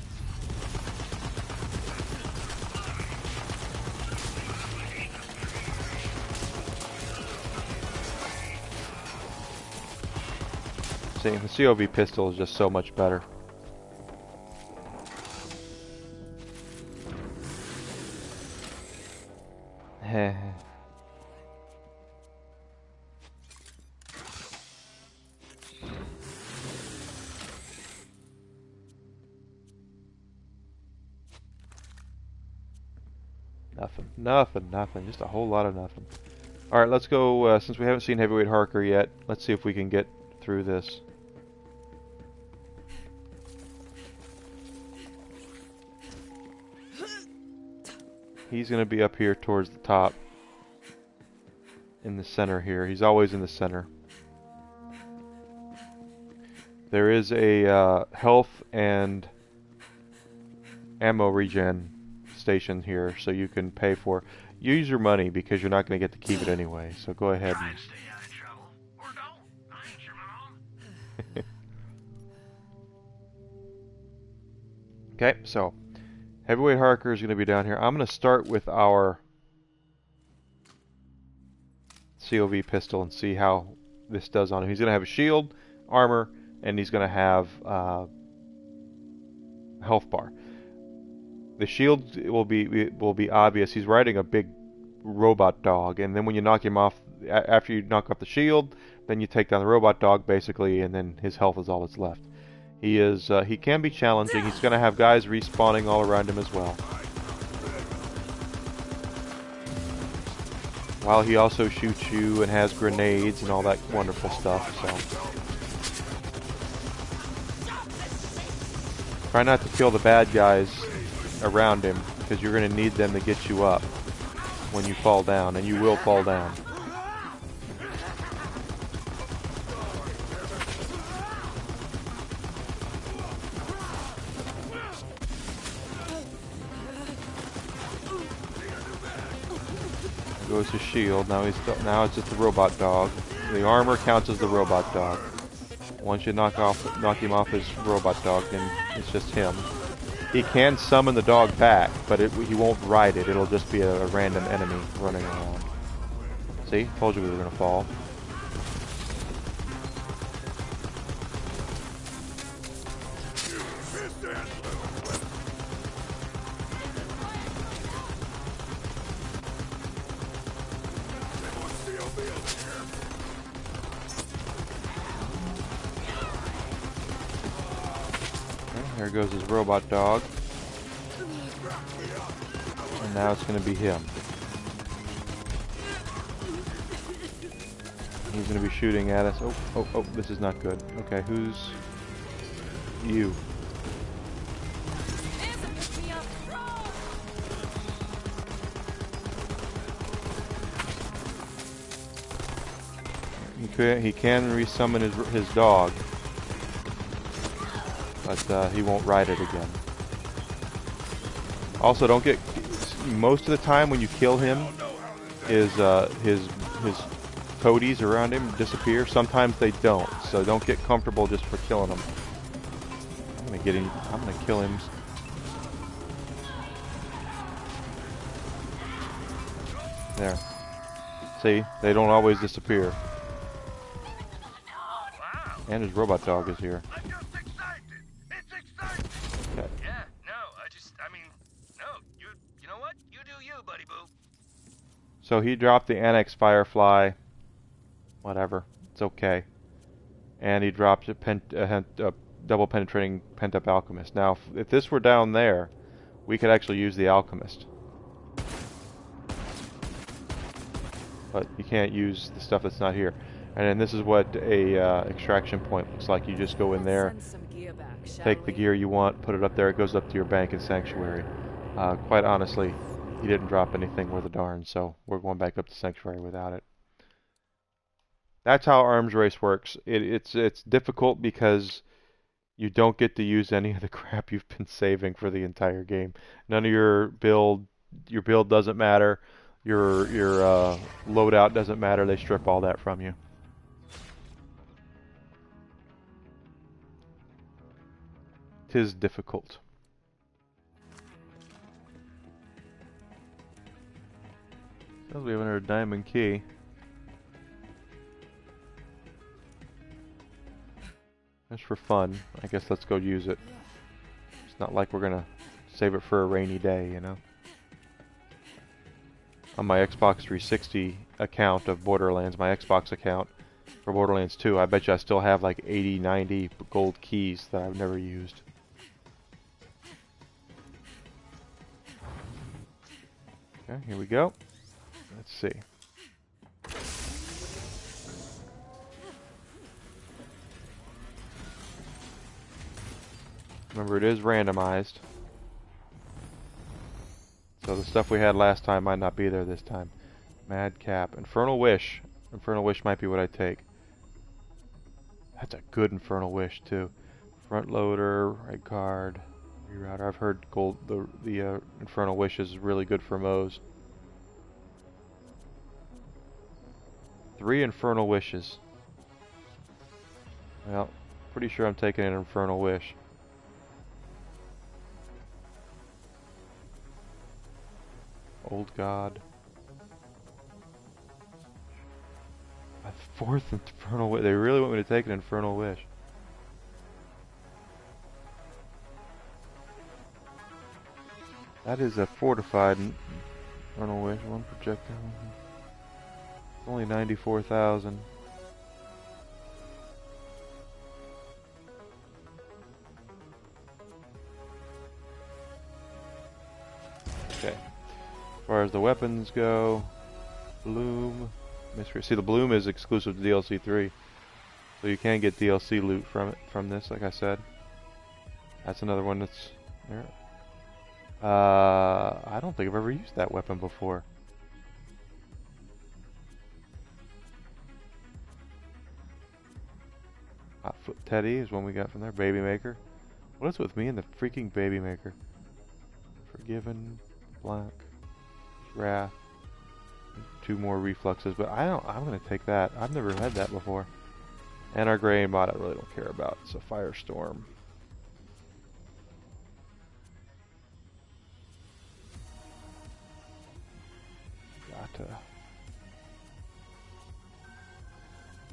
See, the COV pistol is just so much better. Nothing. Just a whole lot of nothing. Alright, let's go, since we haven't seen Heavyweight Harker yet, let's see if we can get through this. He's going to be up here towards the top. In the center here. He's always in the center. There is a health and ammo regen station here, so you can pay for. Use your money because you're not going to get to keep it anyway. So go ahead and. Stay out of trouble. Or don't. I ain't your mom. Okay, so Heavyweight Harker is going to be down here. I'm going to start with our COV pistol and see how this does on him. He's going to have a shield, armor, and he's going to have health bar. The shield will be obvious. He's riding a big robot dog, and then when you knock him off, after you knock off the shield, then you take down the robot dog basically, and then his health is all that's left. He can be challenging. He's going to have guys respawning all around him as well. While he also shoots you and has grenades and all that wonderful stuff, so. Try not to kill the bad guys around him, because you're going to need them to get you up when you fall down, and you will fall down. Goes his shield. Now it's just the robot dog. The armor counts as the robot dog. Once you knock him off his robot dog, then it's just him. He can summon the dog back, but he won't ride it. It'll just be a random enemy running around. See? Told you we were gonna fall. There goes his robot dog. And now it's going to be him. He's going to be shooting at us. Oh, this is not good. Okay, who's you? He can resummon his dog. But he won't ride it again. Also, don't get... Most of the time when you kill him, his toadies around him disappear. Sometimes they don't, so don't get comfortable just for killing him. I'm gonna kill him. There. See? They don't always disappear. And his robot dog is here. So he dropped the Annex Firefly. Whatever. It's okay. And he dropped a double penetrating Pent-Up Alchemist. Now, if this were down there, we could actually use the Alchemist. But you can't use the stuff that's not here. And then this is what a extraction point looks like. You just go in there, take the gear you want, put it up there. It goes up to your bank in Sanctuary. Quite honestly, he didn't drop anything worth a darn, so we're going back up to Sanctuary without it. That's how Arms Race works. It's difficult because you don't get to use any of the crap you've been saving for the entire game. None of your build doesn't matter. Your loadout doesn't matter. They strip all that from you. Tis difficult. Sounds we have another diamond key. Just for fun. I guess let's go use it. It's not like we're gonna save it for a rainy day, you know. On my Xbox 360 account of Borderlands, my Xbox account for Borderlands 2, I bet you I still have like 80, 90 gold keys that I've never used. Okay, here we go. Let's see. Remember, it is randomized. So the stuff we had last time might not be there this time. Madcap. Infernal Wish. Infernal Wish might be what I take. That's a good Infernal Wish, too. Front loader, red card, rerouter. I've heard the Infernal Wish is really good for Moes. 3 Infernal Wishes. Well, pretty sure I'm taking an Infernal Wish. Old God. A 4th Infernal Wish. They really want me to take an Infernal Wish. That is a fortified Infernal Wish. 1 projectile. It's only 94,000. Okay. As far as the weapons go, Bloom, Mystery. See, the Bloom is exclusive to DLC 3, so you can get DLC loot from this. Like I said, that's another one that's there. I don't think I've ever used that weapon before. Hotfoot Teddy is one we got from there. Baby Maker. What is with me and the freaking Baby Maker? Forgiven, Black, Wrath, 2 more refluxes, but I'm gonna take that. I've never had that before. And our gray mod I really don't care about. It's a Firestorm.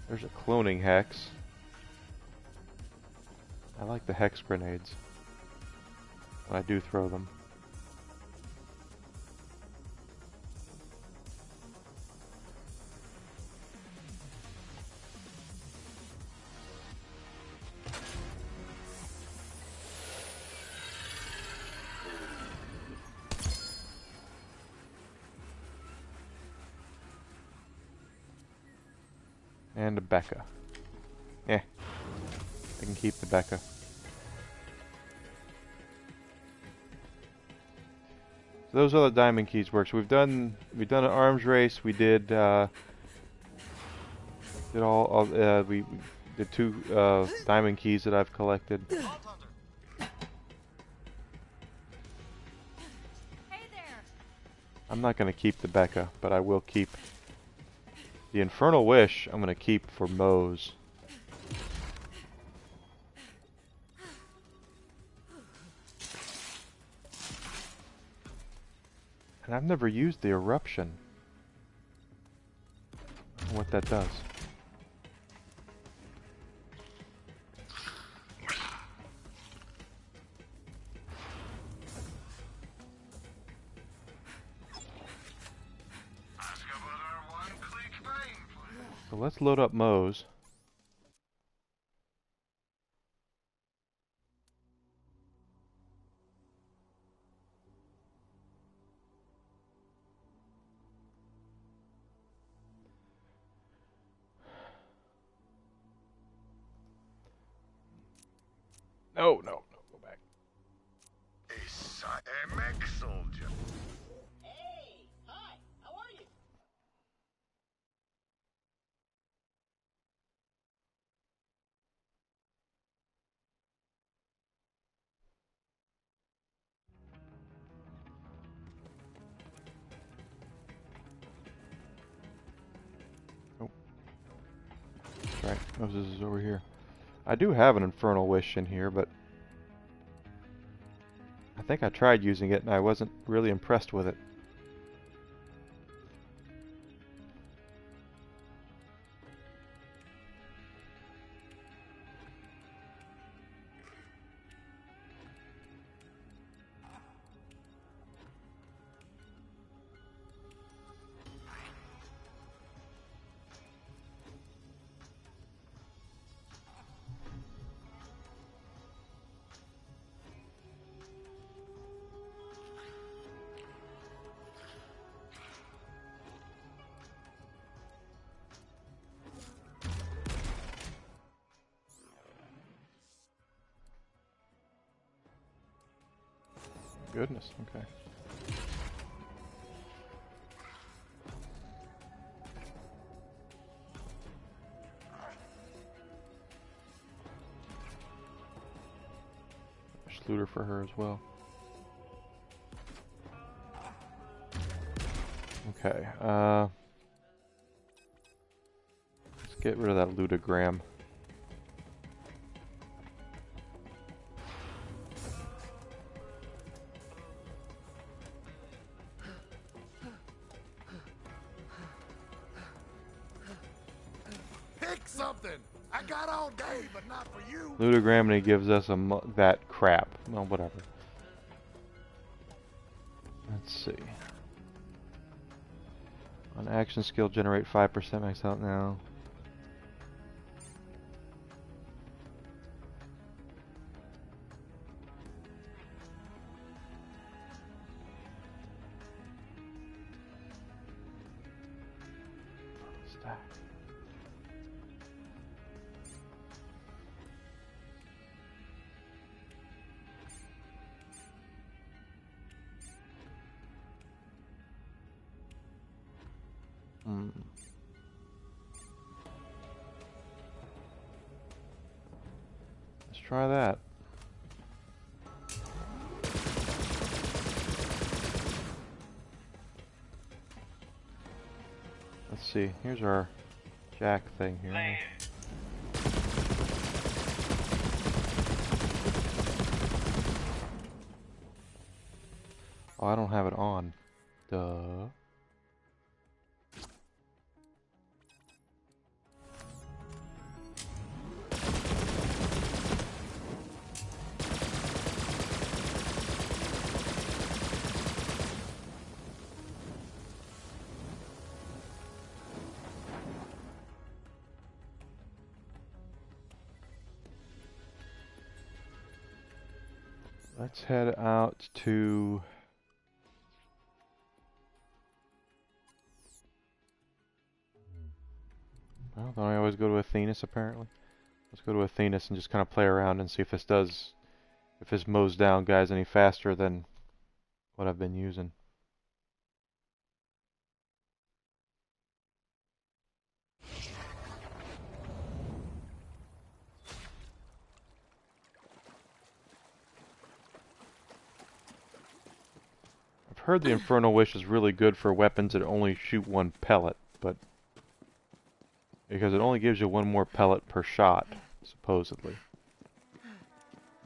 There's a cloning hex. I like the hex grenades when I do throw them. And a Becca. Yeah, I can keep the Becca. So those are the diamond keys work. So we've done an arms race. We did we did 2 diamond keys that I've collected. Hey there. I'm not gonna keep the Becca, but I will keep the Infernal Wish. I'm gonna keep for Moe's. And I've never used the Eruption. I don't know what that does. So let's load up Moe's. No, go back. A mech soldier. Hey! Hi! How are you? Oh. That's right, Moses is over here. I do have an Infernal Wish in here, but I think I tried using it and I wasn't really impressed with it. Goodness, okay. There's looter for her as well. Okay, let's get rid of that ludogram. Pick something. I got all day, but not for you. Ludogram, and he gives us that crap. Well, whatever. Let's see. On action skill, generate 5% max out now. Hmm. Let's try that. Let's see. Here's our jack thing here. Oh, I don't have it on. Duh. Let's head out to... Well, don't I always go to Athenas, apparently? Let's go to Athenas and just kind of play around and see if this mows down guys any faster than what I've been using. I've heard the Infernal Wish is really good for weapons that only shoot one pellet, but because it only gives you one more pellet per shot, supposedly.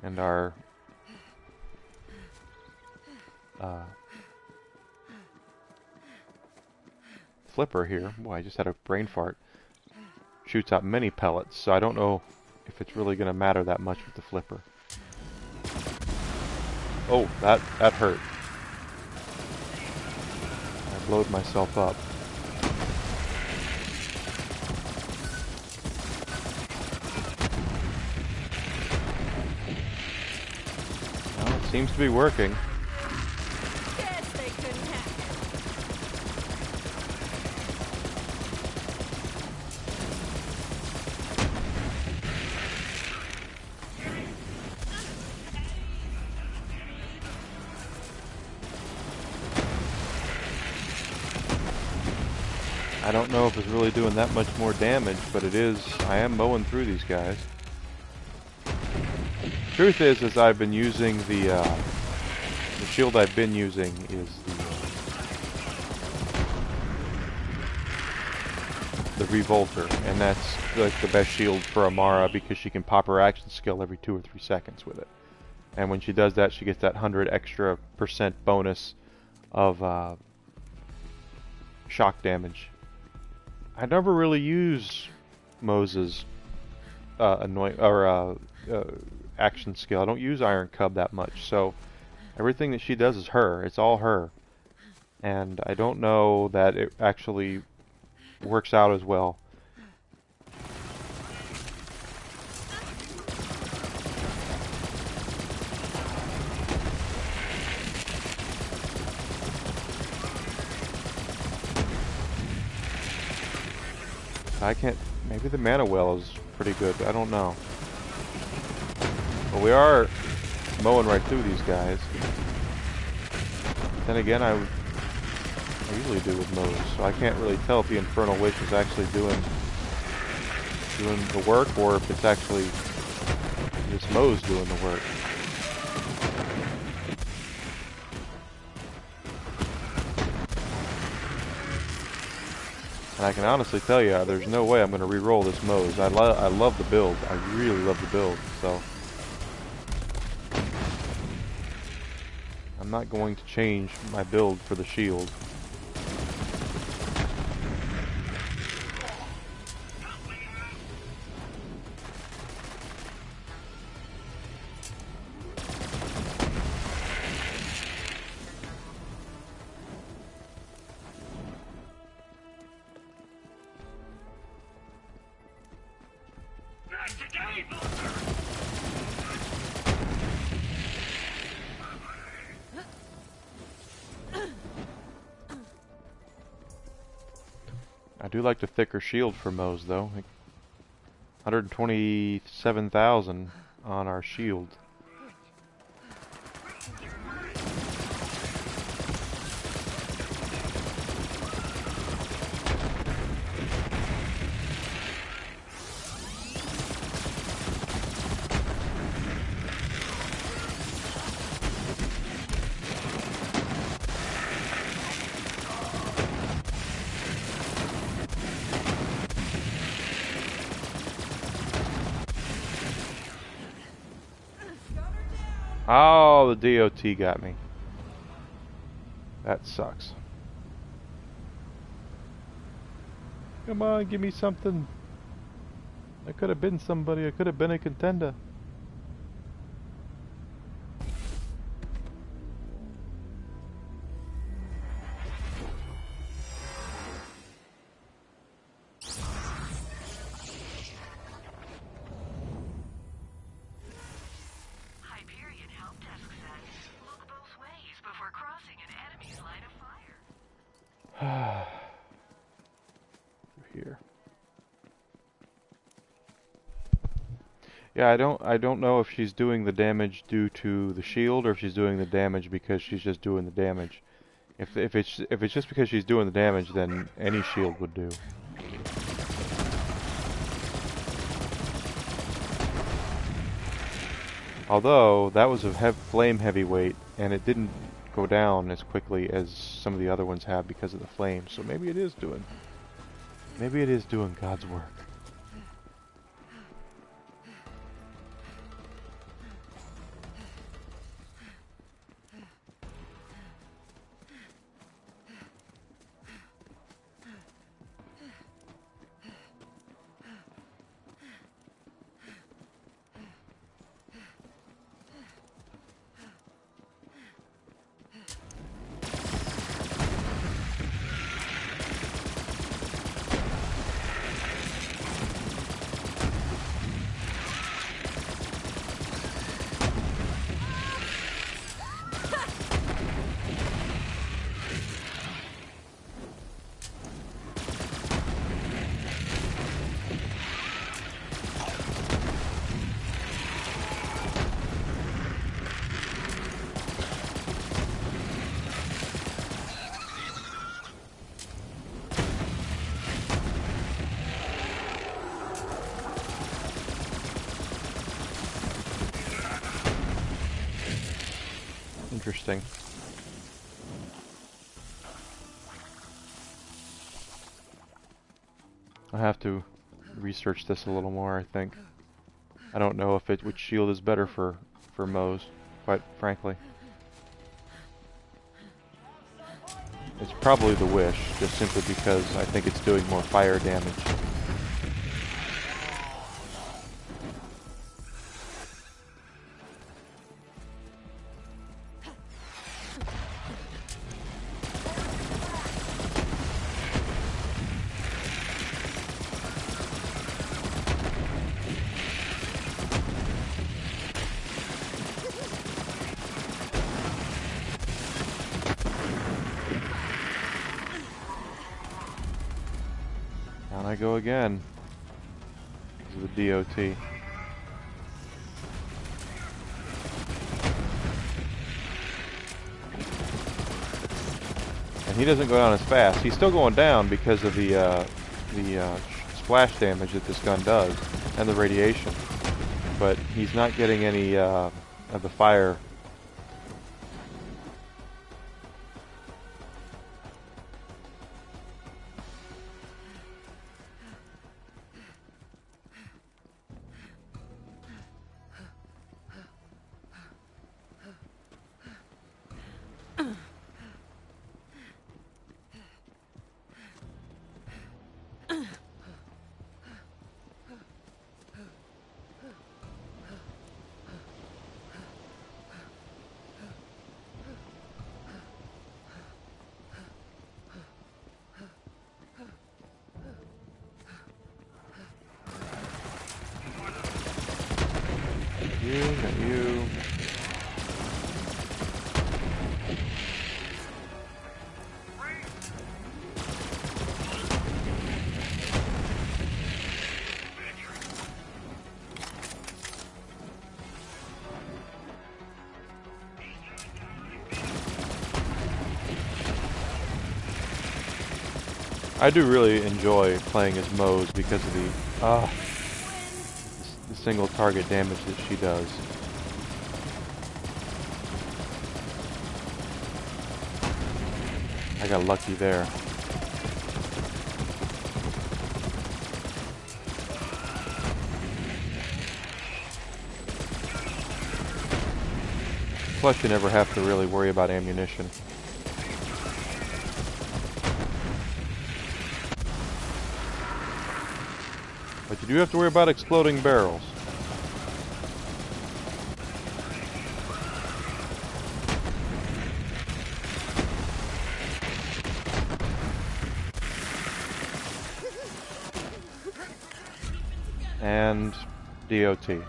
And our flipper here, boy, I just had a brain fart, shoots out many pellets, so I don't know if it's really going to matter that much with the flipper. Oh, that hurt. I blowed myself up. Well, it seems to be working. Guess they couldn't hack I don't know if it's really doing that much more damage, but it is. I am mowing through these guys. Truth is I've been using the shield I've been using is the Revolter, and that's like the best shield for Amara because she can pop her action skill every 2 or 3 seconds with it. And when she does that, she gets that 100% extra bonus of shock damage. I never really use Moses' action skill. I don't use Iron Cub that much, so everything that she does is her. It's all her. And I don't know that it actually works out as well. I can't... Maybe the mana well is pretty good. I don't know. But we are mowing right through these guys. Then again, I usually do with mows, so I can't really tell if the Infernal Wish is actually doing the work, or if it's actually this mow's doing the work. And I can honestly tell you, there's no way I'm going to re-roll this Moze. I love the build. I really love the build, so I'm not going to change my build for the shield. do like the thicker shield for Moe's though. Like 127,000 on our shield. Oh, the DOT got me. That sucks. Come on, give me something. I could have been somebody. I could have been a contender. Here. Yeah, I don't know if she's doing the damage due to the shield or if she's doing the damage because she's just doing the damage. If it's just because she's doing the damage, then any shield would do. Although that was a flame heavyweight and it didn't go down as quickly as some of the other ones have because of the flame. So maybe it is doing God's work. Interesting. I'll have to research this a little more, I think. I don't know if which shield is better for Moe's, quite frankly. It's probably the Wish, just simply because I think it's doing more fire damage. Down I go again. This is the DOT. And he doesn't go down as fast. He's still going down because of the splash damage that this gun does and the radiation. But he's not getting any of the fire. Not you. I do really enjoy playing as Moze because of the single target damage that she does. I got lucky there. Plus, you never have to really worry about ammunition. But you do have to worry about exploding barrels. And DOT.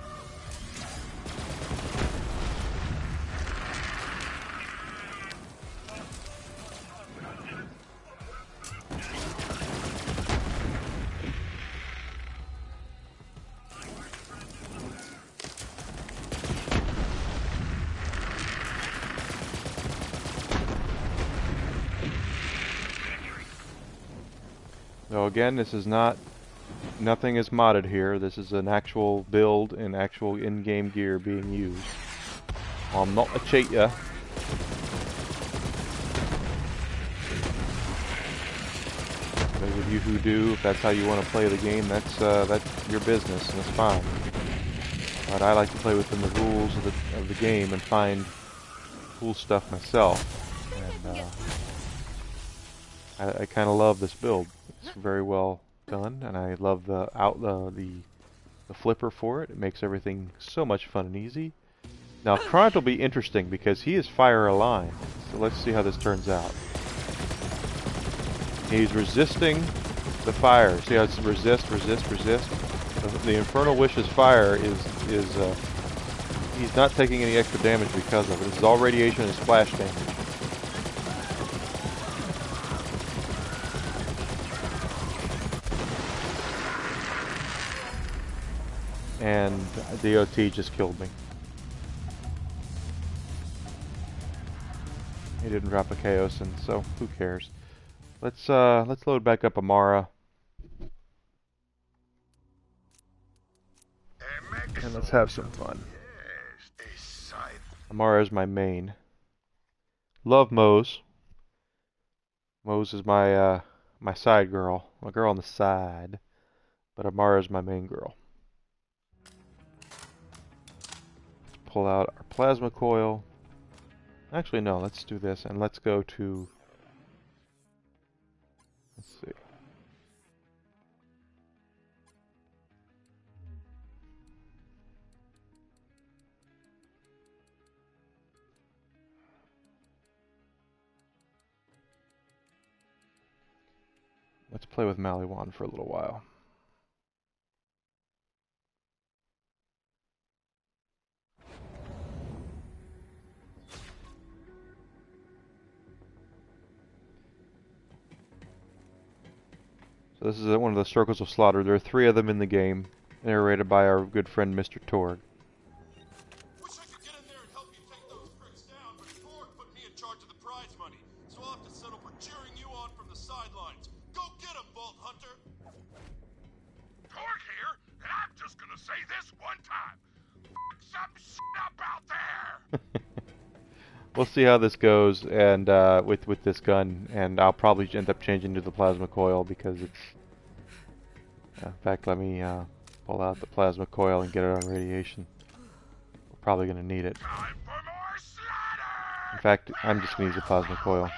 So again, this is nothing is modded here. This is an actual build and actual in-game gear being used. I'm not a cheater. Those of you who do, if that's how you want to play the game, that's your business, and it's fine. But I like to play within the rules of the game and find cool stuff myself. And I kind of love this build. It's very well done, and I love the flipper for it. It makes everything so much fun and easy. Now, Krant will be interesting because he is fire aligned. So let's see how this turns out. He's resisting the fire. See how it's resist. The Infernal Wish's fire is he's not taking any extra damage because of it. This is all radiation and splash damage. And DOT just killed me. He didn't drop a Chaos, and so who cares? Let's load back up Amara. And let's have some fun. Amara is my main. Love Moze. Moze is my my side girl. My girl on the side. But Amara is my main girl. Pull out our plasma coil. Actually, no, let's do this, and let's go to... Let's see. Let's play with Maliwan for a little while. So this is one of the Circles of Slaughter. There are 3 of them in the game, narrated by our good friend Mr. Torg. Wish I could get in there and help you take those pricks down, but Torg put me in charge of the prize money, so I'll have to settle for cheering you on from the sidelines. Go get him, Vault Hunter! Torg here, and I'm just gonna say this one time. Fuck some shit up out there! We'll see how this goes, and with this gun, and I'll probably end up changing to the plasma coil because it's. In fact, let me pull out the plasma coil and get it on radiation. We're probably gonna need it. Time for more slaughter! In fact, I'm just gonna use the plasma coil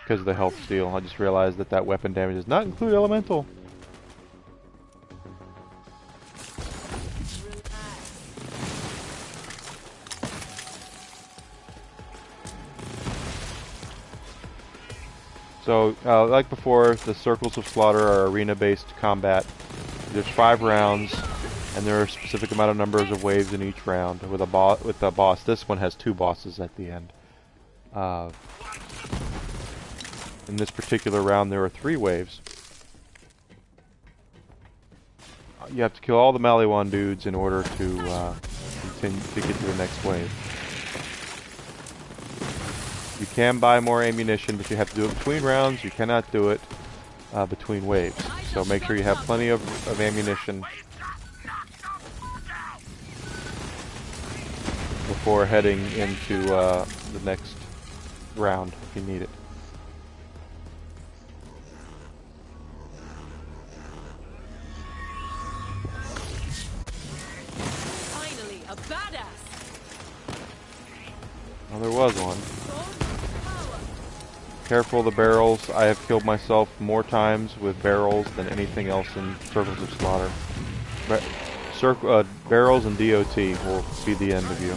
because of the health steal. I just realized that weapon damage does not include elemental. So, like before, the Circles of Slaughter are arena-based combat. There's 5 rounds, and there are a specific amount of numbers of waves in each round. With a boss, this one has 2 bosses at the end. In this particular round, there are 3 waves. You have to kill all the Maliwan dudes in order to continue to get to the next wave. You can buy more ammunition, but you have to do it between rounds. You cannot do it between waves. So make sure you have plenty of ammunition before heading into the next round if you need it. Finally, a badass. Well, there was one. So much power. Careful of the barrels. I have killed myself more times with barrels than anything else in Circles of Slaughter. Barrels and DOT will be the end of you.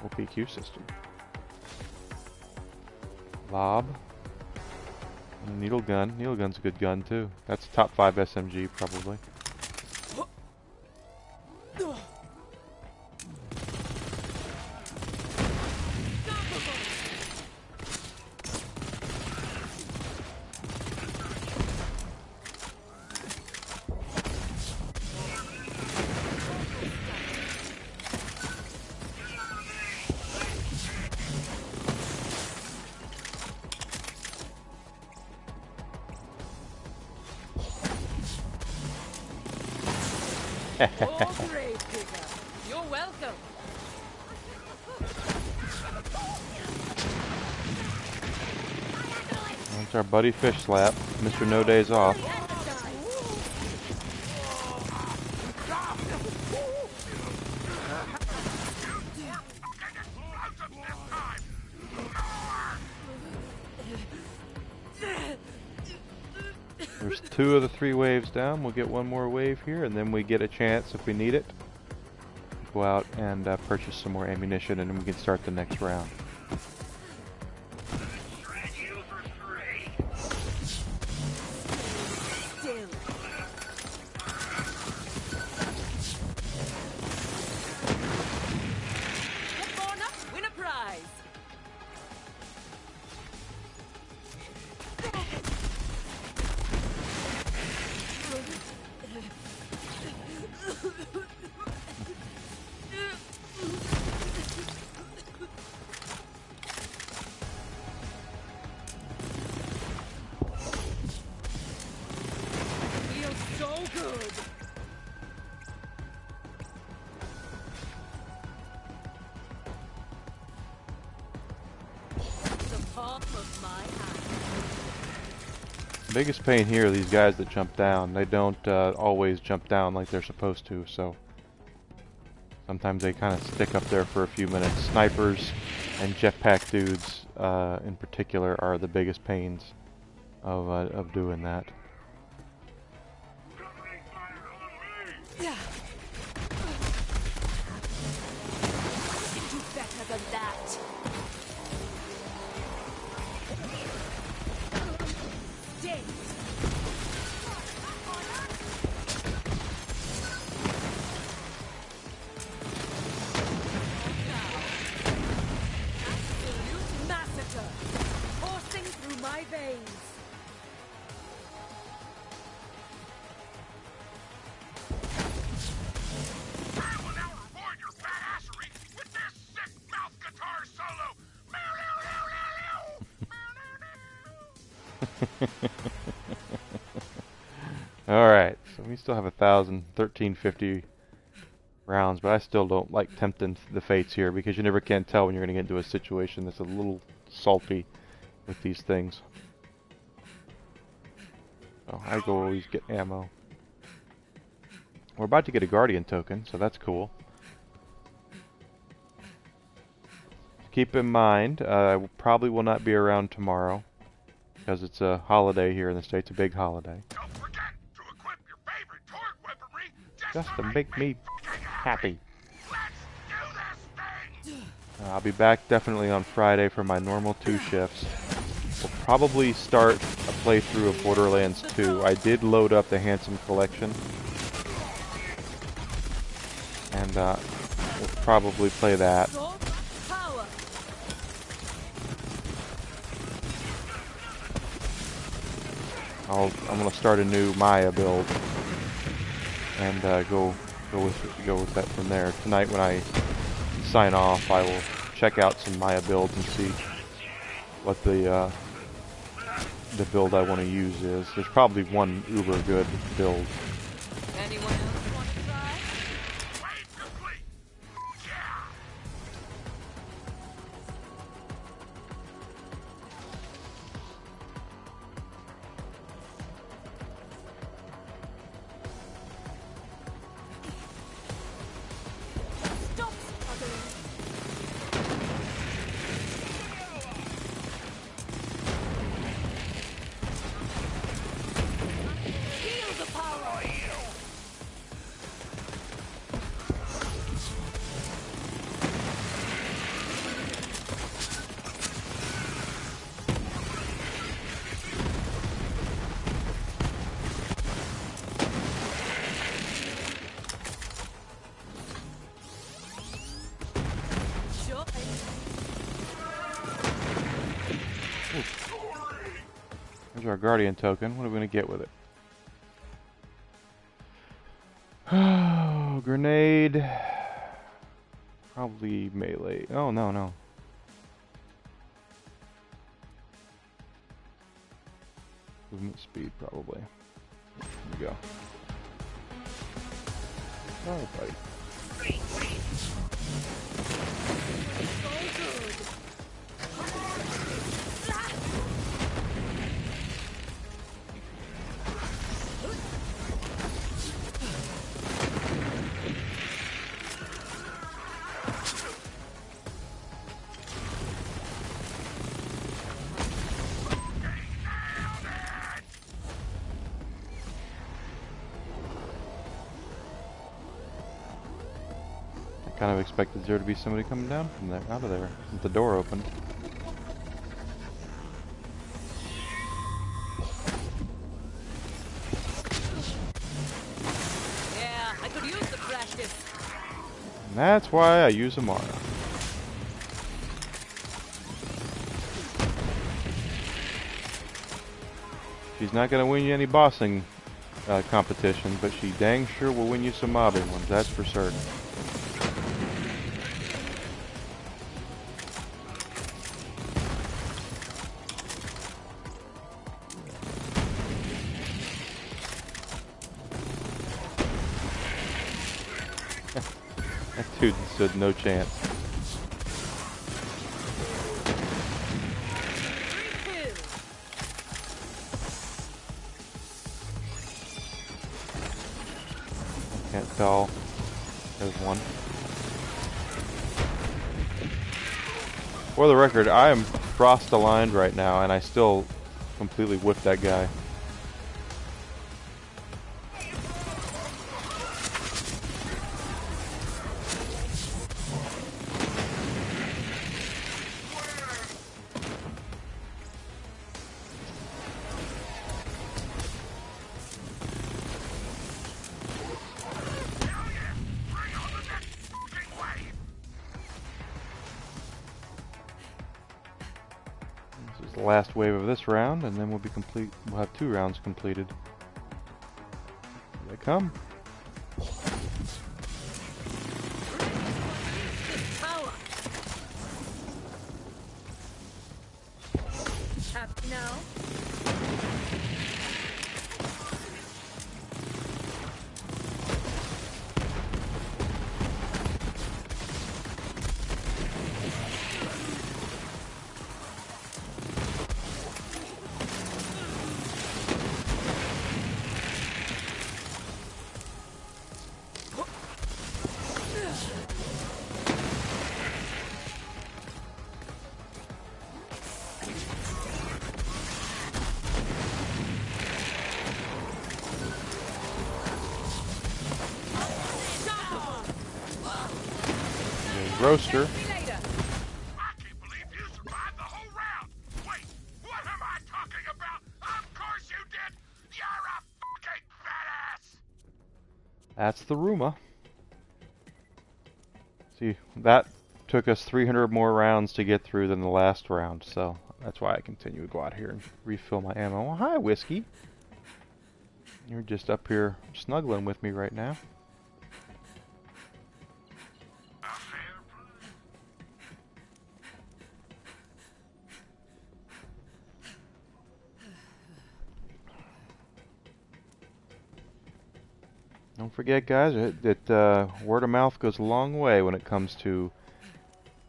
OPQ system. Lob. And needle gun. Needle gun's a good gun too. That's top 5 SMG probably. Oh, great digger. You're welcome. That's our buddy Fish Slap. Mr. No Days Off. There's 2 of the 3 waves down. We'll get one more wave here, and then we get a chance, if we need it, to go out and purchase some more ammunition, and then we can start the next round. Still. Get born up, win a prize. Feels so good. The palm of my hand. Biggest pain here are these guys that jump down. They don't always jump down like they're supposed to, so sometimes they kind of stick up there for a few minutes. Snipers and jetpack dudes in particular are the biggest pains of doing that. Yeah. You can do better than that. Dead. Absolute massacre. Coursing through my veins. I will now reward your badassery with this sick mouth guitar solo. Meow, meow, meow, meow, meow. Alright, so we still have 1350 rounds, but I still don't like tempting the fates here because you never can tell when you're going to get into a situation that's a little salty with these things. So I go always get ammo. We're about to get a Guardian token, so that's cool. Keep in mind, I probably will not be around tomorrow because it's a holiday here in the States, a big holiday. Don't forget to equip your favorite torque weaponry Just to make me happy. Let's do this thing! I'll be back definitely on Friday for my normal 2 shifts. We'll probably start a playthrough of Borderlands 2. I did load up the Handsome Collection. And we'll probably play that. So much power. I'm gonna start a new Maya build and go with that from there. Tonight when I sign off, I will check out some Maya builds and see what the build I want to use is. There's probably one uber good build. Anyone else want to try? Wave complete! Yeah! Stop struggling. Feel the power. Sure. There's our Guardian token. What are we going to get with it? Oh, grenade. Probably melee. Oh, no. Movement speed, probably. There we go. Oh, buddy. I kind of expected there to be somebody coming down from there, out of there, with the door open. Yeah, I could use the practice. And that's why I use Amara. She's not going to win you any bossing competition, but she dang sure will win you some mobbing ones, that's for certain. That dude stood no chance. Can't tell. There's one. For the record, I am frost aligned right now, and I still completely whipped that guy. This is the last wave of this round, and then we'll be complete. We'll have 2 rounds completed. Here they come. Power. Happy now? Roaster. Catch me later. I can't believe you survived the whole round! Wait, what am I talking about? Of course you did! You're a fucking badass! That's the Ruma. See, that took us 300 more rounds to get through than the last round, so that's why I continue to go out here and refill my ammo. Well, hi, Whiskey. You're just up here snuggling with me right now. Don't forget, guys, that word of mouth goes a long way when it comes to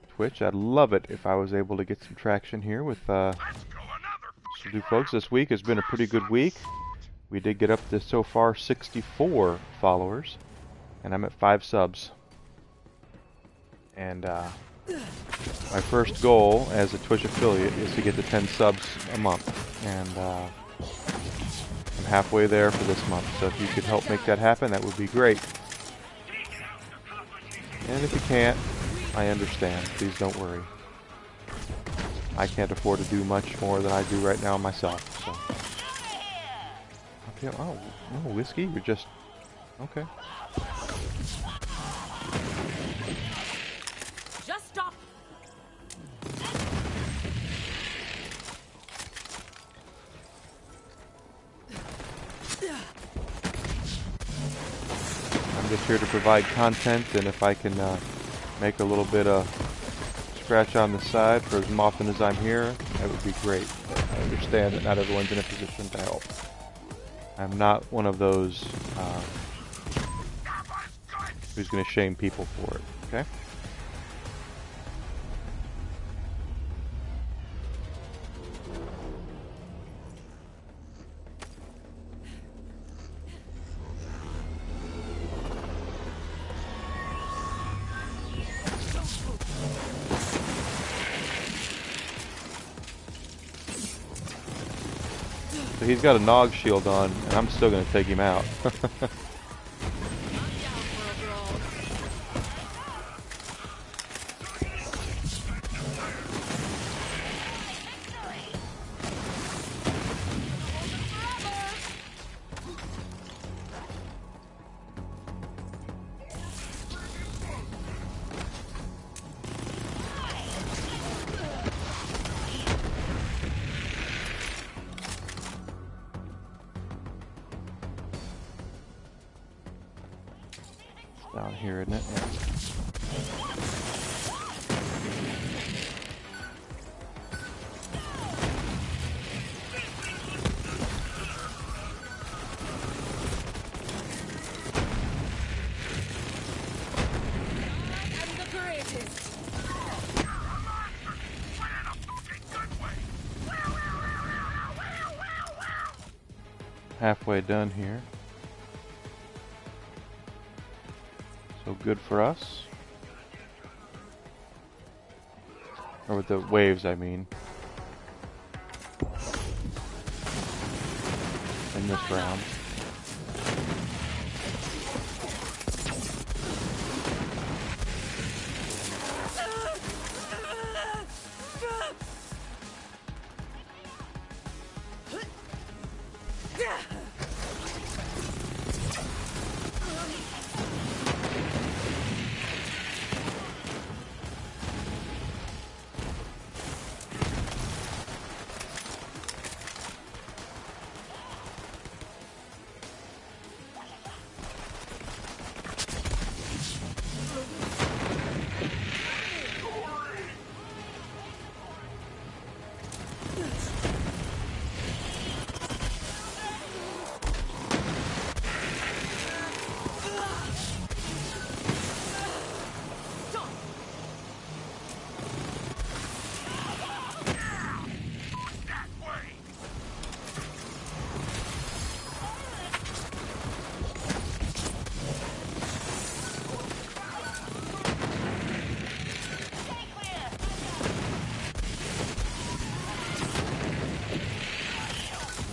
Twitch. I'd love it if I was able to get some traction here with some new folks. This week has been a pretty good week. We did get up to so far 64 followers, and I'm at 5 subs. And my first goal as a Twitch affiliate is to get to 10 subs a month, and I'm halfway there for this month. So if you could help make that happen, that would be great. And if you can't, I understand. Please don't worry. I can't afford to do much more than I do right now myself. So. Okay. Oh, no whiskey. You're just okay. Just stop. I'm just here to provide content, and if I can make a little bit of scratch on the side for as often as I'm here, that would be great. But I understand that not everyone's in a position to help. I'm not one of those who's going to shame people for it, okay? So he's got a Nog shield on, and I'm still going to take him out. Down here, isn't it? Yeah. I'm the greatest. Halfway done here. So good for us. Or with the waves, I mean. In this round.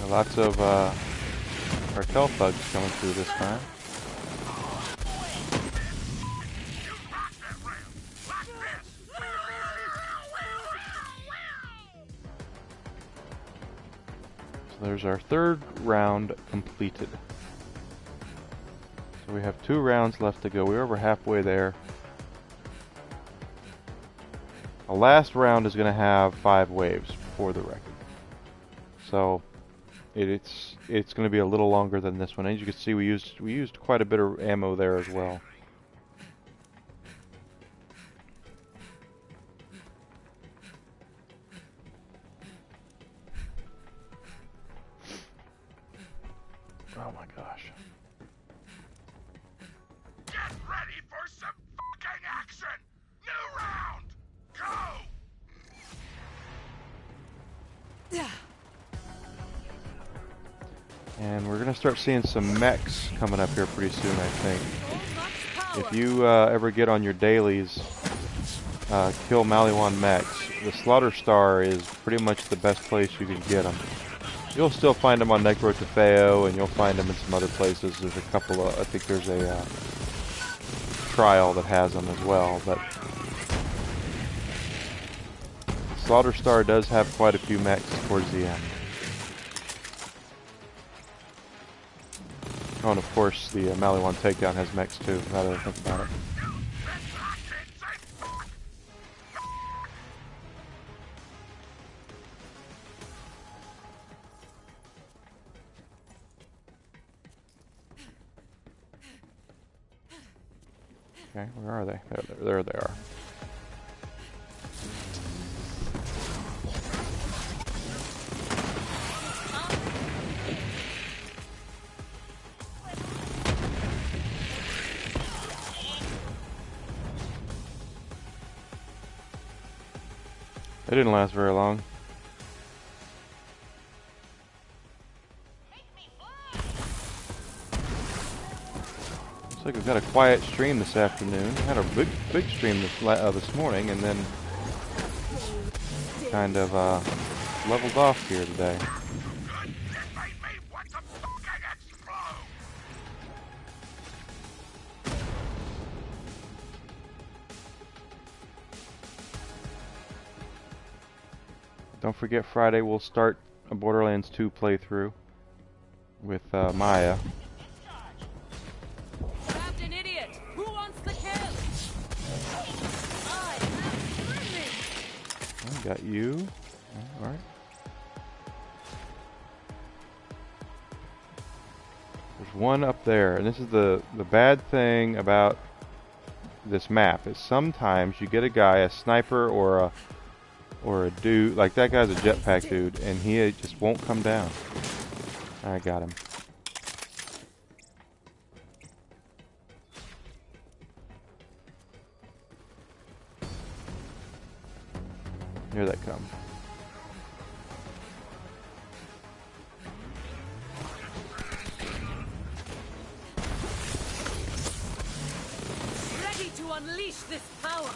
Lots of cartel thugs coming through this time. So there's our third round completed. So we have 2 rounds left to go. We're over halfway there. The last round is going to have 5 waves for the record. So it's going to be a little longer than this one. As you can see, we used quite a bit of ammo there as well. Oh my gosh. Get ready for some fucking action! New round! Go! And we're going to start seeing some mechs coming up here pretty soon, I think. So much power. If you ever get on your dailies, kill Maliwan mechs, the Slaughter Star is pretty much the best place you can get them. You'll still find them on Necrotafeo, and you'll find them in some other places. There's a couple of, I think there's a trial that has them as well, but Slaughter Star does have quite a few mechs towards the end. Oh, and of course the Maliwan Takedown has mechs too, now that I think about it. Okay, where are they? There they are. They didn't last very long. Looks like we've got a quiet stream this afternoon. Had a big stream this morning, and then kind of leveled off here today. Don't forget, Friday we'll start a Borderlands 2 playthrough with Maya. Grabbed an idiot. Who wants the kill? I am screaming. I got you. Alright. There's one up there, and this is the bad thing about this map, is sometimes you get a guy, a sniper or a dude, like that guy's a jetpack dude, and he just won't come down. I got him. Here they come. Ready to unleash this power.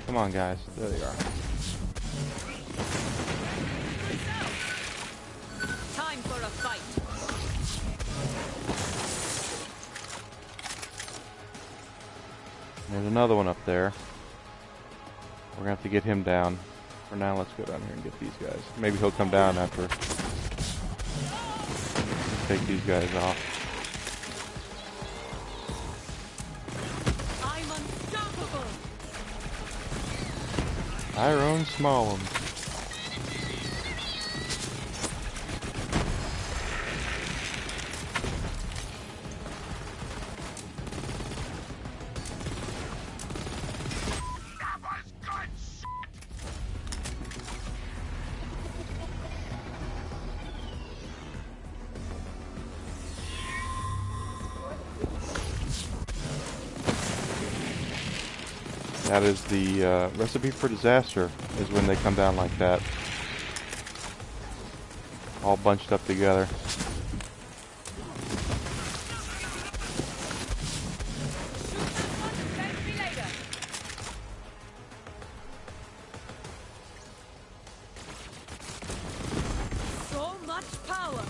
Come on, guys. There they are. Time for a fight. There's another one up there. We're gonna have to get him down. For now, let's go down here and get these guys. Maybe he'll come down after. Take these guys off. I'm unstoppable. Tyrone Smallum. That is the recipe for disaster, is when they come down like that. All bunched up together. Thank me later. So much power.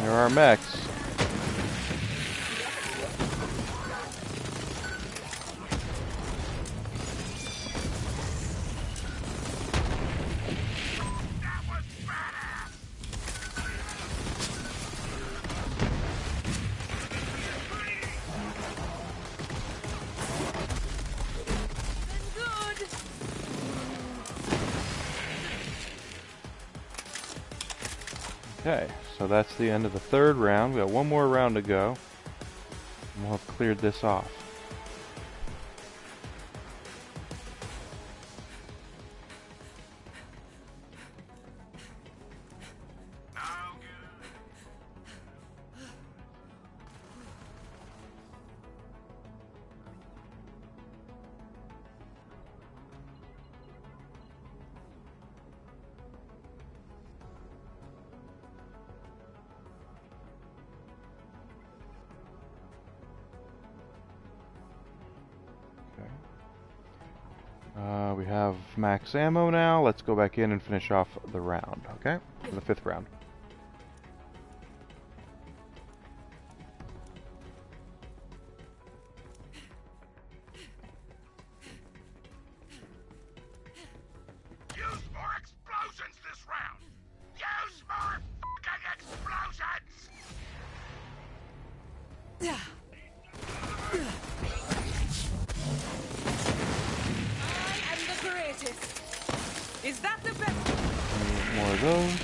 There are mechs. Good. Okay, so that's the end of the third round. We got one more round to go, and we'll have cleared this off. We have max ammo now. Let's go back in and finish off the round, okay? For the fifth round. Use more explosions this round! Use more fucking explosions! I am the greatest. Is that the best? More of those.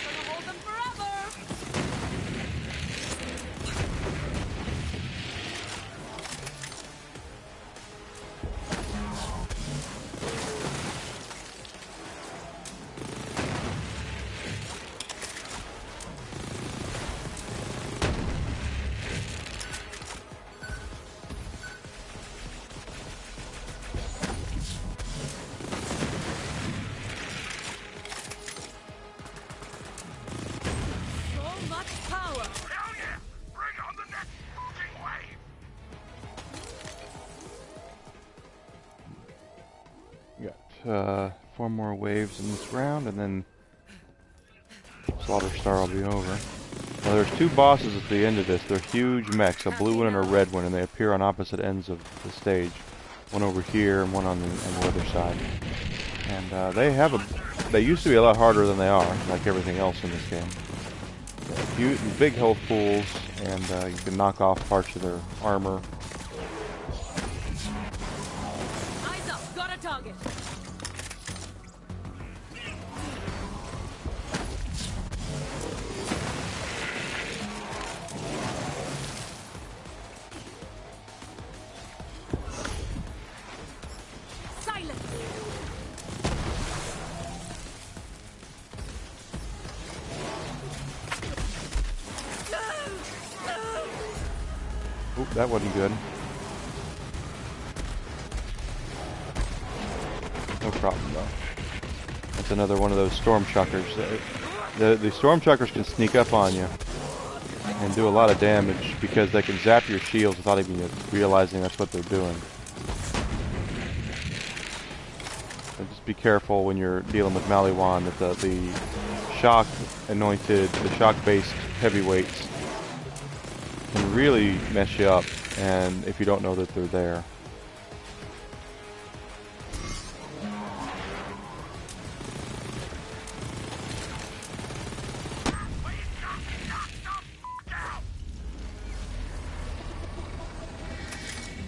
Gonna hold them forever. So much power. Hell yeah! Bring on the next fucking wave! We got 4 more waves in this round, and then Slaughter Star will be over. Now there's 2 bosses at the end of this. They're huge mechs, a blue one and a red one, and they appear on opposite ends of the stage. One over here and one on the other side. And they used to be a lot harder than they are, like everything else in this game. Huge, big health pools, and you can knock off parts of their armor. Eyes up. Got a target. Silence. Oop, that wasn't good. No problem though. That's another one of those storm chuckers. The storm chuckers can sneak up on you and do a lot of damage because they can zap your shields without even realizing that's what they're doing. So just be careful when you're dealing with Maliwan that the shock anointed, the shock based heavyweights can really mess you up, and if you don't know that they're there.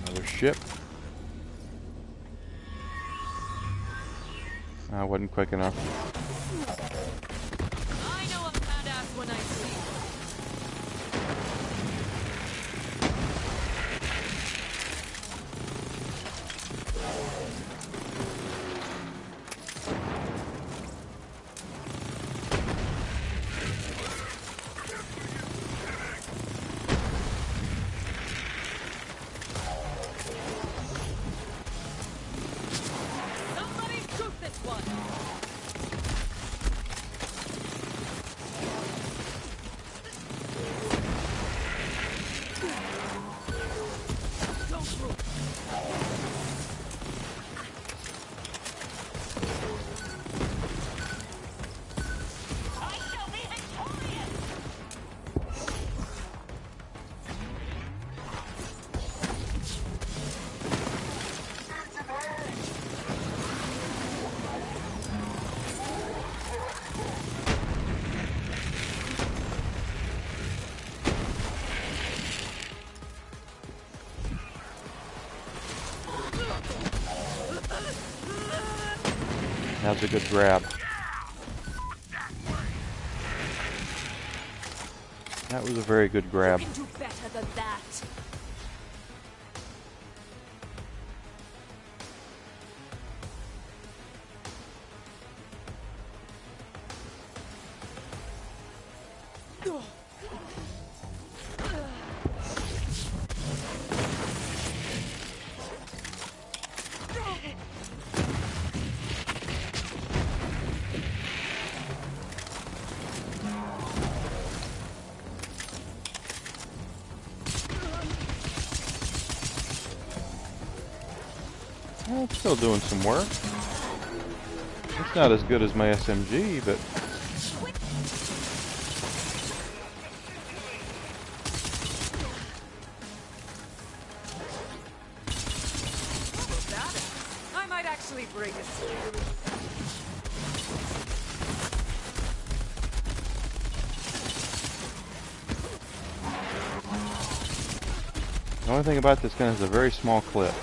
Another ship. I wasn't quick enough. I know a badass when I see it. Somebody shoot this one. That was a good grab. That was a very good grab. You can do better than that. Well, it's still doing some work. It's not as good as my SMG, but I might actually bring it to you. the only thing about this gun is a very small clip.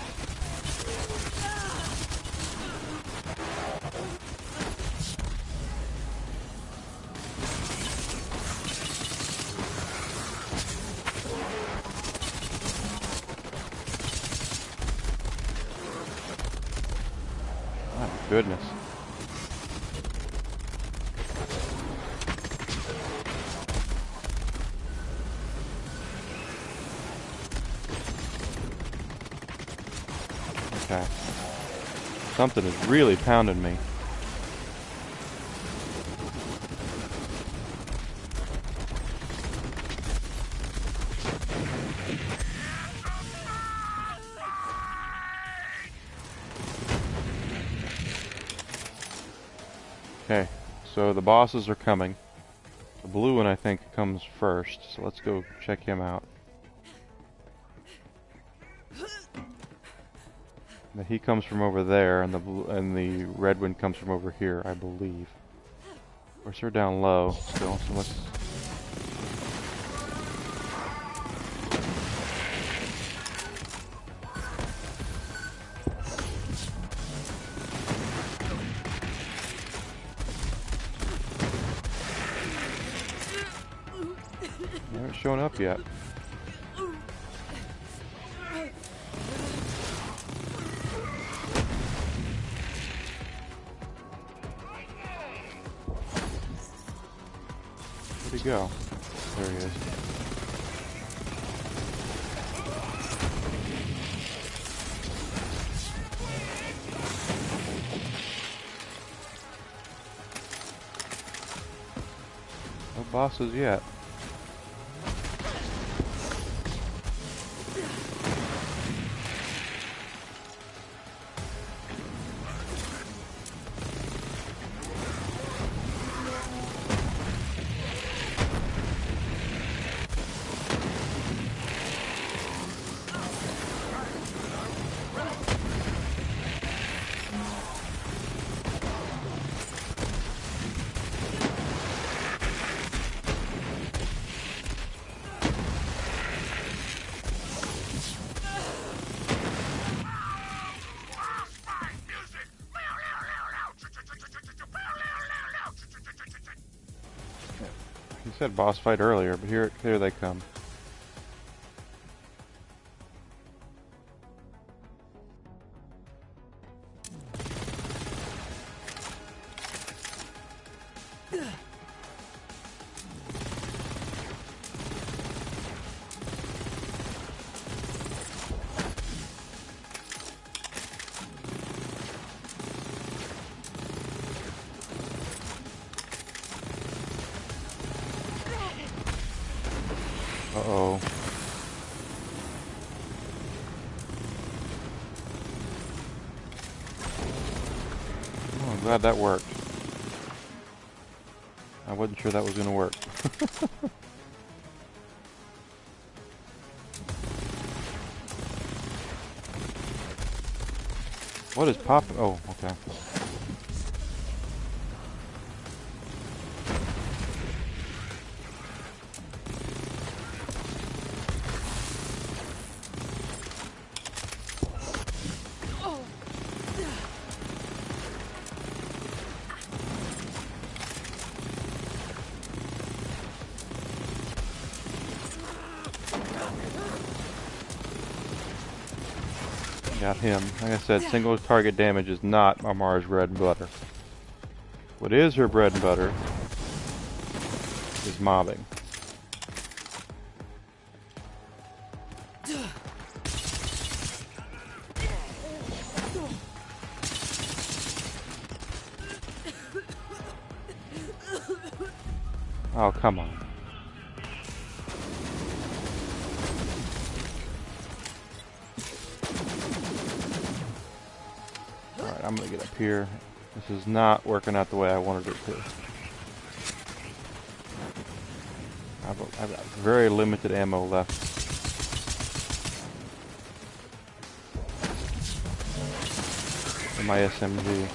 My goodness. Okay. Something is really pounding me. Okay, so the bosses are coming. The blue one I think comes first, so let's go check him out. Now, he comes from over there, and the red one comes from over here, I believe. Of course, they're down low still, so let's. They haven't shown up yet. Where'd he go? There he is. No bosses yet. You said boss fight earlier, but here they come. Uh-oh. Oh, I'm glad that worked. I wasn't sure that was going to work. What is popping? Oh, okay. Got him. Like I said, single target damage is not Amara's bread and butter. What is her bread and butter is mobbing. Oh, come on. Alright, I'm gonna get up here. This is not working out the way I wanted it to. I've got very limited ammo left. In my SMG.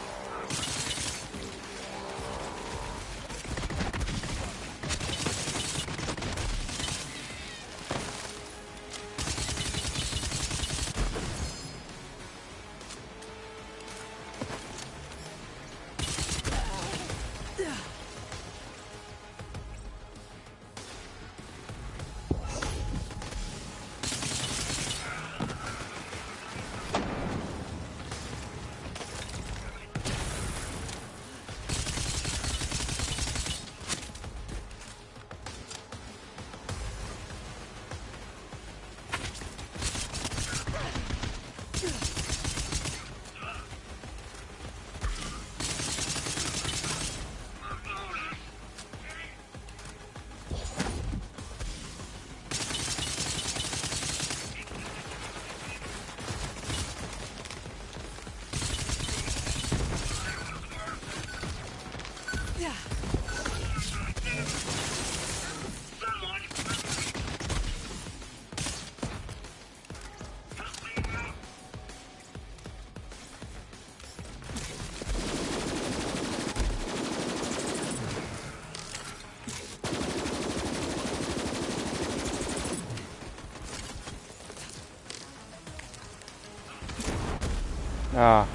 Ah.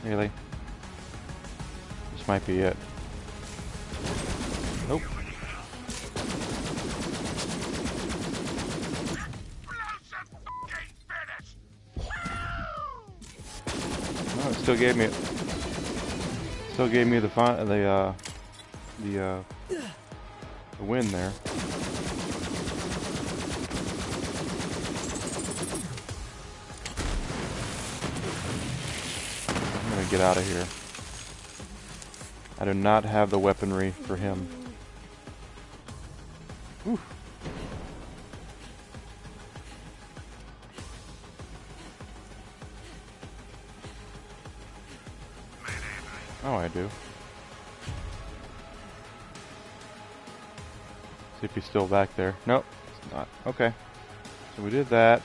Really? This might be it. Nope. Oh, it still gave me the win there. I'm gonna get out of here. I do not have the weaponry for him. Whew. Oh, I do. See if he's still back there. Nope, it's not. Okay. So we did that.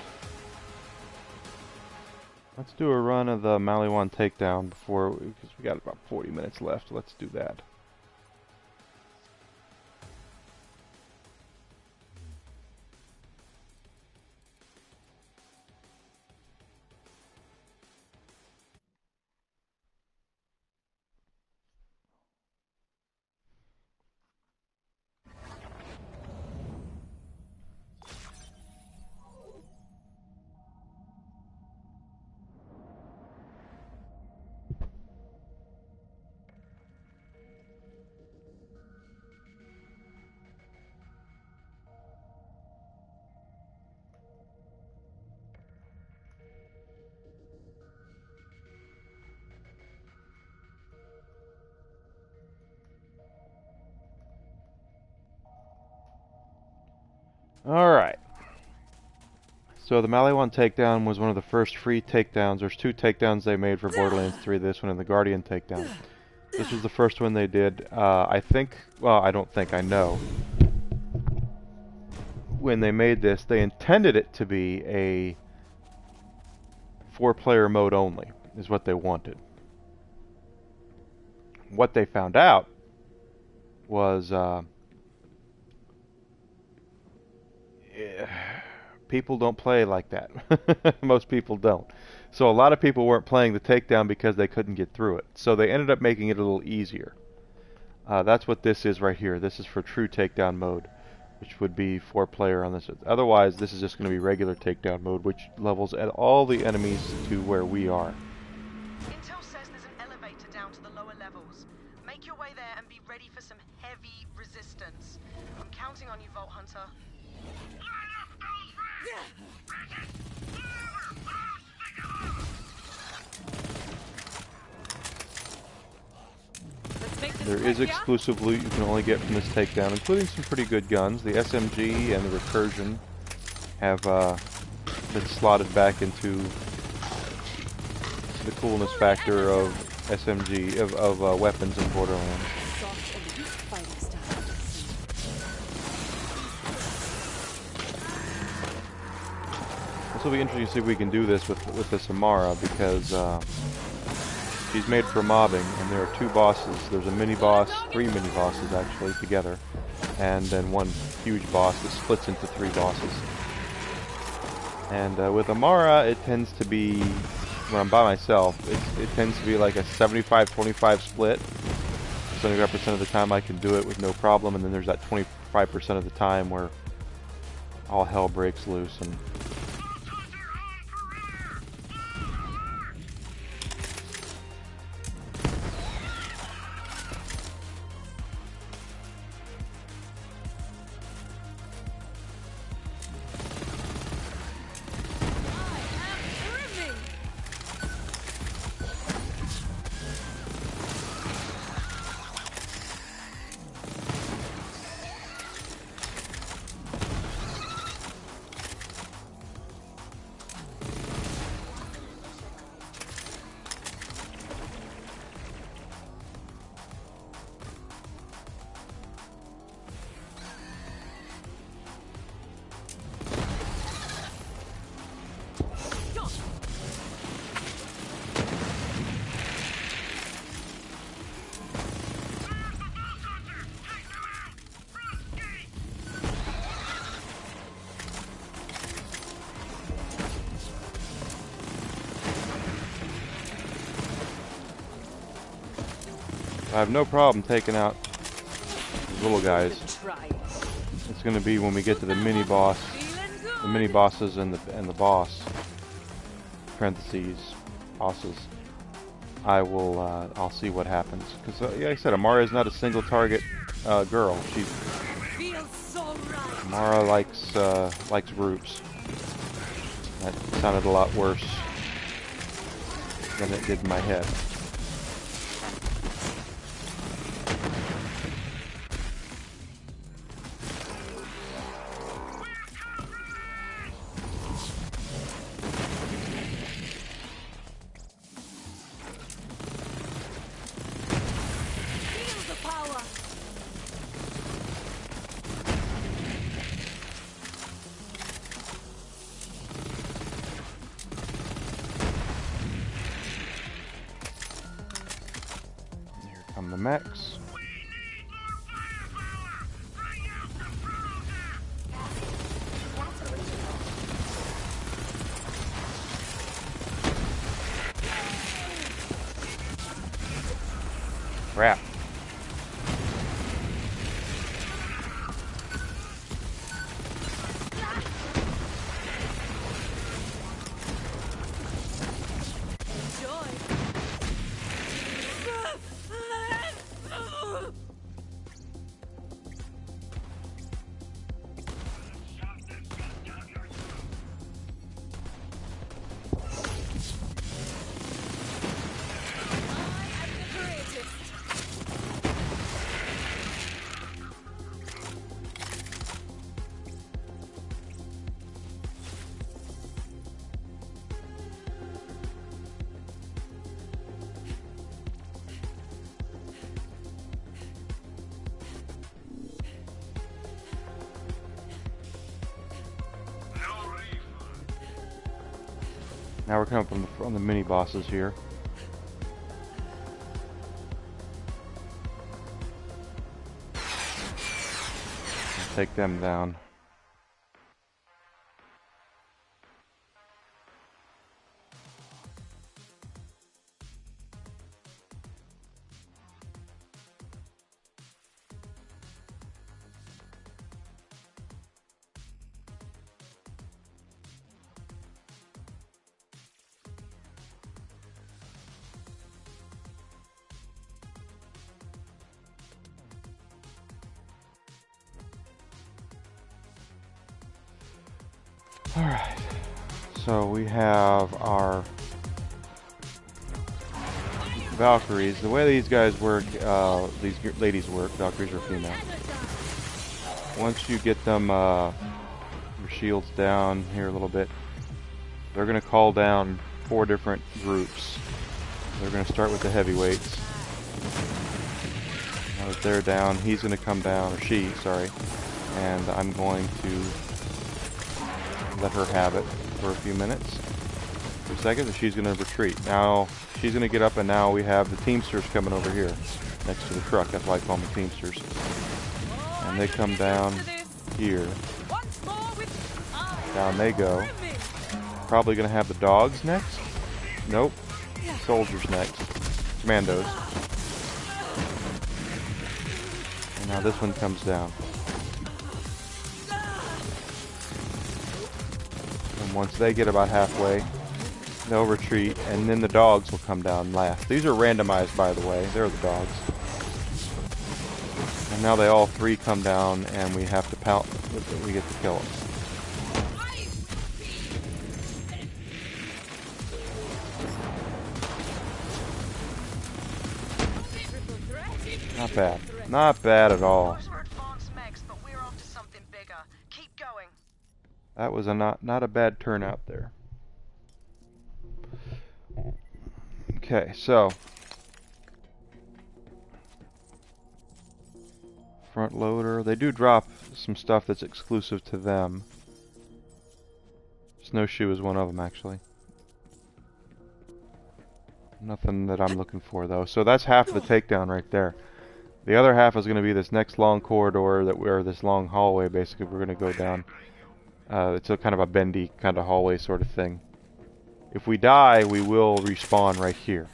Let's do a run of the Maliwan takedown because we got about 40 minutes left. Let's do that. Alright. So the Maliwan takedown was one of the first free takedowns. There's 2 takedowns they made for Borderlands 3, this one and the Guardian takedown. This was the first one they did. I think, well, I don't think, I know. When they made this, they intended it to be a 4-player mode only, is what they wanted. What they found out was people don't play like that. Most people don't. So a lot of people weren't playing the takedown because they couldn't get through it. So they ended up making it a little easier. That's what this is right here. This is for true takedown mode, which would be 4-player on this. Otherwise, this is just going to be regular takedown mode, which levels at all the enemies to where we are. Intel says there's an elevator down to the lower levels. Make your way there and be ready for some heavy resistance. I'm counting on you, Vault Hunter. Let's make this There is quick, yeah? exclusive loot you can only get from this takedown, including some pretty good guns. The SMG and the Recursion have been slotted back into the coolness factor of SMG, of weapons in Borderlands. Soft and weak fighting style. This will be interesting to see if we can do this with the Samara, because she's made for mobbing, and there are 2 bosses. There's a mini-boss, 3 mini-bosses actually, together, and then one huge boss that splits into 3 bosses. And with Amara, it tends to be, when I'm by myself, it tends to be like a 75-25 split. 75% of the time I can do it with no problem, and then there's that 25% of the time where all hell breaks loose. And I have no problem taking out these little guys. It's going to be when we get to the mini boss, the mini bosses and the boss. Parentheses, bosses. I'll see what happens, because like I said, Amara is not a single target girl. Amara likes groups. That sounded a lot worse than it did in my head. The mechs. Crap. Now we're coming from the mini bosses here. Take them down. Alright. So we have our Valkyries. The way these guys work, these ladies work, Valkyries are female. Once you get them, your shields down here a little bit, they're going to call down 4 different groups. They're going to start with the heavyweights. Now that they're down, he's going to come down, or she, sorry, and I'm going to let her have it for a few minutes, for a second, and she's going to retreat. Now, she's going to get up, and now we have the Teamsters coming over here, next to the truck. That's why I call them the Teamsters. And they come down here. Down they go. Probably going to have the dogs next. Nope. Soldiers next. Commandos. And now this one comes down. And once they get about halfway, they'll retreat, and then the dogs will come down last. These are randomized, by the way. They're the dogs. And now they all 3 come down, and we have to pout. We get to kill them. Not bad. Not bad at all. Those were advanced mechs, but we're after something bigger. Keep going. That was a not a bad turnout there. Okay, so front loader. They do drop some stuff that's exclusive to them. Snowshoe is one of them, actually. Nothing that I'm looking for, though. So that's half of the takedown right there. The other half is going to be this next long corridor this long hallway. Basically, we're going to go down. It's a kind of a bendy kind of hallway sort of thing. If we die, we will respawn right here,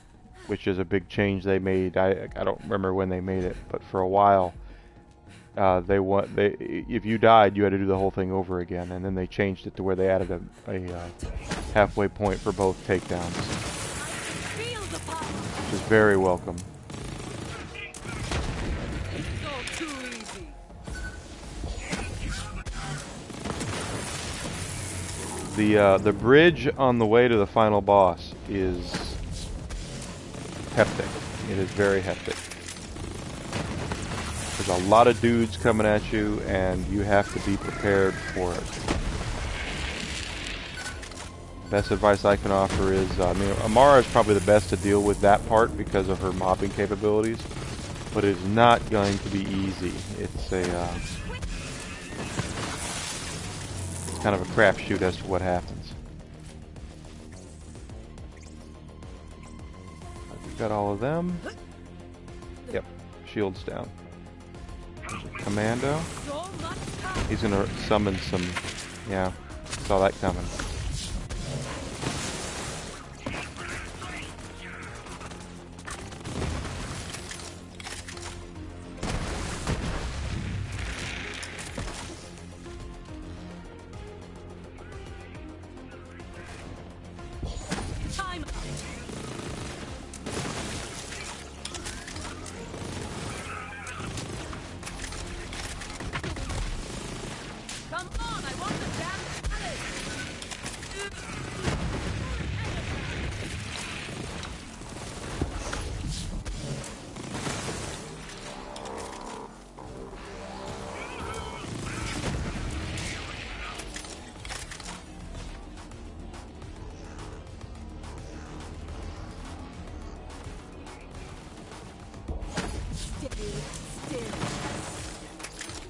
which is a big change they made. I don't remember when they made it, but for a while, if you died, you had to do the whole thing over again, and then they changed it to where they added a halfway point for both takedowns, which is very welcome. The bridge on the way to the final boss is hectic. It is very hectic. There's a lot of dudes coming at you, and you have to be prepared for it. Best advice I can offer is, Amara is probably the best to deal with that part because of her mobbing capabilities, but it's not going to be easy. It's kind of a crapshoot as to what happens. We've got all of them. Yep, shields down. There's a commando. He's gonna summon some. Yeah, saw that coming.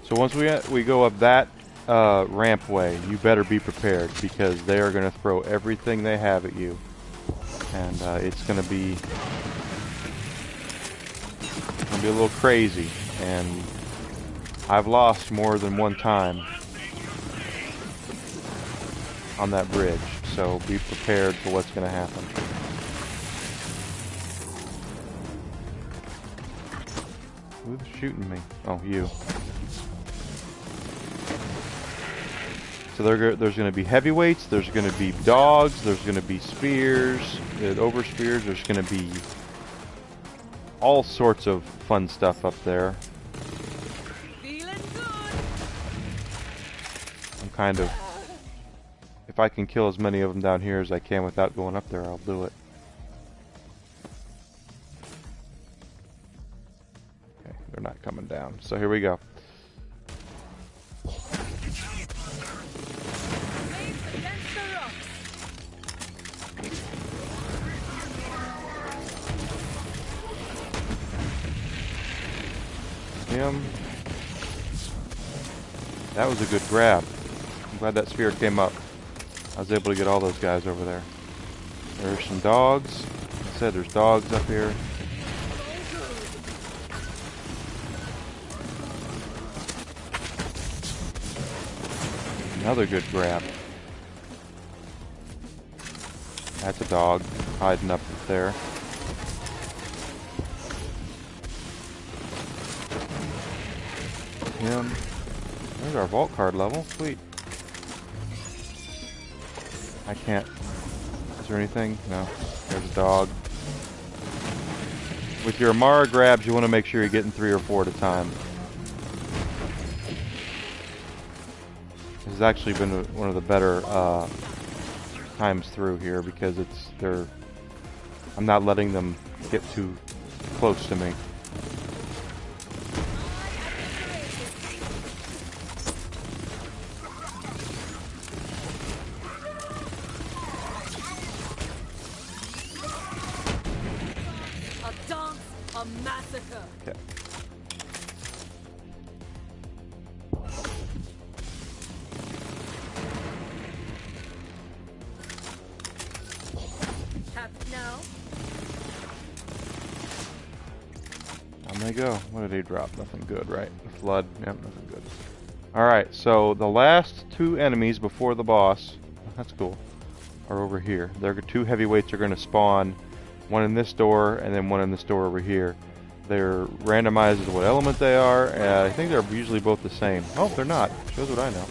So once we go up that rampway, you better be prepared because they are going to throw everything they have at you, and it's going to be a little crazy. And I've lost more than one time on that bridge, so be prepared for what's going to happen. Who's shooting me? Oh, you. So there's going to be heavyweights, there's going to be dogs, there's going to be spears, over spears, there's going to be all sorts of fun stuff up there. Feeling good. I'm kind of if I can kill as many of them down here as I can without going up there, I'll do it. Okay, they're not coming down. So here we go. Face against the rocks. Him. That was a good grab. I'm glad that spear came up. I was able to get all those guys over there. There's some dogs. Like I said, there's dogs up here. Another good grab. That's a dog hiding up there. Him. There's our vault card level. Sweet. I can't. Is there anything? No. There's a dog. With your Amara grabs, you want to make sure you're getting 3 or 4 at a time. This has actually been one of the better times through here because I'm not letting them get too close to me. A dance, a massacre. Okay. Tapped now. Down they go. What did he drop? Nothing good, right? The flood. Yep, nothing good. Alright, so the last 2 enemies before the boss, that's cool, are over here. There are 2 heavyweights are going to spawn, one in this door and then one in this door over here. They're randomized as what element they are, and I think they're usually both the same. Oh, they're not. Shows what I know.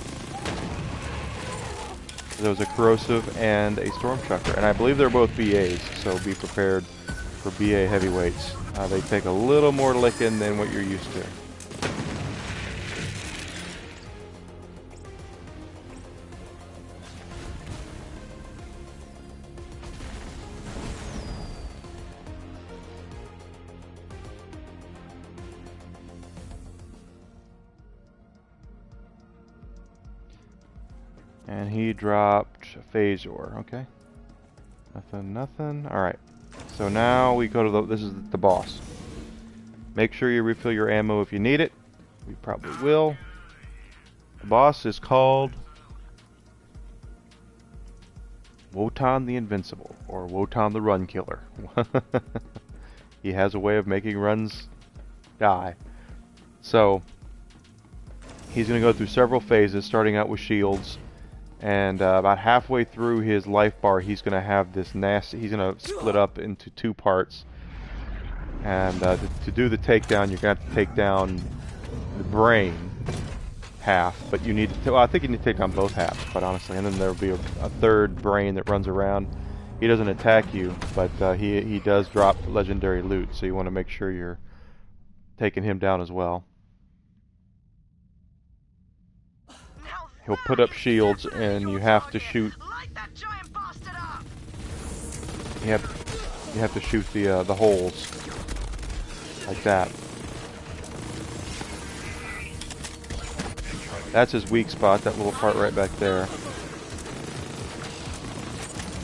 There was a corrosive and a storm chucker, and I believe they're both BAs, so be prepared for BA heavyweights. They take a little more licking than what you're used to. And he dropped Phasor, okay. Nothing. Alright. So now we go to this is the boss. Make sure you refill your ammo if you need it. We probably will. The boss is called Wotan the Invincible, or Wotan the Run Killer. He has a way of making runs die. So, he's going to go through several phases, starting out with shields. And about halfway through his life bar, he's going to have this nasty. He's going to split up into 2 parts. And to do the takedown, you're going to have to take down the brain half. But you need to. Well, I think you need to take down both halves, quite honestly. And then there will be a 3rd brain that runs around. He doesn't attack you, but he does drop legendary loot. So you want to make sure you're taking him down as well. He'll put up shields, and you have to shoot. You have to shoot the holes like that. That's his weak spot. That little part right back there.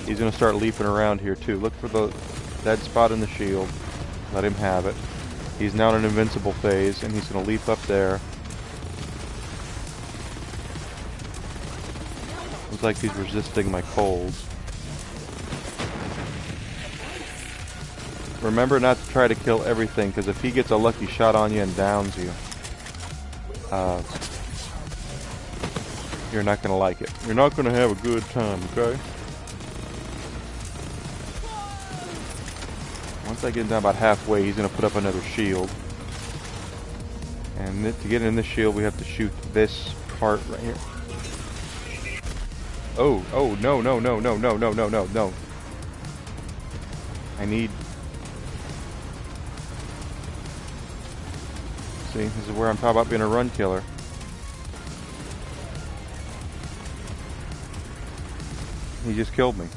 He's gonna start leaping around here too. Look for the dead spot in the shield. Let him have it. He's now in an invincible phase, and he's gonna leap up there. Looks like he's resisting my colds. Remember not to try to kill everything, because if he gets a lucky shot on you and downs you, you're not going to like it. You're not going to have a good time, okay? Once I get down about halfway, he's going to put up another shield. And to get in this shield, we have to shoot this part right here. Oh, no. I need... See, this is where I'm talking about being a run killer. He just killed me.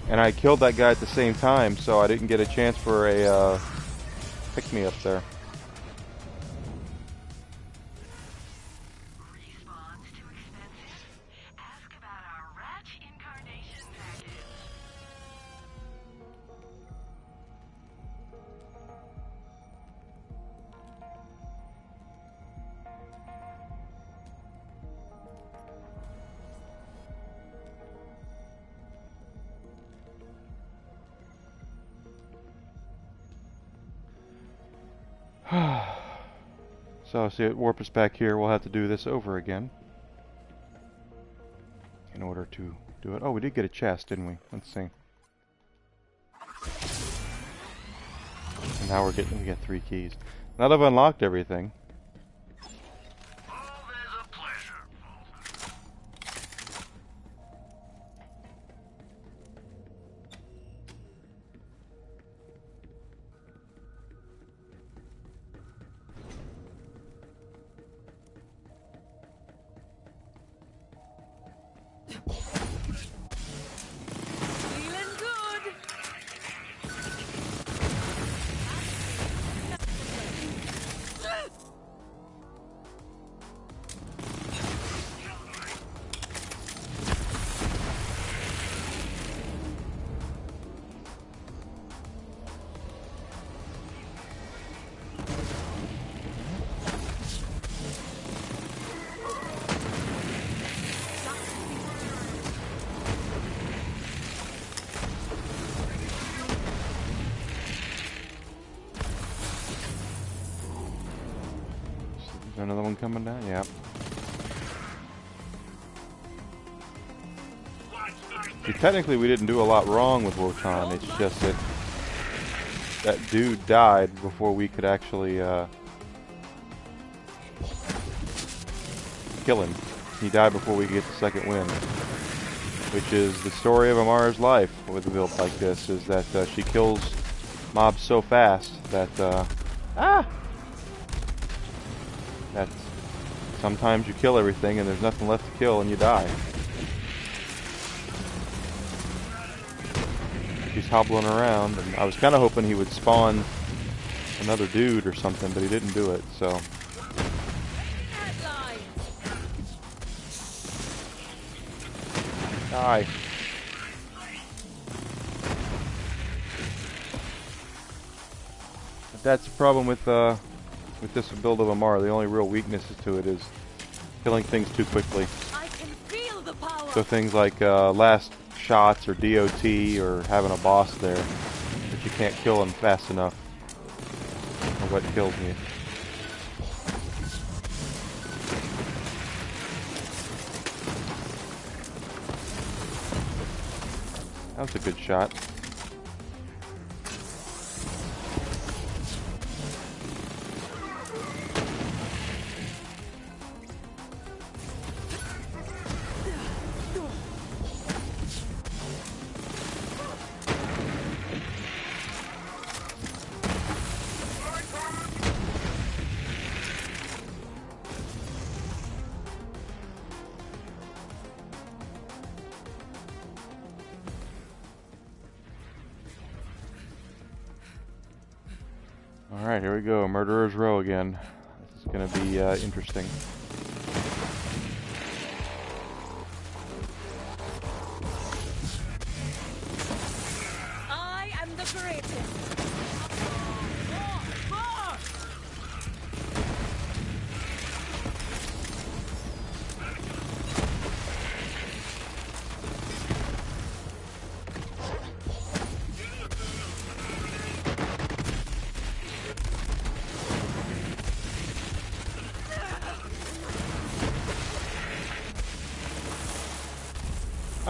And I killed that guy at the same time, so I didn't get a chance for a pick-me-up there. Response too expensive? Ask about our Ratch Incarnation package. So, see, it warp us back here. We'll have to do this over again in order to do it. Oh, we did get a chest, didn't we? Let's see. And now we get 3 keys. Now that I've unlocked everything. Always a pleasure, Volk. Feeling good. Is there another one coming down? Yeah. See, technically we didn't do a lot wrong with Wotan. It's just that that dude died before we could actually kill him. He died before we could get the second wind. Which is the story of Amara's life with a build like this, is that she kills mobs so fast that that sometimes you kill everything and there's nothing left to kill and you die. He's hobbling around, and I was kind of hoping he would spawn another dude or something, but he didn't do it, so. That line. Die. But that's the problem with this build of Amara. The only real weakness to it is killing things too quickly. I can feel the power. So things like last shots or DOT or having a boss there, but you can't kill them fast enough. Or what kills me. That was a good shot. Alright, here we go. Murderer's Row again. This is going to be interesting. I am the greatest.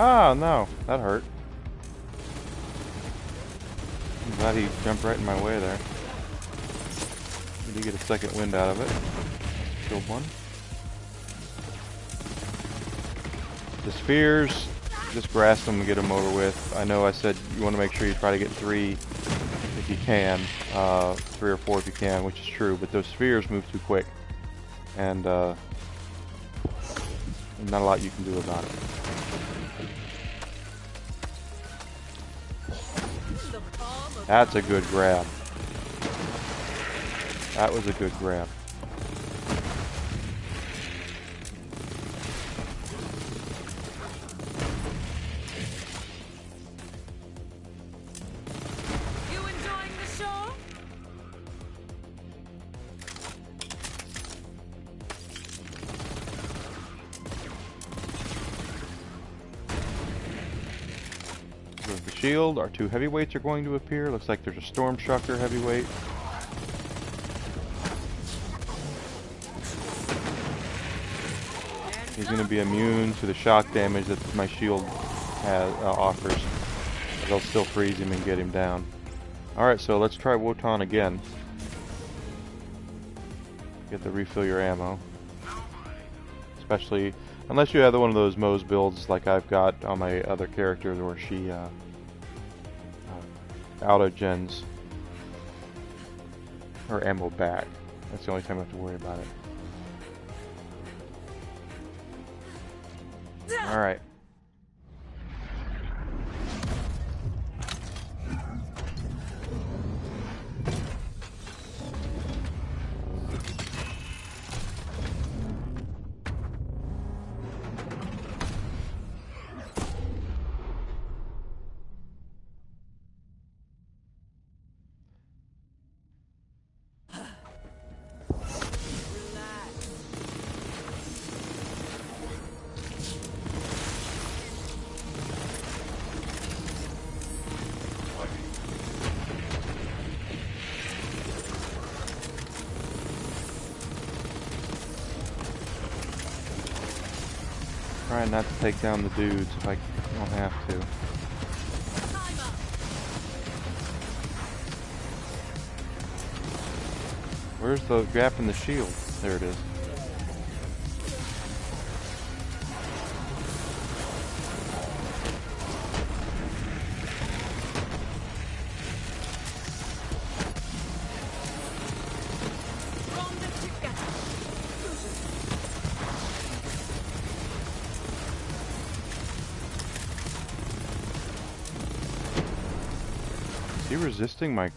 Oh, no. That hurt. I'm glad he jumped right in my way there. We did get a second wind out of it. Killed one. The spheres, just grasp them and get them over with. I know I said you want to make sure you try to get 3 if you can. 3 or 4 if you can, which is true. But those spheres move too quick. And and not a lot you can do about it. The palm of That's a good grab. That was a good grab. you enjoying the show? With the shield, our 2 heavyweights are going to appear. Looks like there's a Stormtrucker heavyweight. He's going to be immune to the shock damage that my shield offers. They'll still freeze him and get him down. Alright, so let's try Wotan again. Get to refill your ammo. Especially, unless you have one of those Moe's builds like I've got on my other characters where she auto-gens her ammo back. That's the only time I have to worry about it. Alright. Trying not to take down the dudes if I don't have to. Time up. Where's the gap in the shield? There it is. From the together. Is he resisting my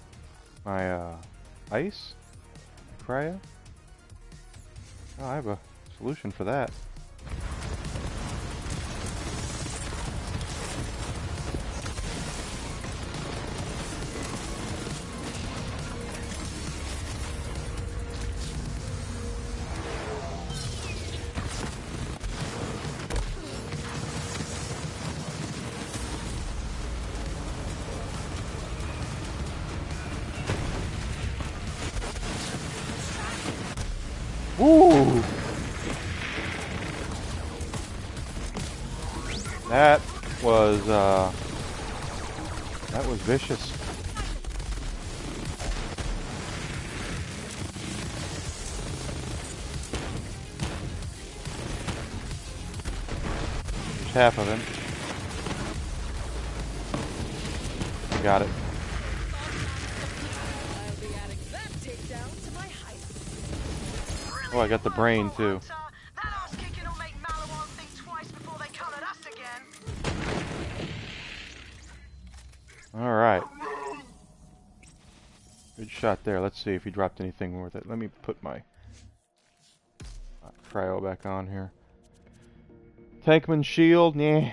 ice? Cryo? Oh, I have a solution for that. Ooh! That was vicious. There's half of him. Got it. I'll be adding that takedown to my height. Oh, I got the brain too. That ass kicking will make Maliwan think twice before they come at us again. Alright. Good shot there. Let's see if he dropped anything worth it. Let me put my cryo back on here. Tankman shield, nah.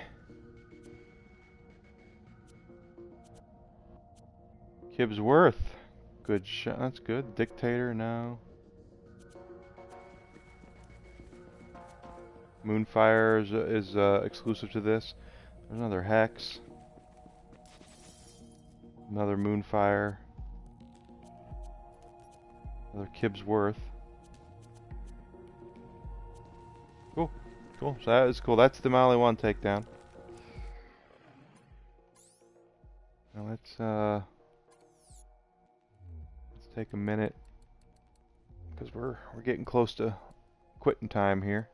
Kibbsworth. Good shot. That's good. Dictator, no. Moonfire is exclusive to this. There's another Hex. Another Moonfire. Another Kibbsworth. Cool. Cool. So that is cool. That's the Maliwan takedown. Now let's take a minute because we're getting close to quitting time here.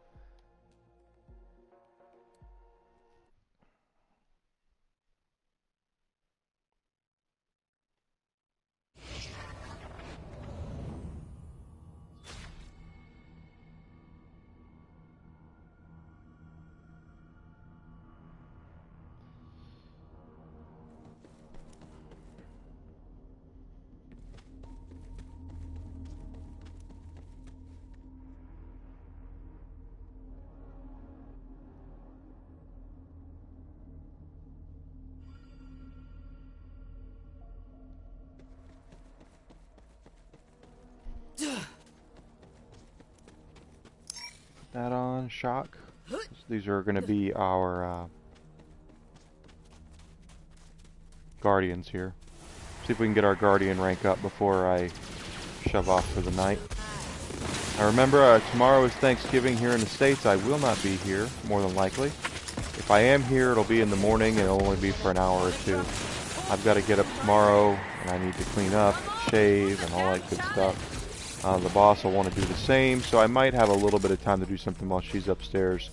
that on. Shock. These are going to be our guardians here. See if we can get our guardian rank up before I shove off for the night. Now remember, tomorrow is Thanksgiving here in the States. I will not be here, more than likely. If I am here, it'll be in the morning, and it'll only be for an hour or two. I've got to get up tomorrow, and I need to clean up, shave, and all that good stuff. The boss will want to do the same, so I might have a little bit of time to do something while she's upstairs,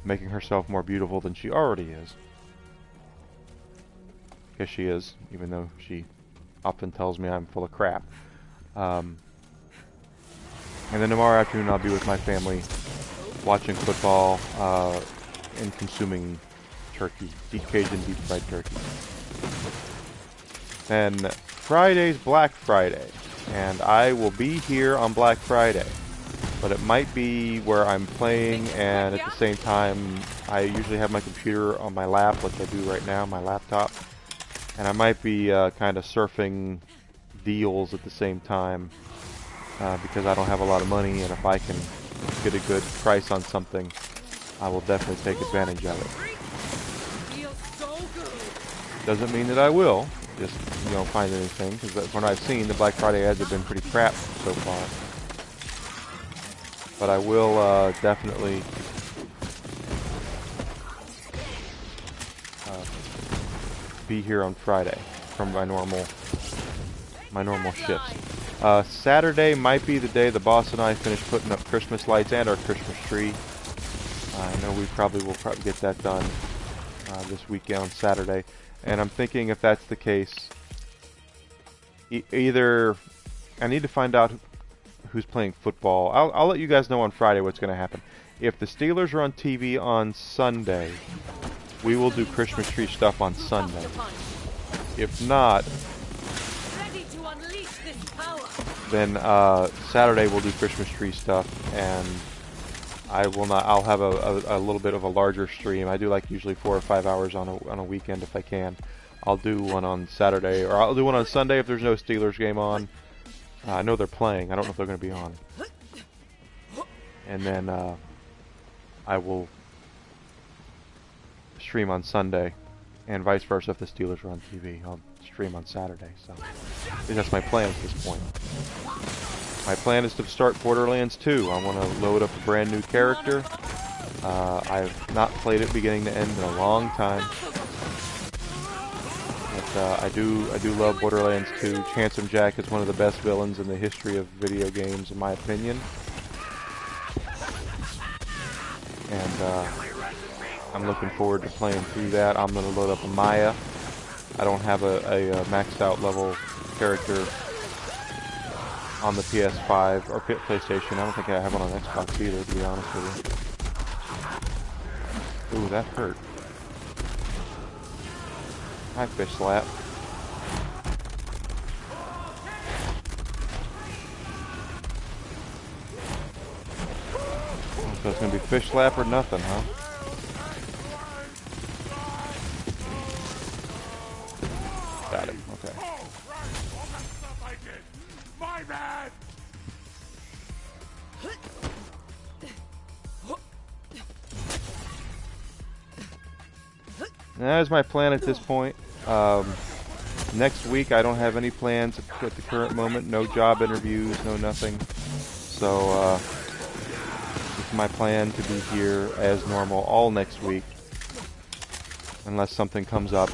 making herself more beautiful than she already is. Because she is, even though she often tells me I'm full of crap. And then tomorrow afternoon I'll be with my family, watching football, and consuming turkey, deep Cajun deep fried turkey. Then Friday's Black Friday, and I will be here on Black Friday, but it might be where I'm playing, and at the same time I usually have my computer on my lap, which I do right now, my laptop, and I might be kind of surfing deals at the same time, because I don't have a lot of money, and if I can get a good price on something, I will definitely take advantage of it. Feels so good. Doesn't mean that I will, just, you know, find anything, because from what I've seen, the Black Friday ads have been pretty crap so far. But I will definitely be here on Friday from my normal shifts. Saturday might be the day the boss and I finish putting up Christmas lights and our Christmas tree. I know we will probably get that done this weekend on Saturday. And I'm thinking if that's the case, either I need to find out who's playing football. I'll let you guys know on Friday what's going to happen. If the Steelers are on TV on Sunday, we will do Christmas tree stuff on Sunday. If not, Ready to unleash this power. then Saturday we'll do Christmas tree stuff, and I'll have a little bit of a larger stream. I do like usually 4 or 5 hours on a weekend if I can. I'll do one on Saturday, or I'll do one on Sunday if there's no Steelers game on. I know they're playing. I don't know if they're going to be on. And then I will stream on Sunday, and vice versa if the Steelers are on TV. I'll stream on Saturday. So that's my plan at this point. My plan is to start Borderlands 2. I want to load up a brand new character. I've not played it beginning to end in a long time. But I do love Borderlands 2. Handsome Jack is one of the best villains in the history of video games, in my opinion. And I'm looking forward to playing through that. I'm going to load up a Maya. I don't have a maxed out level character on the PS5 or PlayStation. I don't think I have one on Xbox either, to be honest with you. Ooh, that hurt. Hi, Fish Slap. So it's gonna be Fish Slap or nothing, huh? Got it. Okay. My bad! That is my plan at this point. Next week I don't have any plans at the current moment. No job interviews, no nothing. So it's my plan to be here as normal all next week. Unless something comes up.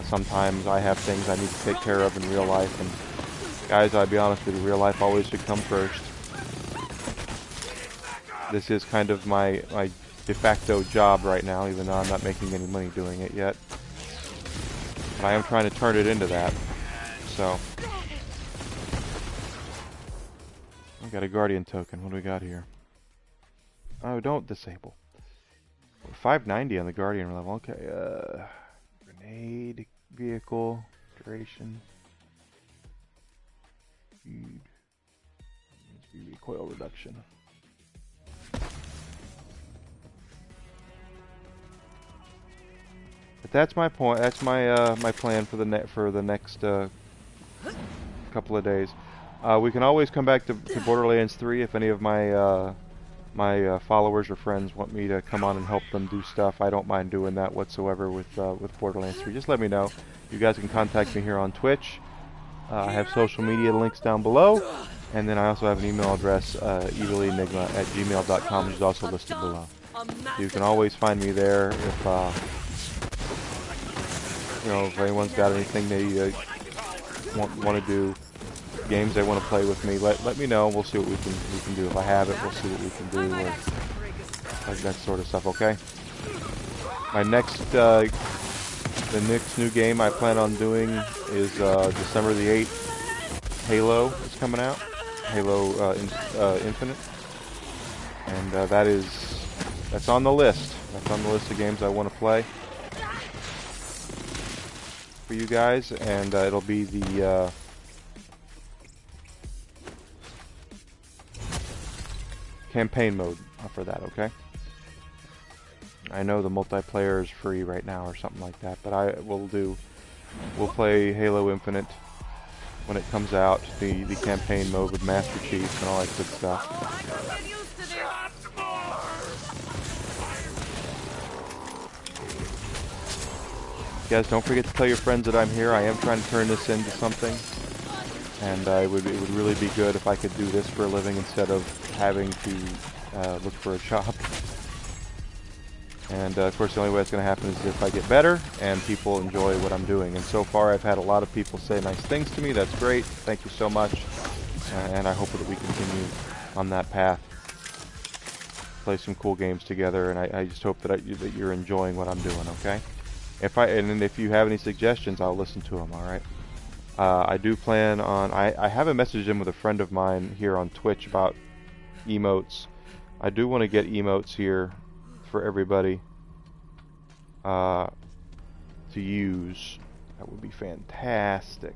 Sometimes I have things I need to take care of in real life. And guys, I'll be honest with you, real life always should come first. This is kind of my de facto job right now, even though I'm not making any money doing it yet. But I am trying to turn it into that. So I got a guardian token. What do we got here? Oh, don't disable. 590 on the guardian level. Okay. Grenade, vehicle, duration. Speed. Recoil reduction. But that's my point. That's my my plan for the next couple of days. We can always come back to Borderlands 3 if any of my my followers or friends want me to come on and help them do stuff, I don't mind doing that whatsoever with Borderlands 3. Just let me know. You guys can contact me here on Twitch. I have social media links down below, and then I also have an email address, evilenigma@gmail.com, which is also listed below. So you can always find me there if if anyone's got anything they want to do, games they want to play with me. Let me know. We'll see what we can do. If I have it, we'll see what we can do, or like that sort of stuff. Okay. My next the next new game I plan on doing is December the 8th. Halo is coming out. Halo Infinite, and that's on the list. That's on the list of games I want to play for you guys, and it'll be the campaign mode for that. Okay. I know the multiplayer is free right now or something like that, but we'll play Halo Infinite when it comes out, the campaign mode with Master Chief and all that good stuff. Get used to this. Guys, don't forget to tell your friends that I'm here. I am trying to turn this into something, and it would really be good if I could do this for a living instead of having to look for a job. And of course, the only way it's going to happen is if I get better and people enjoy what I'm doing. And so far, I've had a lot of people say nice things to me. That's great. Thank you so much. And I hope that we continue on that path. Play some cool games together, and I just hope that you're enjoying what I'm doing. Okay. And if you have any suggestions, I'll listen to them. All right. I do plan on. I haven't messaged him with a friend of mine here on Twitch about emotes. I do want to get emotes here for everybody to use. That would be fantastic.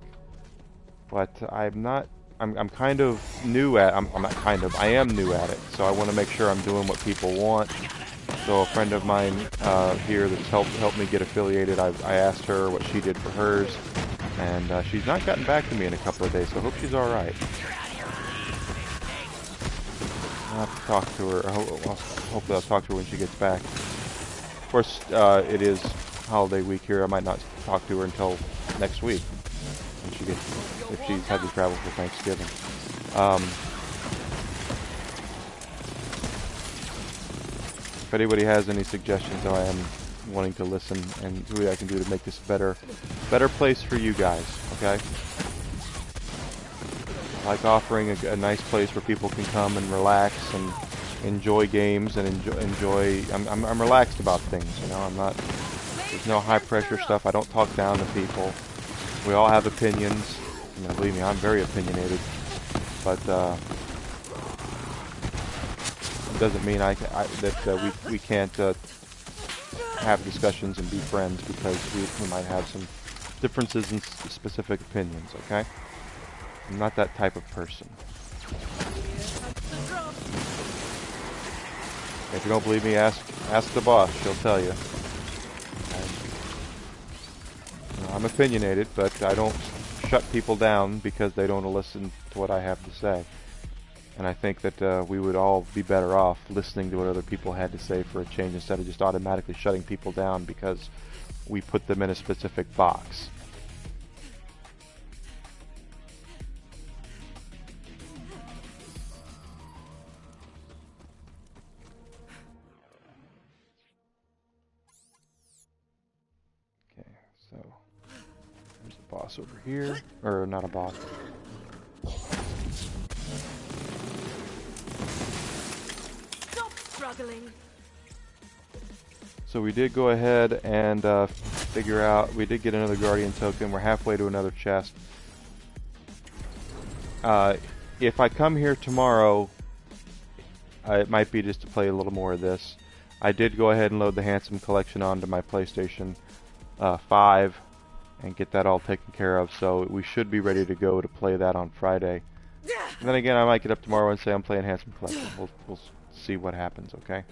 But I'm kind of new at. I'm not kind of. I am new at it. So I want to make sure I'm doing what people want. So a friend of mine here that's helped me get affiliated, I asked her what she did for hers, and she's not gotten back to me in a couple of days, so I hope she's alright. I'll have to talk to her. Hopefully I'll talk to her when she gets back. Of course, it is holiday week here. I might not talk to her until next week when if she's had to travel for Thanksgiving. If anybody has any suggestions, I am wanting to listen and see what I can do to make this a better place for you guys. Okay. I like offering a nice place where people can come and relax and enjoy games and enjoy. I'm relaxed about things, you know. There's no high pressure stuff. I don't talk down to people. We all have opinions. You know, believe me, I'm very opinionated. But it doesn't mean that we can't have discussions and be friends, because we might have some differences in specific opinions. Okay. I'm not that type of person. If you don't believe me, ask the boss. She'll tell you. I'm opinionated, but I don't shut people down because they don't listen to what I have to say. And I think that we would all be better off listening to what other people had to say for a change, instead of just automatically shutting people down because we put them in a specific box. So, there's a boss over here. Or, not a boss. Stop struggling. So we did go ahead and figure out, we did get another Guardian token. We're halfway to another chest. If I come here tomorrow, it might be just to play a little more of this. I did go ahead and load the Handsome Collection onto my PlayStation 5 and get that all taken care of, so we should be ready to go to play that on Friday. And then again, I might get up tomorrow and say I'm playing Handsome Collection. We'll see what happens, okay?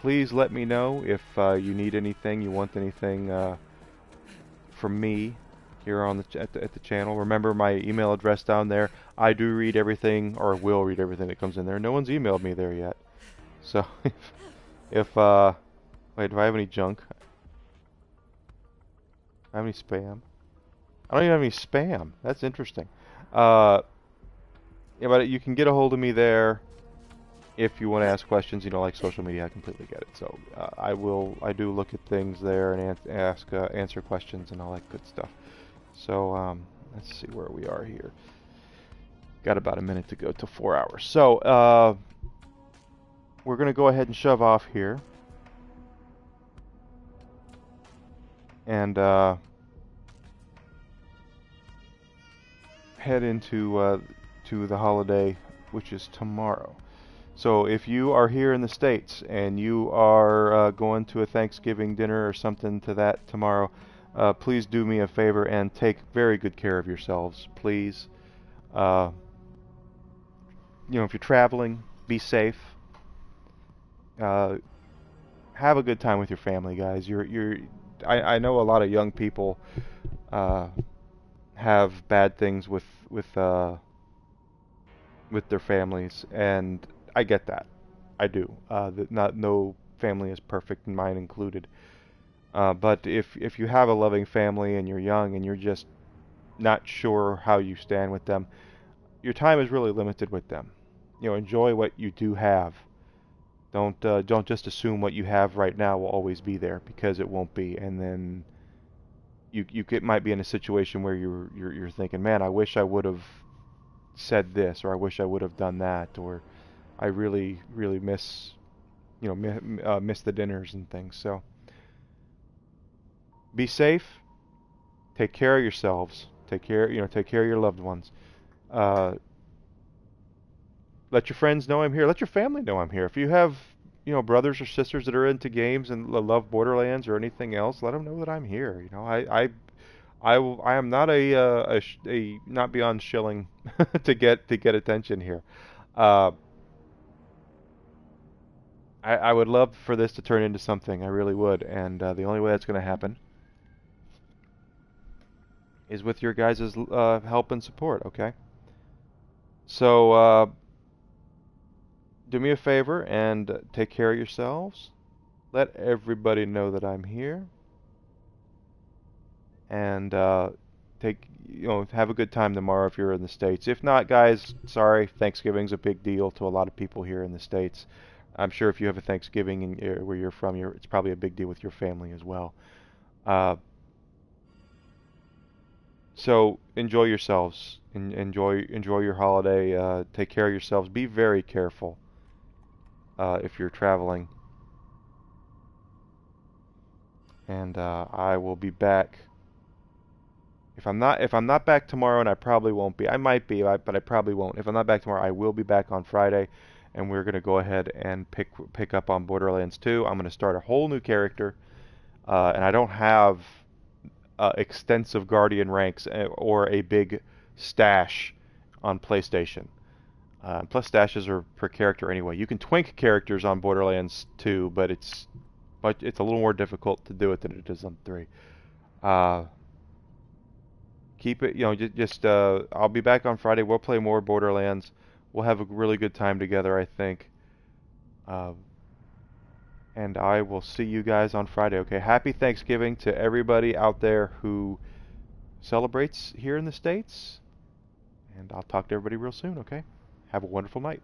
Please let me know if you need anything, you want anything from me. here on at the channel. Remember my email address down there. I do read everything, or will read everything that comes in there. No one's emailed me there yet. So if wait, do I have any junk? I have any spam? I don't even have any spam. That's interesting. Yeah, but you can get a hold of me there if you want to ask questions. You know, like social media, I completely get it. So I do look at things there and answer questions and all that good stuff. So let's see where we are here. Got about a minute to go to 4 hours. So we're gonna go ahead and shove off here, and head into to the holiday, which is tomorrow. So if you are here in the States and you are going to a Thanksgiving dinner or something to that tomorrow, please do me a favor and take very good care of yourselves, please. You know, if you're traveling, be safe. Have a good time with your family, guys. I know a lot of young people have bad things with their families, and I get that. I do. No family is perfect, mine included. But if you have a loving family and you're young and you're just not sure how you stand with them, your time is really limited with them. You know, enjoy what you do have. Don't just assume what you have right now will always be there, because it won't be. And then you might be in a situation where you're thinking, man, I wish I would have said this, or I wish I would have done that, or I really miss miss the dinners and things. So be safe. Take care of yourselves. Take care of your loved ones. Let your friends know I'm here. Let your family know I'm here. If you have, brothers or sisters that are into games and love Borderlands or anything else, let them know that I'm here. You know, I am not a not beyond shilling to get attention here. I would love for this to turn into something. I really would, and the only way that's going to happen is with your guys' help and support. Okay. So do me a favor and take care of yourselves. Let everybody know that I'm here. And have a good time tomorrow if you're in the States. If not, guys, sorry, Thanksgiving's a big deal to a lot of people here in the States. I'm sure if you have a Thanksgiving where you're from, it's probably a big deal with your family as well. So enjoy yourselves. Enjoy your holiday. Take care of yourselves. Be very careful if you're traveling. And I will be back. If I'm not back tomorrow, and I probably won't be. I might be, but I probably won't. If I'm not back tomorrow, I will be back on Friday, and we're gonna go ahead and pick up on Borderlands 2. I'm gonna start a whole new character, and I don't have extensive Guardian ranks or a big stash on PlayStation. Plus, stashes are per character anyway. You can twink characters on Borderlands 2, but it's a little more difficult to do it than it is on 3. Keep it, I'll be back on Friday. We'll play more Borderlands. We'll have a really good time together, I think. And I will see you guys on Friday, okay? Happy Thanksgiving to everybody out there who celebrates here in the States. And I'll talk to everybody real soon, okay? Have a wonderful night.